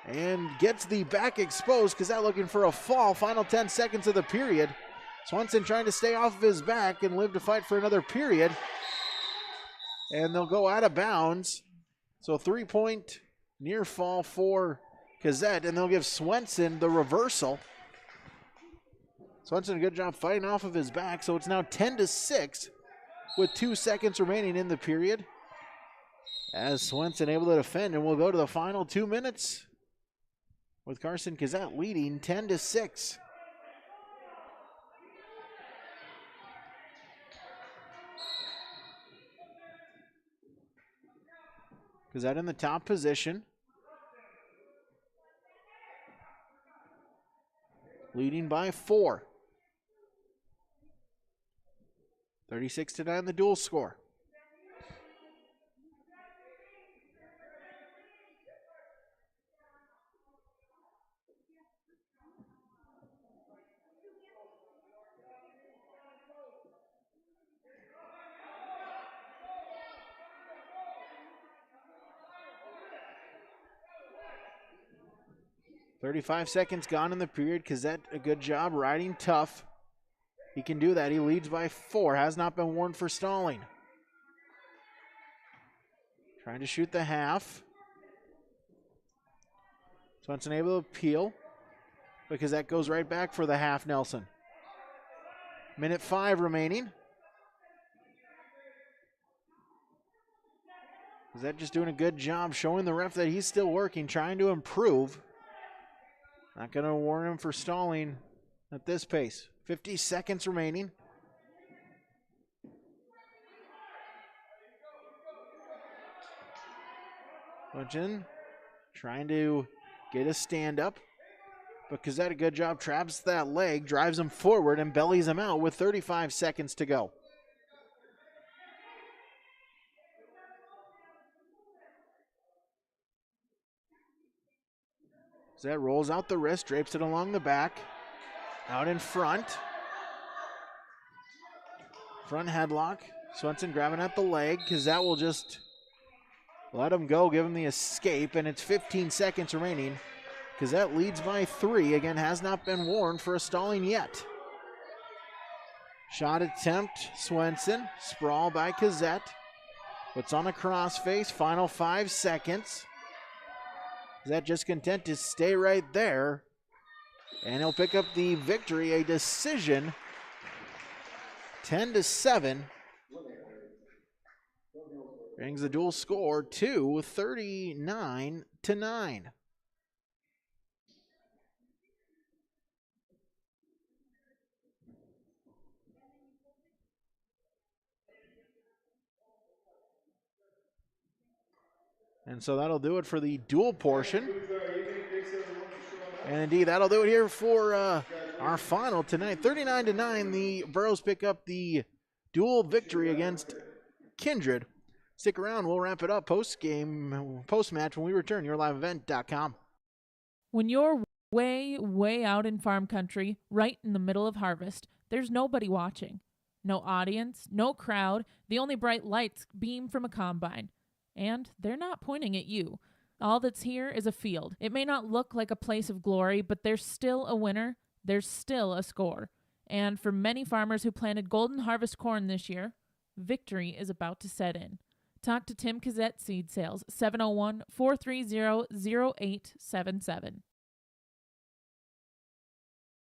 And gets the back exposed. Kazette looking for a fall. Final 10 seconds of the period. Swenson trying to stay off of his back and live to fight for another period. And they'll go out of bounds. So 3-point near fall for Kazette, and they'll give Swenson the reversal. Swenson, a good job fighting off of his back. So it's now 10-6 with 2 seconds remaining in the period. As Swenson able to defend, and we'll go to the final 2 minutes with Carson Kazette leading 10-6. Kazette in the top position. Leading by 4. 36-9 the dual score. .35 seconds gone in the period. Kazette, a good job riding tough. He can do that. He leads by 4. Has not been warned for stalling. Trying to shoot the half. Swenson able to appeal, because that goes right back for the half, Nelson. Minute 5 remaining. Kazette just doing a good job showing the ref that he's still working, trying to improve. Not going to warn him for stalling at this pace. 50 seconds remaining. Swenson trying to get a stand up, but Kazette, a good job, traps that leg, drives him forward, and bellies him out with 35 seconds to go. Kazette rolls out the wrist, drapes it along the back, out in front. Front headlock. Swenson grabbing at the leg. Kazette will just let him go, give him the escape, and it's 15 seconds remaining. Kazette leads by 3. Again, has not been warned for a stalling yet. Shot attempt, Swenson. Sprawl by Kazette. Puts on a crossface. Final 5 seconds. Kazette just content to stay right there. And he'll pick up the victory, a decision. 10-7. Brings the dual score to 39-9. And so that'll do it for the dual portion. And indeed, that'll do it here for our final tonight. 39-9, the Burros pick up the dual victory against Kindred. Stick around, we'll wrap it up post-match when we return. YourLiveEvent.com. When you're way out in farm country, right in the middle of harvest, there's nobody watching. No audience, no crowd, the only bright lights beam from a combine. And they're not pointing at you. All that's here is a field. It may not look like a place of glory, but there's still a winner. There's still a score. And for many farmers who planted golden harvest corn this year, victory is about to set in. Talk to Tim Kazette Seed Sales, 701-430-0877.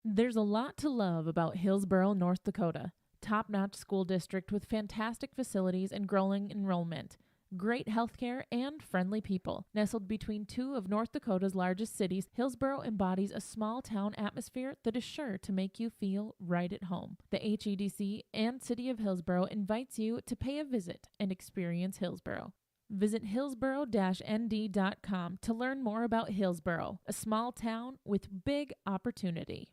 There's a lot to love about Hillsboro, North Dakota. Top-notch school district with fantastic facilities and growing enrollment. Great healthcare and friendly people. Nestled between 2 of North Dakota's largest cities, Hillsboro embodies a small-town atmosphere that is sure to make you feel right at home. The HEDC and City of Hillsboro invites you to pay a visit and experience Hillsboro. Visit hillsboro-nd.com to learn more about Hillsboro, a small town with big opportunity.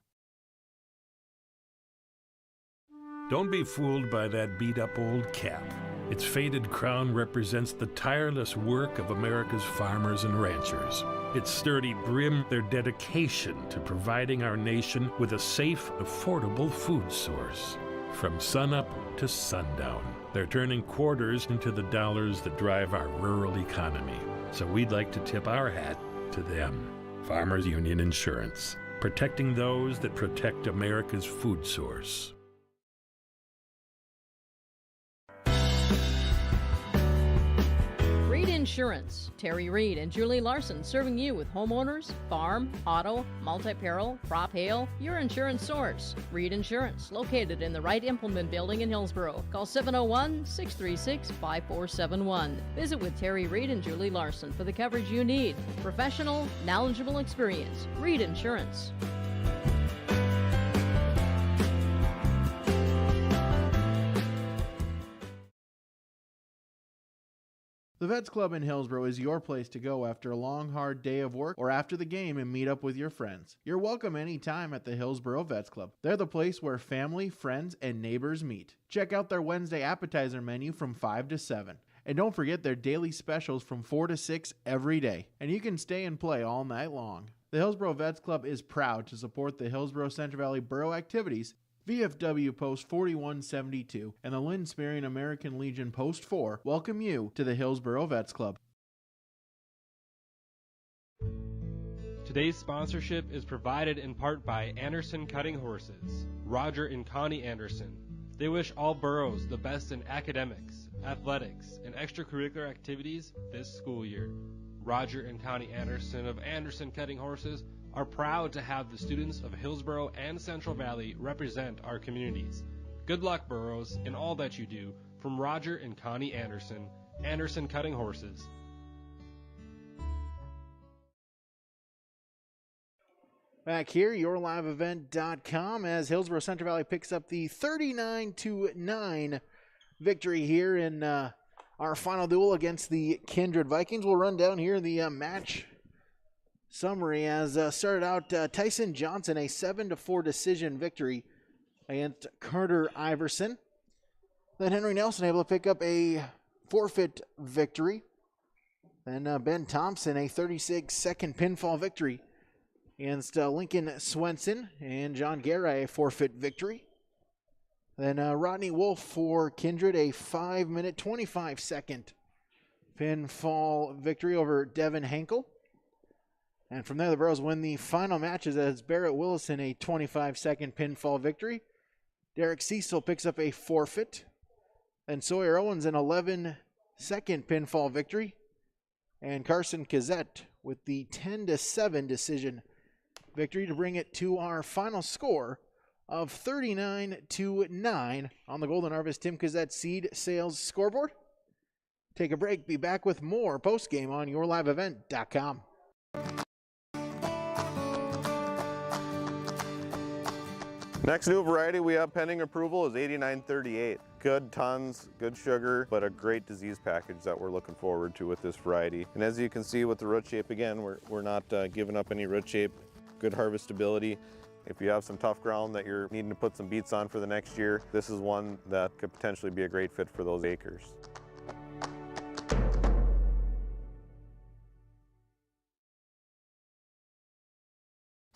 Don't be fooled by that beat-up old cap. Its faded crown represents the tireless work of America's farmers and ranchers. Its sturdy brim, their dedication to providing our nation with a safe, affordable food source. From sunup to sundown, they're turning quarters into the dollars that drive our rural economy. So we'd like to tip our hat to them. Farmers Union Insurance, protecting those that protect America's food source. Reed Insurance. Terry Reed and Julie Larson serving you with homeowners, farm, auto, multi-peril, crop hail, your insurance source. Reed Insurance, located in the Wright Implement Building in Hillsboro. Call 701-636-5471. Visit with Terry Reed and Julie Larson for the coverage you need. Professional, knowledgeable experience. Reed Insurance. The Vets Club in Hillsboro is your place to go after a long, hard day of work or after the game and meet up with your friends. You're welcome anytime at the Hillsboro Vets Club. They're the place where family, friends, and neighbors meet. Check out their Wednesday appetizer menu from 5 to 7. And don't forget their daily specials from 4 to 6 every day. And you can stay and play all night long. The Hillsboro Vets Club is proud to support the Hillsboro Central Valley Borough activities. VFW Post 4172 and the Lynn Sperry American Legion Post 4 welcome you to the Hillsboro Vets Club. Today's sponsorship is provided in part by Anderson Cutting Horses, Roger and Connie Anderson. They wish all boroughs the best in academics, athletics, and extracurricular activities this school year. Roger and Connie Anderson of Anderson Cutting Horses are proud to have the students of Hillsboro and Central Valley represent our communities. Good luck, boroughs, in all that you do. From Roger and Connie Anderson, Anderson Cutting Horses. Back here, yourliveevent.com, as Hillsboro Central Valley picks up the 39-9 victory here in our final duel against the Kindred Vikings. We'll run down here the match summary as started out Tyson Johnson, a 7-4 decision victory against Carter Iverson. Then Henry Nelson able to pick up a forfeit victory. Then Ben Thompson, a 36-second pinfall victory against Lincoln Swenson. And John Guerra, a forfeit victory. Then Rodney Wolf for Kindred, a 5-minute, 25-second pinfall victory over Devin Henkel. And from there, the Burros win the final matches as Barrett Willison, a 25-second pinfall victory. Derek Cecil picks up a forfeit. And Sawyer Owens, an 11-second pinfall victory. And Carson Kazette with the 10-7 decision victory to bring it to our final score of 39-9 on the Golden Harvest Tim Kazette Seed Sales scoreboard. Take a break. Be back with more postgame on yourliveevent.com. Next new variety we have pending approval is 8938. Good tons, good sugar, but a great disease package that we're looking forward to with this variety. And as you can see with the root shape, again, we're not giving up any root shape, good harvestability. If you have some tough ground that you're needing to put some beets on for the next year, this is one that could potentially be a great fit for those acres.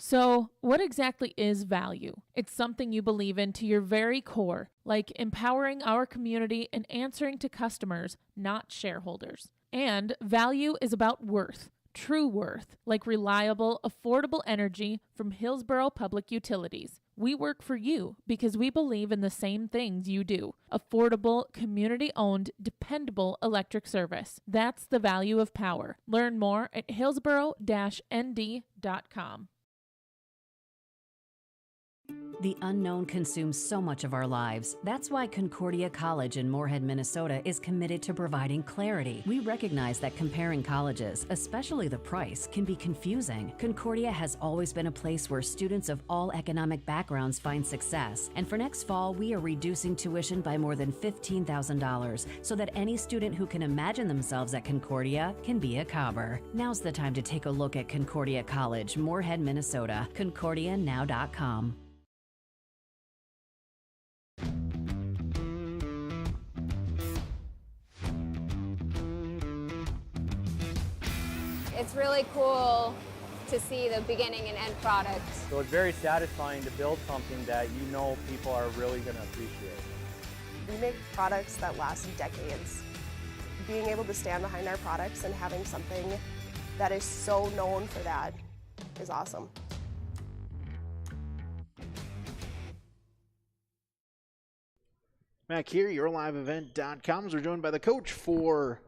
So, what exactly is value? It's something you believe in to your very core, like empowering our community and answering to customers, not shareholders. And value is about worth, true worth, like reliable, affordable energy from Hillsboro Public Utilities. We work for you because we believe in the same things you do. Affordable, community-owned, dependable electric service. That's the value of power. Learn more at hillsboro-nd.com. The unknown consumes so much of our lives. That's why Concordia College in Moorhead, Minnesota is committed to providing clarity. We recognize that comparing colleges, especially the price, can be confusing. Concordia has always been a place where students of all economic backgrounds find success. And for next fall, we are reducing tuition by more than $15,000 so that any student who can imagine themselves at Concordia can be a Cobber. Now's the time to take a look at Concordia College, Moorhead, Minnesota. ConcordiaNow.com. it's really cool to see the beginning and end product. So it's very satisfying to build something that you know people are really going to appreciate. We make products that last decades. Being able to stand behind our products and having something that is so known for that is awesome. Back here, YourLiveEvent.com. We're joined by the coach for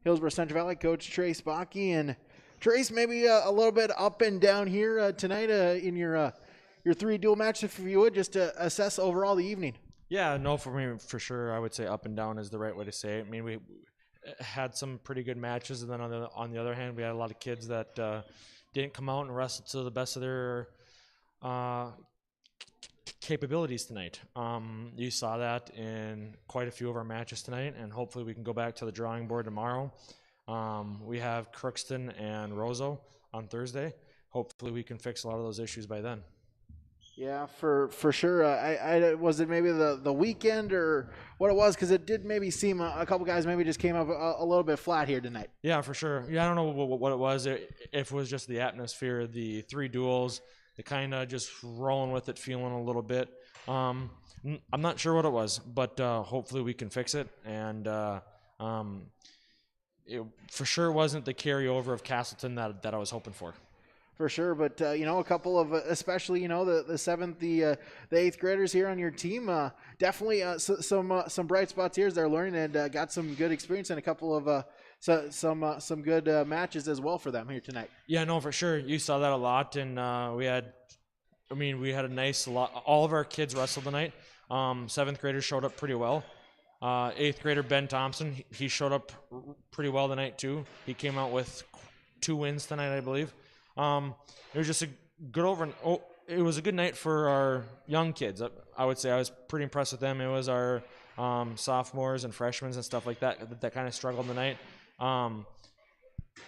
Hillsborough Central Valley, Coach Trace Bakke. And Trace, maybe a little bit up and down here tonight in your 3 dual matches, if you would, just to assess overall the evening. Yeah, no, for me, for sure, I would say up and down is the right way to say it. I mean, we had some pretty good matches, and then on the other hand, we had a lot of kids that didn't come out and wrestle to the best of their capabilities tonight. You saw that in quite a few of our matches tonight, and hopefully we can go back to the drawing board tomorrow. We have Crookston and Roseau on Thursday. Hopefully we can fix a lot of those issues by then. Yeah, for sure. I was it maybe the weekend or what it was, because it did maybe seem a couple guys maybe just came up a little bit flat here tonight. Yeah, for sure. Yeah, I don't know what it was. If it was just the atmosphere, the 3 duels, the kind of just rolling with it, feeling a little bit. I'm not sure what it was, but hopefully we can fix it. And it for sure wasn't the carryover of Castleton that I was hoping for. For sure, but a couple of, especially the 7th, the 8th graders here on your team, definitely some bright spots here as they're learning and got some good experience and a couple of some good matches as well for them here tonight. Yeah, no, for sure. You saw that a lot, and we had a nice lot. All of our kids wrestled tonight. 7th graders showed up pretty well. 8th grader Ben Thompson, he showed up pretty well tonight too. He came out with 2 wins tonight, I believe. It was just a good it was a good night for our young kids. I would say I was pretty impressed with them. It was our sophomores and freshmen and stuff like that kind of struggled tonight.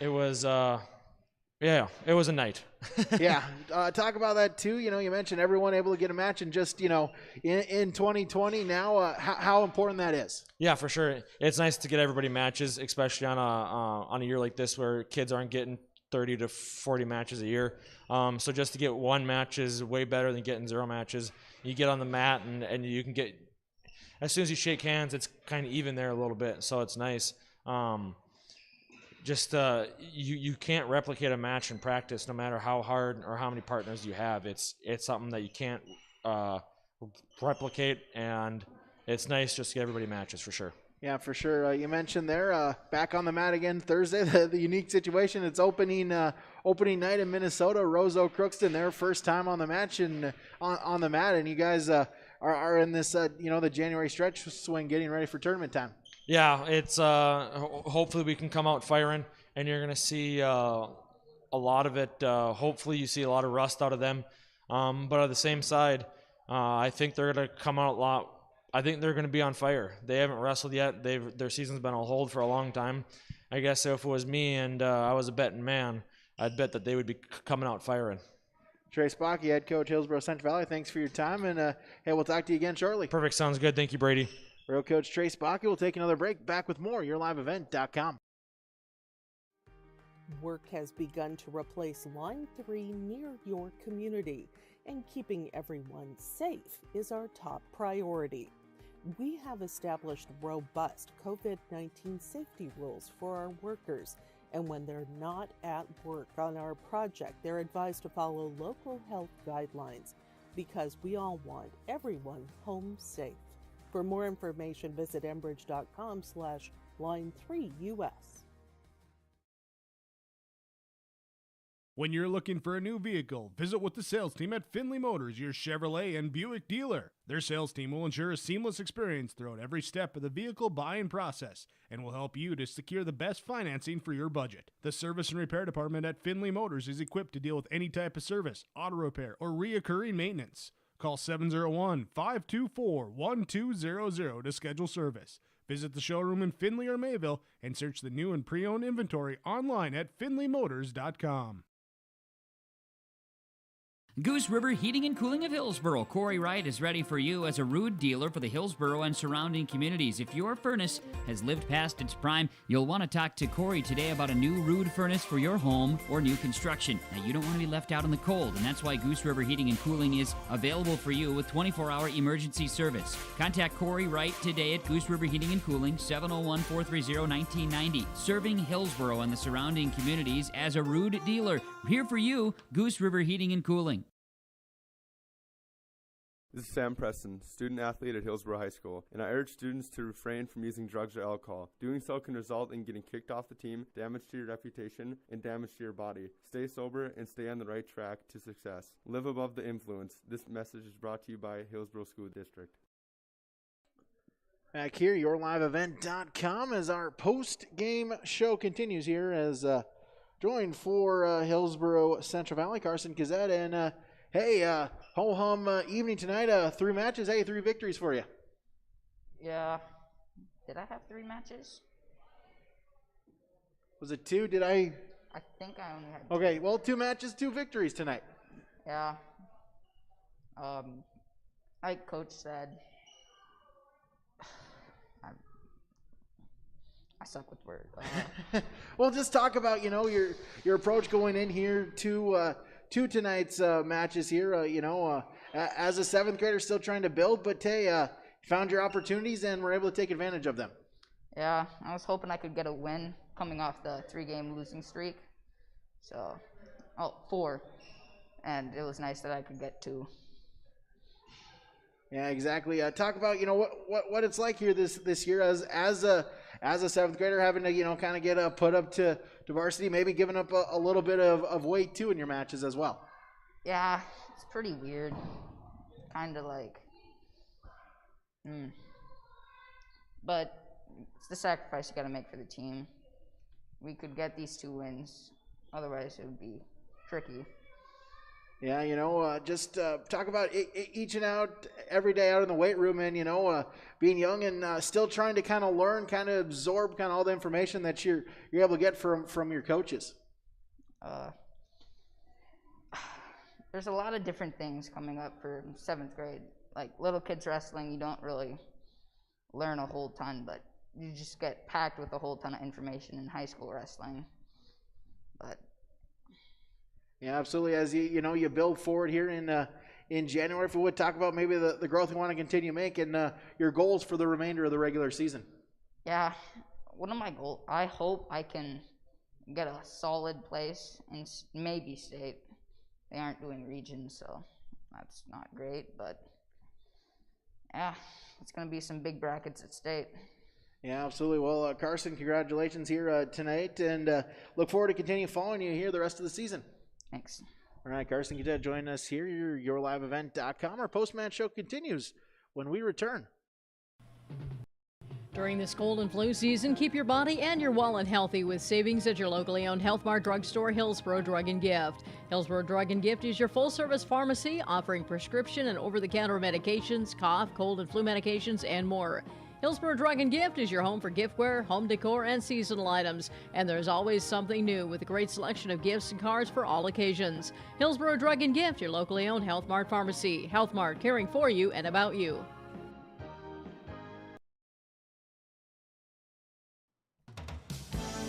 It was it was a night. Yeah, talk about that too. You mentioned everyone able to get a match, and just in 2020 now, how important that is. Yeah, for sure. It's nice to get everybody matches, especially on a year like this where kids aren't getting 30 to 40 matches a year. So just to get 1 match is way better than getting 0 matches. You get on the mat and you can get, as soon as you shake hands, it's kind of even there a little bit. So it's nice. You can't replicate a match in practice no matter how hard or how many partners you have. It's something that you can't replicate, and it's nice just to get everybody matches for sure. Yeah, for sure. You mentioned there, back on the mat again Thursday, the unique situation. It's opening night in Minnesota. Roseau Crookston, their first time on the match and on the mat, and you guys are in this, the January stretch swing, getting ready for tournament time. Yeah, it's hopefully we can come out firing, and you're gonna see a lot of it. Hopefully you see a lot of rust out of them, but on the same side, I think they're gonna come out a lot. I think they're going to be on fire. They haven't wrestled yet. Their season's been on hold for a long time. I guess if it was me and I was a betting man, I'd bet that they would be coming out firing. Trace Bakke, head coach, Hillsborough Central Valley, thanks for your time, and hey, we'll talk to you again shortly. Perfect. Sounds good. Thank you, Brady. Real coach Trace Bakke. We'll take another break. Back with more. YourLiveEvent.com. Work has begun to replace Line 3 near your community, and keeping everyone safe is our top priority. We have established robust COVID-19 safety rules for our workers, and when they're not at work on our project, they're advised to follow local health guidelines because we all want everyone home safe. For more information, visit enbridge.com/line3us. When you're looking for a new vehicle, visit with the sales team at Findlay Motors, your Chevrolet and Buick dealer. Their sales team will ensure a seamless experience throughout every step of the vehicle buying process and will help you to secure the best financing for your budget. The service and repair department at Findlay Motors is equipped to deal with any type of service, auto repair, or reoccurring maintenance. Call 701-524-1200 to schedule service. Visit the showroom in Findlay or Mayville and search the new and pre-owned inventory online at findlaymotors.com. Goose River Heating and Cooling of Hillsboro. Corey Wright is ready for you as a Ruud dealer for the Hillsboro and surrounding communities. If your furnace has lived past its prime, you'll want to talk to Corey today about a new Ruud furnace for your home or new construction. Now, you don't want to be left out in the cold, and that's why Goose River Heating and Cooling is available for you with 24-hour emergency service. Contact Corey Wright today at Goose River Heating and Cooling, 701-430-1990. Serving Hillsboro and the surrounding communities as a Ruud dealer. Here for you, Goose River Heating and Cooling. This is Sam Preston, student athlete at Hillsboro High School, and I urge students to refrain from using drugs or alcohol. Doing so can result in getting kicked off the team, damage to your reputation, and damage to your body. Stay sober and stay on the right track to success. Live above the influence. This message is brought to you by Hillsboro School District. Back here, yourliveevent.com, as our post-game show continues here, as joined for Hillsboro Central Valley, Carson Gazette, and hey, ho-hum evening tonight, 3 matches, hey, 3 victories for you. Yeah. Did I have 3 matches? Was it 2? Did I? I think I only had 2. Okay, well, 2 matches, 2 victories tonight. Yeah. Like Coach said, I suck with words. Well, just talk about, your approach going in here to tonight's matches here. As a 7th grader, still trying to build, but hey, found your opportunities and were able to take advantage of them. Yeah, I was hoping I could get a win coming off the 3-game losing streak. So, 4, and it was nice that I could get 2. Yeah, exactly. Talk about what it's like here this year as a 7th grader, having to kind of get put up to varsity, maybe giving up a little bit of weight too in your matches as well. Yeah, it's pretty weird. Kind of like, but it's the sacrifice you got to make for the team. We could get these 2 wins, otherwise it would be tricky. Yeah, just talk about each and out every day out in the weight room, and being young and still trying to kind of learn, kind of absorb kind of all the information that you're able to get from your coaches. There's a lot of different things coming up for 7th grade. Like little kids wrestling, you don't really learn a whole ton, but you just get packed with a whole ton of information in high school wrestling. But yeah, absolutely. As you build forward here in January, if we would talk about maybe the growth you want to continue making, your goals for the remainder of the regular season. Yeah, one of my goals, I hope I can get a solid place and maybe state. They aren't doing regions, so that's not great, but yeah, it's going to be some big brackets at state. Yeah, absolutely. Well, Carson, congratulations here tonight, and look forward to continue following you here the rest of the season. Thanks. All right, Carson, you did join us here. yourliveevent.com. Our post-match show continues when we return. During this cold and flu season, keep your body and your wallet healthy with savings at your locally owned Health Mart drugstore, Hillsboro Drug and Gift. Hillsboro Drug and Gift is your full-service pharmacy offering prescription and over-the-counter medications, cough, cold and flu medications, and more. Hillsboro Drug and Gift is your home for giftware, home decor, and seasonal items. And there's always something new with a great selection of gifts and cards for all occasions. Hillsboro Drug and Gift, your locally owned Health Mart pharmacy. Health Mart, caring for you and about you.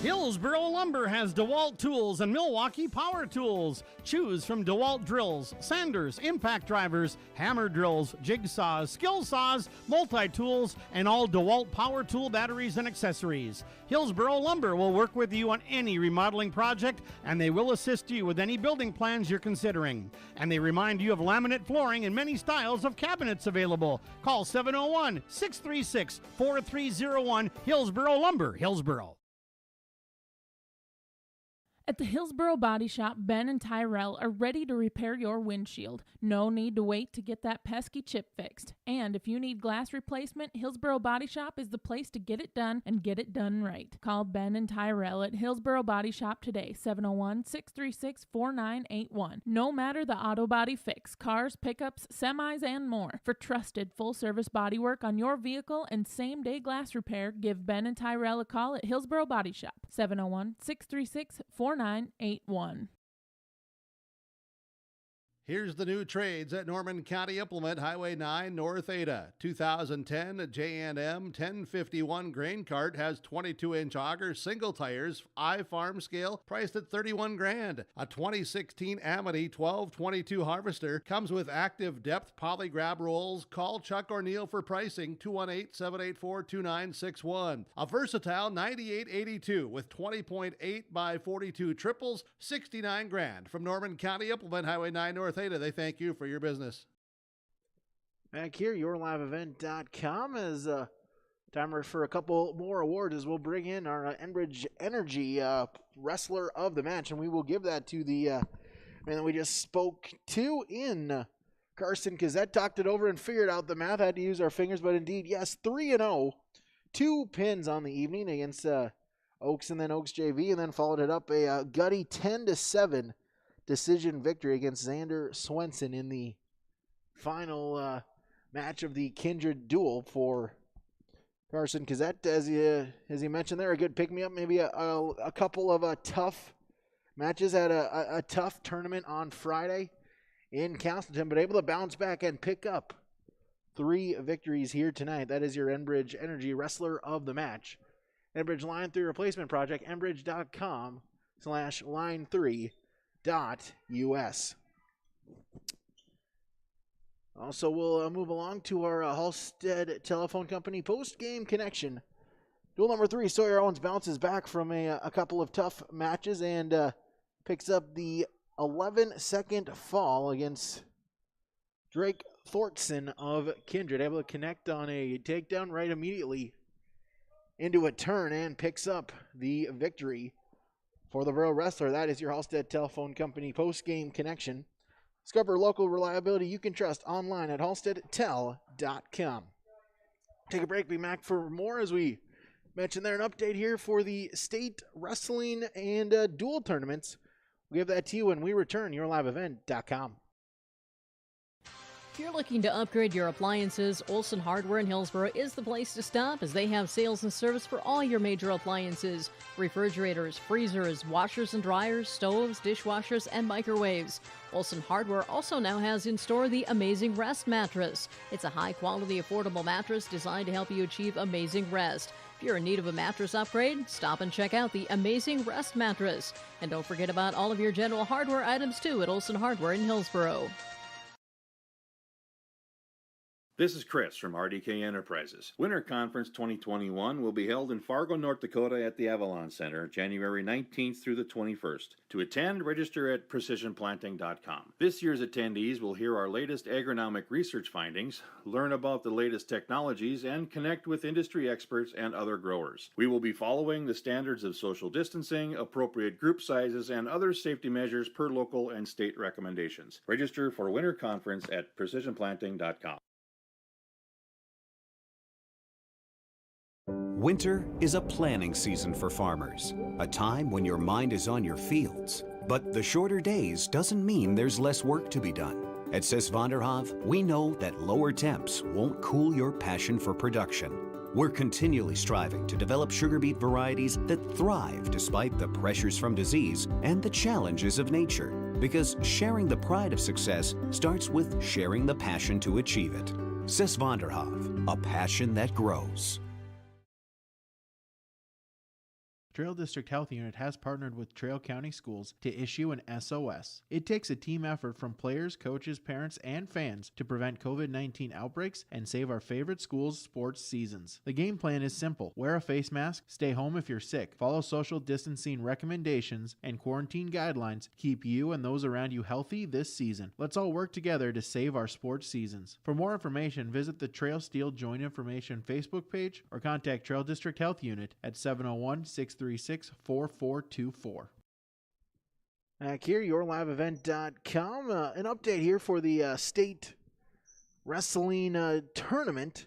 Hillsboro Lumber has DeWalt tools and Milwaukee Power Tools. Choose from DeWalt drills, sanders, impact drivers, hammer drills, jigsaws, skill saws, multi-tools, and all DeWalt power tool batteries and accessories. Hillsboro Lumber will work with you on any remodeling project, and they will assist you with any building plans you're considering. And they remind you of laminate flooring and many styles of cabinets available. Call 701-636-4301, Hillsboro Lumber, Hillsboro. At the Hillsboro Body Shop, Ben and Tyrell are ready to repair your windshield. No need to wait to get that pesky chip fixed. And if you need glass replacement, Hillsboro Body Shop is the place to get it done and get it done right. Call Ben and Tyrell at Hillsboro Body Shop today, 701-636-4981. No matter the auto body fix, cars, pickups, semis, and more. For trusted full-service body work on your vehicle and same-day glass repair, give Ben and Tyrell a call at Hillsboro Body Shop, 701-636-4981. Here's the new trades at Norman County Implement, Highway 9 North Ada. 2010 J&M 1051 grain cart has 22-inch auger, single tires, farm scale, priced at $31,000. A 2016 Amity 1222 harvester comes with active depth poly grab rolls. Call Chuck or Neil for pricing, 218-784-2961. A versatile 9882 with 20.8 by 42 triples, $69,000 from Norman County Implement, Highway 9 North Ada. They thank you for your business. Back here, yourliveevent.com is timer for a couple more awards as we'll bring in our Enbridge Energy wrestler of the match, and we will give that to the man that we just spoke to in Carson Kazette. Talked it over and figured out the math. Had to use our fingers, but indeed, yes, 3-0. 2 pins on the evening against Oaks and then Oaks JV, and then followed it up a gutty 10-7 decision victory against Xander Swenson in the final match of the Kindred Duel for Carson Kazette. As he mentioned there, a good pick-me-up, maybe a couple of tough matches. Had a tough tournament on Friday in Castleton, but able to bounce back and pick up 3 victories here tonight. That is your Enbridge Energy Wrestler of the Match. Enbridge Line 3 Replacement Project, enbridge.com/line3.us. Also, we'll move along to our Halstead Telephone Company post-game connection. Duel number 3, Sawyer Owens bounces back from a couple of tough matches and picks up the 11-second fall against Drake Thornton of Kindred. Able to connect on a takedown right immediately into a turn and picks up the victory for the Borough Wrestler. That is your Halstead Telephone Company post-game connection. Discover local reliability you can trust online at halsteadtel.com. Take a break, be back for more as we mentioned there, an update here for the state wrestling and dual tournaments. We'll give that to you when we return, yourliveevent.com. If you're looking to upgrade your appliances, Olson Hardware in Hillsboro is the place to stop, as they have sales and service for all your major appliances: refrigerators, freezers, washers and dryers, stoves, dishwashers, and microwaves. Olson Hardware also now has in store the Amazing Rest mattress. It's a high-quality, affordable mattress designed to help you achieve amazing rest. If you're in need of a mattress upgrade, stop and check out the Amazing Rest mattress. And don't forget about all of your general hardware items, too, at Olson Hardware in Hillsboro. This is Chris from RDK Enterprises. Winter Conference 2021 will be held in Fargo, North Dakota at the Avalon Center, January 19th through the 21st. To attend, register at precisionplanting.com. This year's attendees will hear our latest agronomic research findings, learn about the latest technologies, and connect with industry experts and other growers. We will be following the standards of social distancing, appropriate group sizes, and other safety measures per local and state recommendations. Register for Winter Conference at precisionplanting.com. Winter is a planning season for farmers, a time when your mind is on your fields. But the shorter days doesn't mean there's less work to be done. At Sis van der Haaf, we know that lower temps won't cool your passion for production. We're continually striving to develop sugar beet varieties that thrive despite the pressures from disease and the challenges of nature. Because sharing the pride of success starts with sharing the passion to achieve it. Sis van der Haaf, a passion that grows. Trail District Health Unit has partnered with Trail County Schools to issue an SOS. It takes a team effort from players, coaches, parents, and fans to prevent COVID-19 outbreaks and save our favorite schools' sports seasons. The game plan is simple. Wear a face mask, stay home if you're sick, follow social distancing recommendations, and quarantine guidelines keep you and those around you healthy this season. Let's all work together to save our sports seasons. For more information, visit the Trail Steel Joint Information Facebook page or contact Trail District Health Unit at 701-636-4424. Back here, yourliveevent.com. An update here for the state wrestling tournament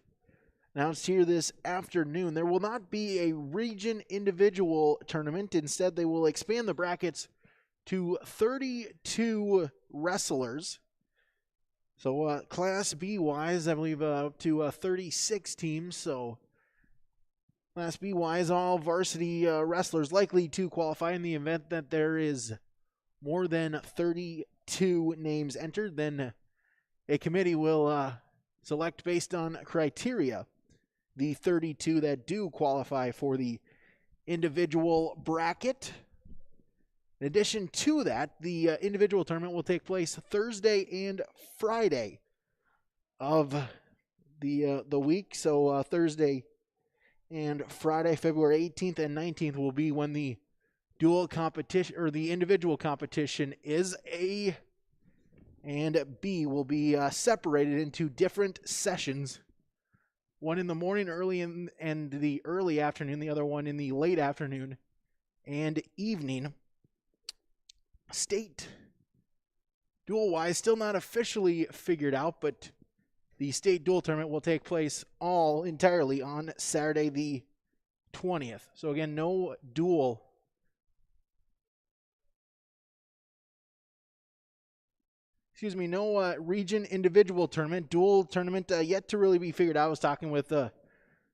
announced here this afternoon. There will not be a region individual tournament. Instead, they will expand the brackets to 32 wrestlers. So Class B wise, I believe up to 36 teams. So Class B wise, all varsity wrestlers likely to qualify in the event that there is more than 30 2 names entered, then a committee will select based on criteria the 32 that do qualify for the individual bracket. In addition to that, the individual tournament will take place Thursday and Friday of the week. So Thursday and Friday, February 18th and 19th, will be when the dual competition or the individual competition is. A and B will be separated into different sessions. One in the morning, and the early afternoon. The other one in the late afternoon and evening. State dual-wise, still not officially figured out, but the state dual tournament will take place all entirely on Saturday the 20th. So again, no dual. No region individual tournament. Dual tournament yet to really be figured out. I was talking with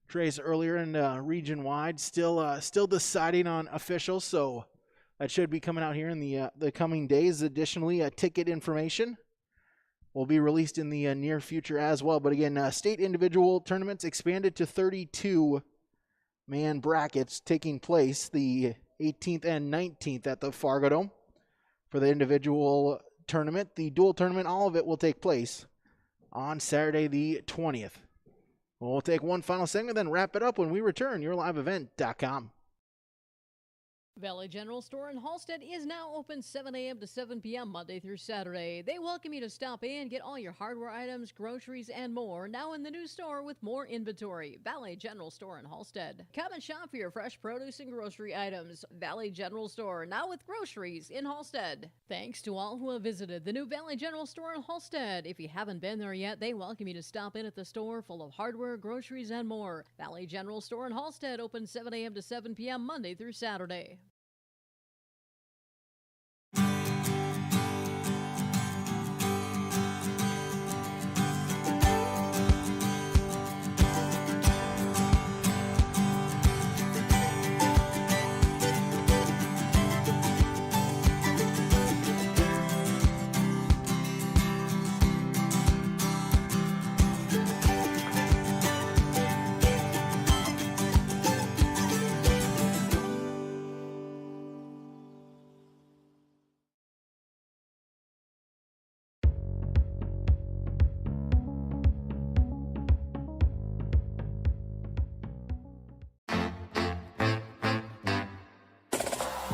Trace earlier, and region-wide still deciding on officials, so that should be coming out here in the coming days. Additionally, ticket information will be released in the near future as well. But again, state individual tournaments expanded to 32-man brackets taking place the 18th and 19th at the Fargo Dome for the individual tournament. The dual tournament, all of it will take place on Saturday the 20th. We'll take one final segment, then wrap it up when we return. YourLiveEvent.com. Valley General Store in Halstead is now open 7 a.m. to 7 p.m. Monday through Saturday. They welcome you to stop in, get all your hardware items, groceries, and more now in the new store with more inventory. Valley General Store in Halstead. Come and shop for your fresh produce and grocery items. Valley General Store, now with groceries in Halstead. Thanks to all who have visited the new Valley General Store in Halstead. If you haven't been there yet, they welcome you to stop in at the store full of hardware, groceries, and more. Valley General Store in Halstead, open 7 a.m. to 7 p.m. Monday through Saturday.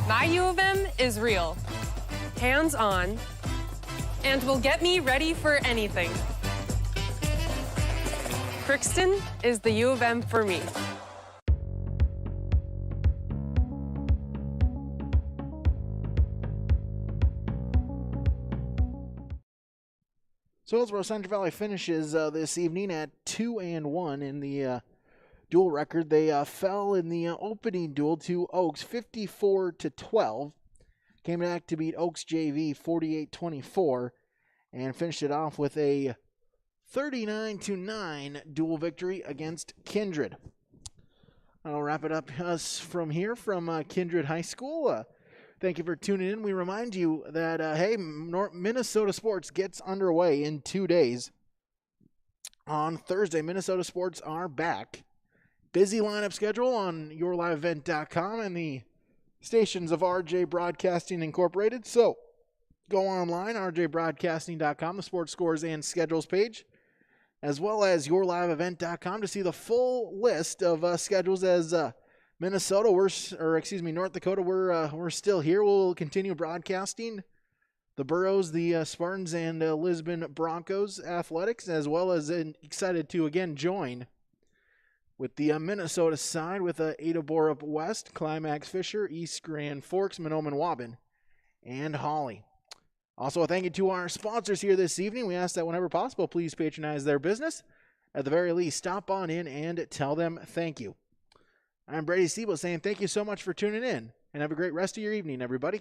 My U of M is real, hands-on, and will get me ready for anything. Crookston is the U of M for me. So Hillsborough Central Valley finishes this evening at 2-1 in the dual record. They fell in the opening duel to Oaks 54-12. Came back to beat Oaks JV 48-24 and finished it off with a 39-9 dual victory against Kindred. I'll wrap it up us from here from Kindred High School. Thank you for tuning in. We remind you that, hey, Minnesota Sports gets underway in 2 days. On Thursday, Minnesota Sports are back. Busy lineup schedule on YourLiveEvent.com and the stations of RJ Broadcasting Incorporated. So go online, rjbroadcasting.com, the sports scores and schedules page, as well as YourLiveEvent.com to see the full list of schedules as Minnesota, North Dakota, we're still here. We'll continue broadcasting the Burros, the Spartans, and Lisbon Broncos athletics, as well as excited to again join with the Minnesota side with Ada Borup West, Climax Fisher, East Grand Forks, Mahnomen Waubun, and Hawley. Also, a thank you to our sponsors here this evening. We ask that whenever possible, please patronize their business. At the very least, stop on in and tell them thank you. I'm Brady Siebel saying thank you so much for tuning in, and have a great rest of your evening, everybody.